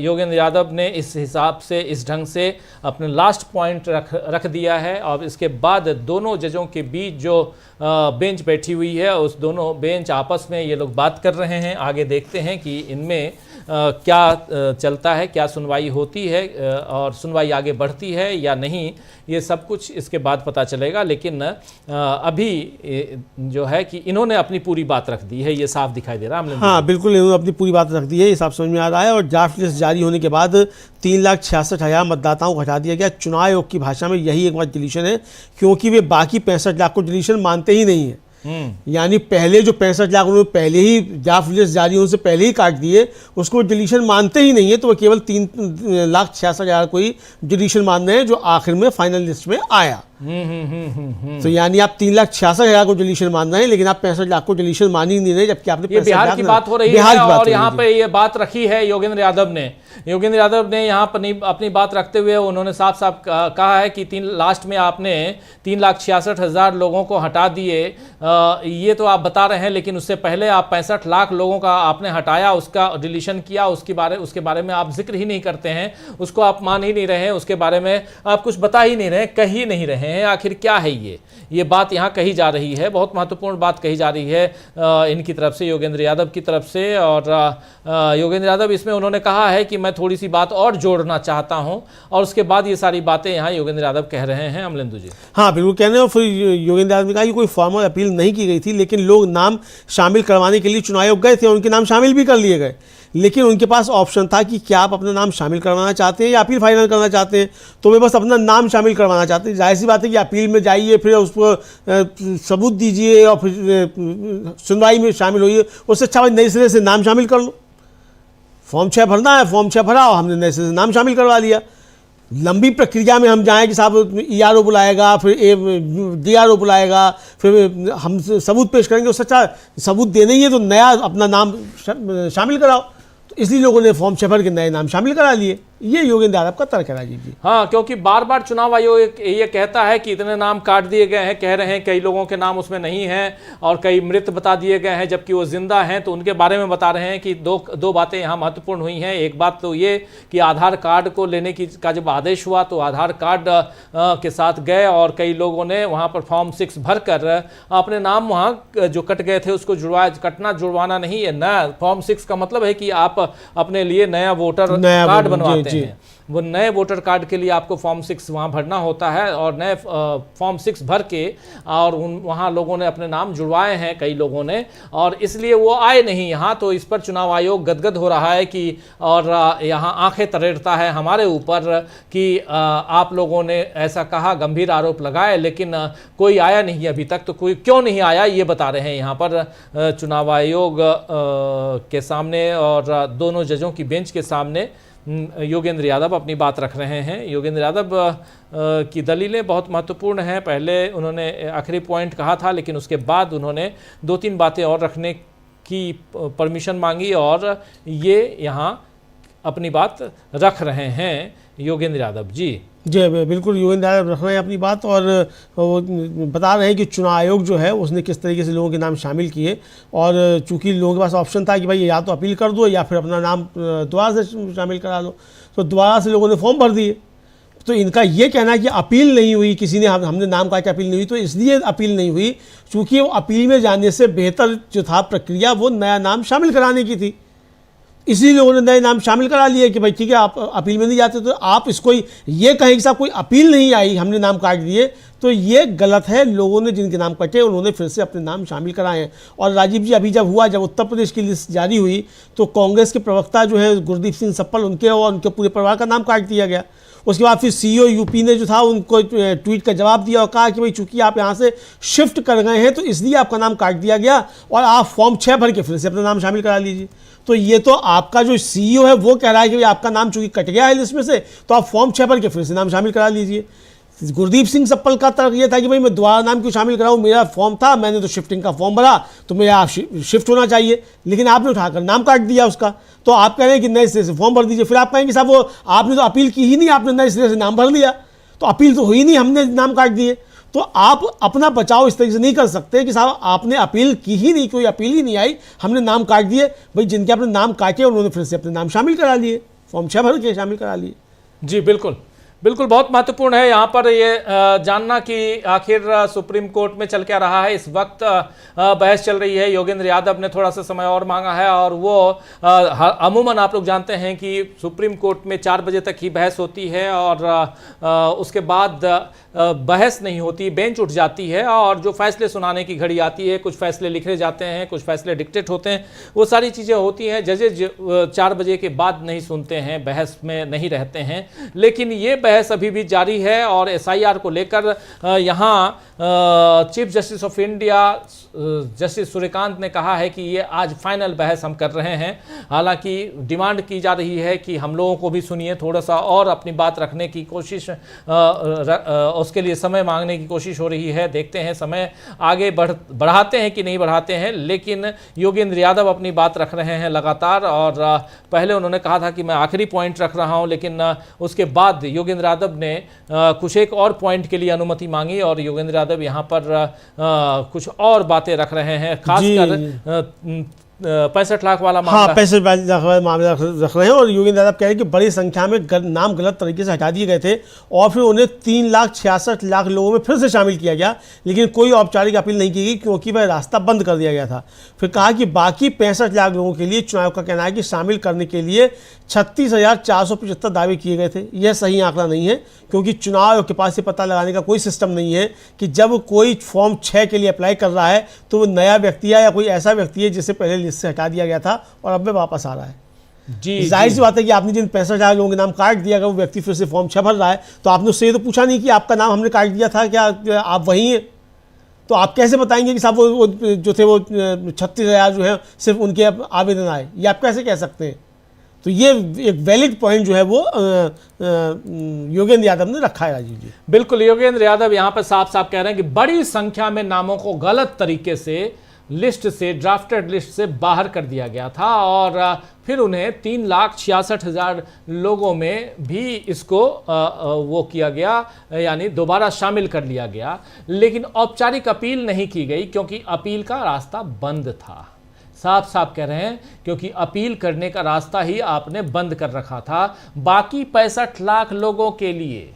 Speaker 1: योगेंद्र यादव ने इस हिसाब से, इस ढंग से अपने लास्ट पॉइंट रख दिया है। और इसके बाद दोनों जजों के बीच जो बेंच बैठी हुई है, उस दोनों बेंच आपस में ये लोग बात कर रहे हैं। आगे देखते हैं कि इनमें क्या चलता है, क्या सुनवाई होती है और सुनवाई आगे बढ़ती है या नहीं, ये सब कुछ इसके बाद पता चलेगा। लेकिन अभी जो है कि इन्होंने अपनी पूरी बात रख दी है, ये साफ दिखाई दे रहा है।
Speaker 2: हाँ बिल्कुल, इन्होंने अपनी पूरी बात रख दी है, ये साफ समझ में आ रहा है। और ड्राफ्ट लिस्ट जारी होने के बाद 3,66,000 मतदाताओं को हटा दिया गया। चुनाव आयोग की भाषा में यही एक बात डिलीशन है, क्योंकि वे बाकी 65 लाख को डिलीशन मानते ही नहीं है। यानी पहले जो 65 लाख उन्होंने पहले ही ड्राफ्ट लिस्ट जारी होने से पहले ही काट दिए, उसको डिलीशन मानते ही नहीं है। तो वो केवल 3,66,000 को ही डिलीशन मान रहे हैं जो आखिर में फाइनल लिस्ट में आया। तो यानी आप 3,66,000 को डिलीशन मान रहे हैं, लेकिन आप 65 लाख को डिलीशन मान ही नहीं रहे, जबकि आपने
Speaker 1: बिहार की बात हो रही है। और यहाँ पे ये बात रखी है योगेंद्र यादव ने यहाँ पर अपनी बात रखते हुए उन्होंने साफ साफ कहा है कि लास्ट में आपने 3,66,000 लोगों को हटा दिए, ये तो आप बता रहे हैं, लेकिन उससे पहले आप 65 लाख लोगों का आपने हटाया, उसका डिलीशन किया, उसके बारे में आप जिक्र ही नहीं करते हैं, उसको आप मान ही नहीं रहे हैं, उसके बारे में आप कुछ बता ही नहीं रहे, कह ही नहीं रहे हैं। आखिर क्या है ये बात यहाँ कही जा रही है, बहुत महत्वपूर्ण बात कही जा रही है इनकी तरफ से, योगेंद्र यादव की तरफ से। और योगेंद्र यादव इसमें उन्होंने कहा है कि मैं थोड़ी सी बात और जोड़ना चाहता हूं, और उसके बाद ये सारी बातें यहाँ योगेंद्र यादव कह रहे हैं। अमलेंदु जी।
Speaker 2: हाँ बिल्कुल कह रहे हैं। फिर योगेंद्र यादव ने कहा कि कोई फॉर्मल अपील नहीं की गई थी, लेकिन लोग नाम शामिल करवाने के लिए चुनाव आयोग गए थे, उनके नाम शामिल भी कर लिए गए, लेकिन उनके पास ऑप्शन था कि क्या आप अपना नाम शामिल करवाना चाहते हैं या अपील फाइनल करना चाहते हैं। तो वे बस अपना नाम शामिल करवाना चाहते हैं। जाहिर सी बात है कि अपील में जाइए, फिर उसको सबूत दीजिए और फिर सुनवाई में शामिल होइए, उससे अच्छा भाई नए सिरे से नाम शामिल कर लो। फॉर्म 6 भरना है, फॉर्म 6 भरा और हमने नए सिरे से नाम शामिल करवा लिया। लंबी प्रक्रिया में हम जाएँ कि साहब ERO बुलाएगा, फिर DRO बुलाएगा, फिर हम सबूत पेश करेंगे, उससे अच्छा सबूत देने ही है तो नया अपना नाम शामिल कराओ। तो इसलिए लोगों ने फॉर्म 6 भर के नए नाम शामिल करा लिए। ये योगेंद्र यादव का तर्क है राजीव जी।
Speaker 1: हाँ, क्योंकि बार बार चुनाव आयोग ये कहता है कि इतने नाम काट दिए गए हैं, कह रहे हैं कई लोगों के नाम उसमें नहीं हैं और कई मृत बता दिए गए हैं, जबकि वो जिंदा हैं। तो उनके बारे में बता रहे हैं कि दो बातें यहाँ महत्वपूर्ण हुई हैं। एक बात तो ये कि आधार कार्ड को लेने का जब आदेश हुआ तो आधार कार्ड के साथ गए और कई लोगों ने वहाँ पर फॉर्म 6 भर कर अपने नाम वहाँ जो कट गए थे उसको जुड़वाना नहीं है। नया फॉर्म 6 का मतलब है कि आप अपने लिए नया वोटर कार्ड बनवाते हैं। वो नए वोटर कार्ड के लिए आपको फॉर्म 6 वहाँ भरना होता है और नए फॉर्म 6 भर के और वहाँ लोगों ने अपने नाम जुड़वाए हैं कई लोगों ने, और इसलिए वो आए नहीं यहाँ। तो इस पर चुनाव आयोग गदगद हो रहा है कि और यहाँ आंखें तरेड़ता है हमारे ऊपर कि आप लोगों ने ऐसा कहा, गंभीर आरोप लगाए, लेकिन कोई आया नहीं अभी तक। तो कोई क्यों नहीं आया ये बता रहे हैं यहाँ पर चुनाव आयोग के सामने और दोनों जजों की बेंच के सामने योगेंद्र यादव अपनी बात रख रहे हैं। योगेंद्र यादव की दलीलें बहुत महत्वपूर्ण हैं। पहले उन्होंने आखिरी पॉइंट कहा था, लेकिन उसके बाद उन्होंने 2-3 बातें और रखने की परमिशन मांगी और ये यहाँ अपनी बात रख रहे हैं योगेंद्र यादव जी।
Speaker 2: जी बिल्कुल, योगेंद्र यादव रख रहे हैं अपनी बात और वो बता रहे हैं कि चुनाव आयोग जो है उसने किस तरीके से लोगों के नाम शामिल किए। और चूंकि लोगों के पास ऑप्शन था कि भाई या तो अपील कर दो या फिर अपना नाम दोबारा से शामिल करा लो, तो दोबारा से लोगों ने फॉर्म भर दिए। तो इनका ये कहना है कि अपील नहीं हुई, किसी ने हमने नाम कहा कि अपील नहीं हुई, तो इसलिए अपील नहीं हुई चूँकि वो अपील में जाने से बेहतर जो था प्रक्रिया वो नया नाम शामिल कराने की थी। इसलिए लोगों ने नए नाम शामिल करा लिए कि भाई ठीक है आप अपील में नहीं जाते तो आप इसको ये कहें कि साहब कोई अपील नहीं आई, हमने नाम काट दिए, तो ये गलत है। लोगों ने जिनके नाम कटे उन्होंने फिर से अपने नाम शामिल कराए हैं। और राजीव जी अभी जब उत्तर प्रदेश की लिस्ट जारी हुई तो कांग्रेस के प्रवक्ता जो है गुरदीप सिंह सप्पल, उनके और उनके पूरे परिवार का नाम काट दिया गया। उसके बाद फिर सीईओ यूपी ने जो था उनको ट्वीट का जवाब दिया और कहा कि भाई चूंकि आप यहाँ से शिफ्ट कर गए हैं तो इसलिए आपका नाम काट दिया गया और आप फॉर्म 6 भर के फिर से अपना नाम शामिल करा लीजिए। तो ये तो आपका जो सीईओ है वो कह रहा है कि भाई आपका नाम चूंकि कट गया है लिस्ट में से तो आप फॉर्म 6 भर के फिर से नाम शामिल करा लीजिए। गुरदीप सिंह सप्पल का तर्क ये था कि भाई मैं दोबारा नाम क्यों शामिल कराऊं, मेरा फॉर्म था, मैंने तो शिफ्टिंग का फॉर्म भरा तो मेरा शिफ्ट होना चाहिए, लेकिन आपने उठाकर नाम काट दिया उसका। तो आप कह रहे हैं कि नए सिरे से फॉर्म भर दीजिए। फिर आप कहेंगे साहब वो आपने तो अपील की ही नहीं, आपने नए सिरे से नाम भर दिया, तो अपील तो हुई नहीं, हमने नाम काट दिए। तो आप अपना बचाव इस तरीके से नहीं कर सकते कि साहब आपने अपील की ही नहीं, कोई अपील ही नहीं आई, हमने नाम काट दिए। भाई जिनके आपने नाम काटे उन्होंने फिर से अपने नाम शामिल करा लिए, फॉर्म 6 भर के शामिल करा लिए।
Speaker 1: जी बिल्कुल बिल्कुल, बहुत महत्वपूर्ण है यहाँ पर ये जानना कि आखिर सुप्रीम कोर्ट में चल क्या रहा है। इस वक्त बहस चल रही है। योगेंद्र यादव ने थोड़ा सा समय और मांगा है और वो अमूमन आप लोग जानते हैं कि सुप्रीम कोर्ट में 4 बजे तक ही बहस होती है और उसके बाद बहस नहीं होती, बेंच उठ जाती है और जो फैसले सुनाने की घड़ी आती है, कुछ फैसले लिखे जाते हैं, कुछ फैसले डिक्टेट होते हैं, वो सारी चीज़ें होती हैं। जजेज 4 बजे के बाद नहीं सुनते हैं, बहस में नहीं रहते हैं। लेकिन ये बहस अभी भी जारी है और एसआईआर को लेकर यहाँ chief justice of India justice Suryakant ने कहा है कि ये आज फाइनल बहस हम कर रहे हैं। हालांकि डिमांड की जा रही है कि हम लोगों को भी सुनिए, थोड़ा सा और अपनी बात रखने की कोशिश, उसके लिए समय मांगने की कोशिश हो रही है। देखते हैं समय आगे बढ़ाते हैं कि नहीं बढ़ाते हैं, लेकिन योगेंद्र यादव अपनी बात रख रहे हैं लगातार। और पहले उन्होंने कहा था कि मैं आखिरी पॉइंट रख रहा हूं, लेकिन उसके बाद योगेंद्र यादव ने कुछ एक और पॉइंट के लिए अनुमति मांगी और योगेंद्र यादव यहाँ पर कुछ और बातें रख रहे हैं, खासकर 65 लाख वाला मामला।
Speaker 2: हाँ, 65 लाख वाला मामला रख रहे हैं और योगेंद्र यादव कह रहे हैं कि बड़ी संख्या में नाम गलत तरीके से हटा दिए गए थे और फिर उन्हें 3,66,00,000 लोगों में फिर से शामिल किया गया, लेकिन कोई औपचारिक अपील नहीं की गई क्योंकि वह रास्ता बंद कर दिया गया था। फिर कहा कि बाकी 65 लाख लोगों के लिए चुनाव का कहना है कि शामिल करने के लिए 36,475 दावे किए गए थे। यह सही आंकड़ा नहीं है क्योंकि चुनाव आयोग के पास ये पता लगाने का कोई सिस्टम नहीं है कि जब कोई फॉर्म 6 के लिए अप्लाई कर रहा है तो वो नया व्यक्ति है या कोई ऐसा व्यक्ति है जिसे पहले लिस्ट से हटा दिया गया था और अब वह वापस आ रहा है। जी, जाहिर सी बात है कि आपने जिन 65,000 लोगों के नाम काट दिया, अगर वो व्यक्ति फिर से फॉर्म 6 भर रहा है तो आपने उससे ये तो पूछा नहीं कि आपका नाम हमने काट दिया था, क्या आप वही हैं? तो आप कैसे बताएंगे कि साहब वो जो थे वो 36,000 जो है सिर्फ उनके आवेदन आए, ये आप कैसे कह सकते हैं? तो ये एक वैलिड पॉइंट जो है वो योगेंद्र यादव ने रखा है राजीव जी।
Speaker 1: बिल्कुल, योगेंद्र यादव यहाँ पर साफ साफ कह रहे हैं कि बड़ी संख्या में नामों को गलत तरीके से लिस्ट से, ड्राफ्टेड लिस्ट से बाहर कर दिया गया था और फिर उन्हें 3,66,000 लोगों में भी इसको वो किया गया, यानी दोबारा शामिल कर लिया गया। लेकिन औपचारिक अपील नहीं की गई क्योंकि अपील का रास्ता बंद था। साफ साफ कह रहे हैं, क्योंकि अपील करने का रास्ता ही आपने बंद कर रखा था। बाकी 65 लाख लोगों के लिए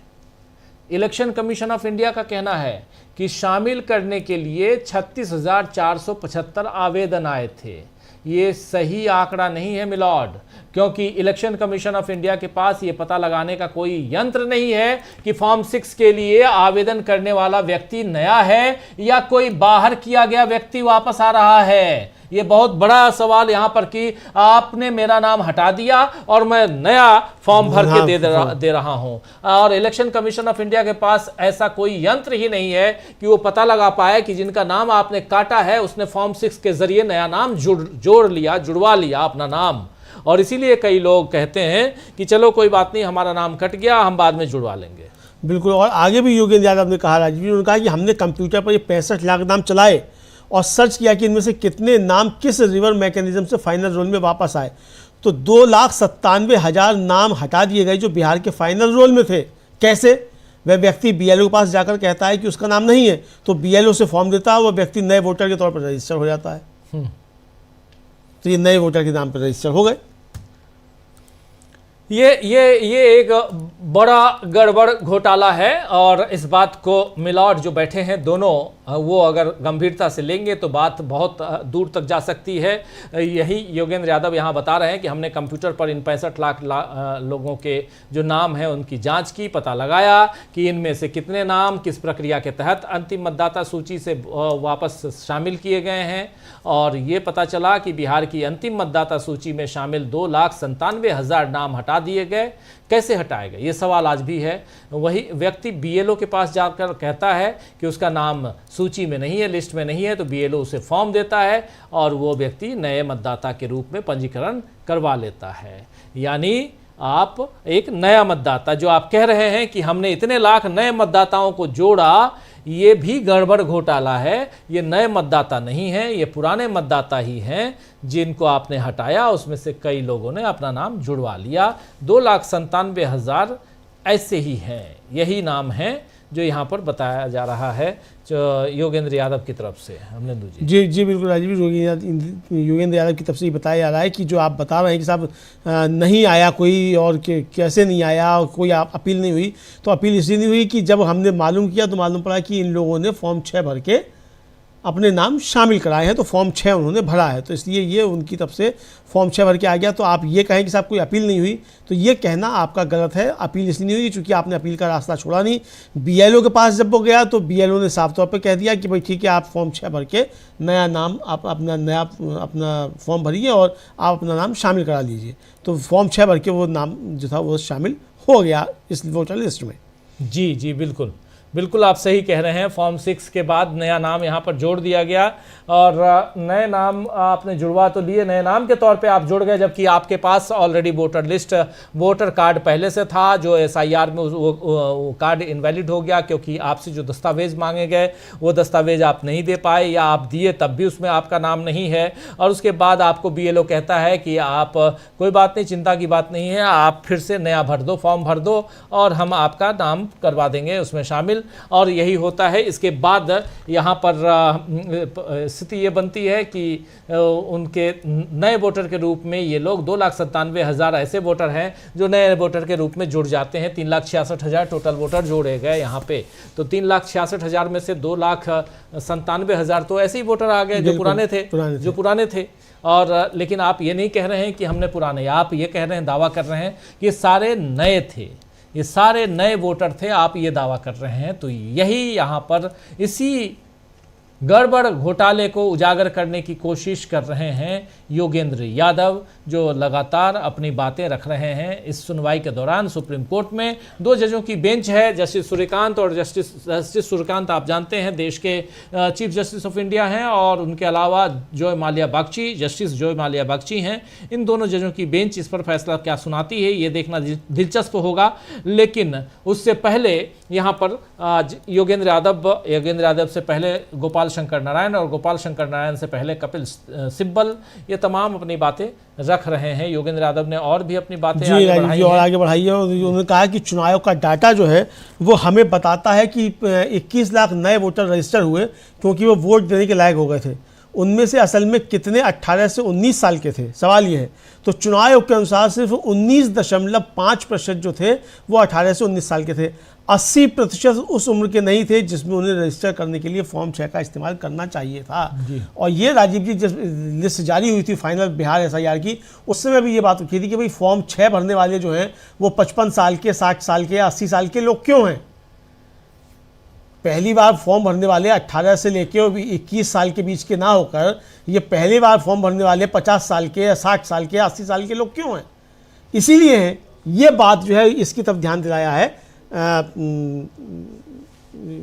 Speaker 1: इलेक्शन कमीशन ऑफ इंडिया का कहना है कि शामिल करने के लिए 36,475 आवेदन आए थे। ये सही आंकड़ा नहीं है मिलॉर्ड, क्योंकि इलेक्शन कमीशन ऑफ इंडिया के पास ये पता लगाने का कोई यंत्र नहीं है कि फॉर्म 6 के लिए आवेदन करने वाला व्यक्ति नया है या कोई बाहर किया गया व्यक्ति वापस आ रहा है। ये बहुत बड़ा सवाल यहाँ पर कि आपने मेरा नाम हटा दिया और मैं नया फॉर्म भर के दे रहा हूँ, और इलेक्शन कमीशन ऑफ इंडिया के पास ऐसा कोई यंत्र ही नहीं है कि वो पता लगा पाए कि जिनका नाम आपने काटा है उसने फॉर्म 6 के जरिए नया नाम जुड़वा लिया अपना नाम। और इसीलिए कई लोग कहते हैं कि चलो कोई बात नहीं, हमारा नाम कट गया, हम बाद में जुड़वा लेंगे।
Speaker 2: बिल्कुल। और आगे भी योगेंद्र यादव ने कहा, राजीव जी ने कहा कि हमने कंप्यूटर पर ये 65 लाख नाम चलाए और सर्च किया कि इनमें से कितने नाम किस रिवर मैकेनिज्म से फाइनल रोल में वापस आए, तो 2,97,000 नाम हटा दिए गए जो बिहार के फाइनल रोल में थे। कैसे? वह व्यक्ति बीएलओ के पास जाकर कहता है कि उसका नाम नहीं है, तो बीएलओ से फॉर्म देता है, वह व्यक्ति नए वोटर के तौर पर रजिस्टर हो जाता है। तो ये नए वोटर के नाम पर रजिस्टर हो गए।
Speaker 1: ये एक बड़ा गड़बड़ घोटाला है और इस बात को मिलॉर्ड जो बैठे हैं दोनों, वो अगर गंभीरता से लेंगे तो बात बहुत दूर तक जा सकती है। यही योगेंद्र यादव यहाँ बता रहे हैं कि हमने कंप्यूटर पर इन 65 लाख लोगों के जो नाम हैं उनकी जांच की, पता लगाया कि इनमें से कितने नाम किस प्रक्रिया के तहत अंतिम मतदाता सूची से वापस शामिल किए गए हैं, और ये पता चला कि बिहार की अंतिम मतदाता सूची में शामिल 2,97,000 नाम हटा दिए गए। कैसे हटाए गए, ये सवाल आज भी है। वही व्यक्ति बीएलओ के पास जाकर कहता है कि उसका नाम सूची में नहीं है, लिस्ट में नहीं है, तो बीएलओ उसे फॉर्म देता है और वो व्यक्ति नए मतदाता के रूप में पंजीकरण करवा लेता है। यानी आप एक नया मतदाता, जो आप कह रहे हैं कि हमने इतने लाख नए मतदाताओं को जोड़ा, ये भी गड़बड़ घोटाला है। ये नए मतदाता नहीं हैं, ये पुराने मतदाता ही हैं जिनको आपने हटाया। उसमें से कई लोगों ने अपना नाम जुड़वा लिया। 2,97,000 ऐसे ही हैं। यही नाम है जो यहाँ पर बताया जा रहा है योगेंद्र यादव की तरफ से। हमने
Speaker 2: जी बिल्कुल राजीव जी, योगेंद्र यादव की तरफ से ये बताया जा रहा है कि जो आप बता रहे हैं कि साहब नहीं आया कोई, और कैसे नहीं आया, और कोई अपील नहीं हुई, तो अपील इसलिए नहीं हुई कि जब हमने मालूम किया तो मालूम पड़ा कि इन लोगों ने फॉर्म 6 भर के अपने नाम शामिल कराए हैं, तो फॉर्म 6 उन्होंने भरा है, तो इसलिए ये उनकी तरफ से फॉर्म 6 भर के आ गया। तो आप ये कहें कि साहब कोई अपील नहीं हुई, तो ये कहना आपका गलत है। अपील इसलिए नहीं हुई क्योंकि आपने अपील का रास्ता छोड़ा नहीं। बीएलओ के पास जब वो गया तो बीएलओ ने साफ तौर पर कह दिया कि भाई ठीक है, आप फॉर्म 6 भर के नया नाम, आप अपना फॉर्म भरिए और आप अपना नाम शामिल करा लीजिए। तो फॉर्म 6 भर के वो नाम जो था वो शामिल हो गया इस वोटर लिस्ट में।
Speaker 1: जी बिल्कुल बिल्कुल, आप सही कह रहे हैं। फॉर्म 6 के बाद नया नाम यहाँ पर जोड़ दिया गया और नए नाम आपने जुड़वा तो लिए, नए नाम के तौर पे आप जुड़ गए, जबकि आपके पास already voter list, voter card पहले से था। जो एसआईआर में वो कार्ड इनवैलिड हो गया क्योंकि आपसे जो दस्तावेज मांगे गए वो दस्तावेज आप नहीं दे पाए, या आप दिए तब भी उसमें आपका नाम नहीं है। और उसके बाद आपको बीएलओ कहता है कि आप कोई बात नहीं, चिंता की बात नहीं है, आप फिर से नया भर दो, फॉर्म भर दो और हम आपका नाम करवा देंगे उसमें शामिल। और यही होता है। इसके बाद यहाँ पर स्थिति ये बनती है कि उनके नए वोटर के रूप में ये लोग 2,97,000 ऐसे वोटर हैं जो नए वोटर के रूप में जुड़ जाते हैं। 3,66,000 टोटल वोटर जोड़े गए यहाँ पे, तो 3,66,000 में से 2,97,000 तो ऐसे ही वोटर आ गए जो पुराने थे। और लेकिन आप ये नहीं कह रहे हैं कि हमने पुराने, आप ये कह रहे हैं, दावा कर रहे हैं कि ये सारे नए थे, ये सारे नए वोटर थे, आप ये दावा कर रहे हैं। तो यही यहाँ पर इसी गड़बड़ घोटाले को उजागर करने की कोशिश कर रहे हैं योगेंद्र यादव, जो लगातार अपनी बातें रख रहे हैं इस सुनवाई के दौरान। सुप्रीम कोर्ट में 2 जजों की बेंच है, जस्टिस सूर्यकांत और जस्टिस सूर्यकांत आप जानते हैं देश के चीफ जस्टिस ऑफ इंडिया हैं, और उनके अलावा Joy Mallya Bagchi, justice Joy Mallya Bagchi हैं। इन दोनों जजों की बेंच इस पर फैसला क्या सुनाती है ये देखना दिलचस्प होगा। लेकिन उससे पहले यहाँ पर योगेंद्र यादव से पहले गोपाल शंकर नारायण, और गोपाल शंकर नारायण से पहले कपिल सिब्बल, ये तमाम अपनी बातें रख रहे हैं। योगेंद्र यादव ने और भी अपनी बातें
Speaker 2: जी
Speaker 1: आगे बढ़ाई
Speaker 2: और
Speaker 1: हैं।
Speaker 2: आगे बढ़ाई है। और उन्होंने कहा कि चुनाव आयोग का डाटा जो है वो हमें बताता है कि 21 लाख नए वोटर रजिस्टर हुए क्योंकि वो वोट देने के लायक हो गए थे। उनमें से असल में कितने 18 से 19 साल के थे, सवाल ये है। तो चुनाव आयोग के अनुसार सिर्फ 19.5% जो थे वो 18 से 19 साल के थे। 80% उस उम्र के नहीं थे जिसमें उन्हें रजिस्टर करने के लिए फॉर्म 6 का इस्तेमाल करना चाहिए था। और ये राजीव जी जब लिस्ट जारी हुई थी फाइनल बिहार SIR की, उस समय भी ये बात उठी थी कि भाई फॉर्म 6 भरने वाले जो हैं वो 55 साल के, 60 साल के या 80 साल के लोग क्यों हैं। पहली बार फॉर्म भरने वाले 18 से लेके 21 साल के बीच के ना होकर ये पहली बार फॉर्म भरने वाले 50 साल के या 60 साल के या 80 साल के लोग क्यों हैं। इसीलिए ये बात जो है इसकी तरफ ध्यान दिलाया है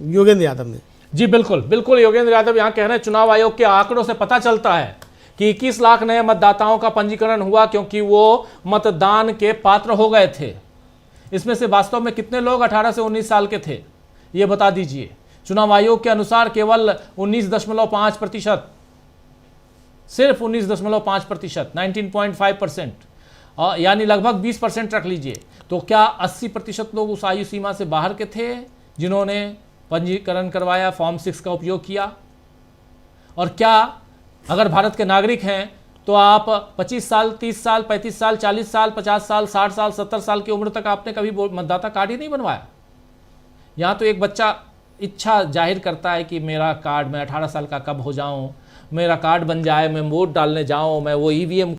Speaker 2: योगेंद्र यादव ने।
Speaker 1: जी बिल्कुल बिल्कुल, योगेंद्र यादव यहाँ कह रहे हैं चुनाव आयोग के आंकड़ों से पता चलता है कि 21 लाख नए मतदाताओं का पंजीकरण हुआ क्योंकि वो मतदान के पात्र हो गए थे। इसमें से वास्तव में कितने लोग 18 से 19 साल के थे ये बता दीजिए। चुनाव आयोग के अनुसार केवल 19.5%, सिर्फ 19.5%, 19.5%, यानी लगभग 20% रख लीजिए। तो क्या 80% लोग उस आयु सीमा से बाहर के थे जिन्होंने पंजीकरण करवाया, फॉर्म 6 का उपयोग किया? और क्या अगर भारत के नागरिक हैं तो आप 25 साल, 30 साल, 35 साल, 40 साल, 50 साल, 60 साल, 70 साल की उम्र तक आपने कभी मतदाता कार्ड ही नहीं बनवाया? यहाँ तो एक बच्चा इच्छा जाहिर करता है कि मेरा कार्ड, मैं 18 साल का कब हो जाऊं, मेरा कार्ड बन जाए, मैं वोट डालने जाऊं, मैं वो EVM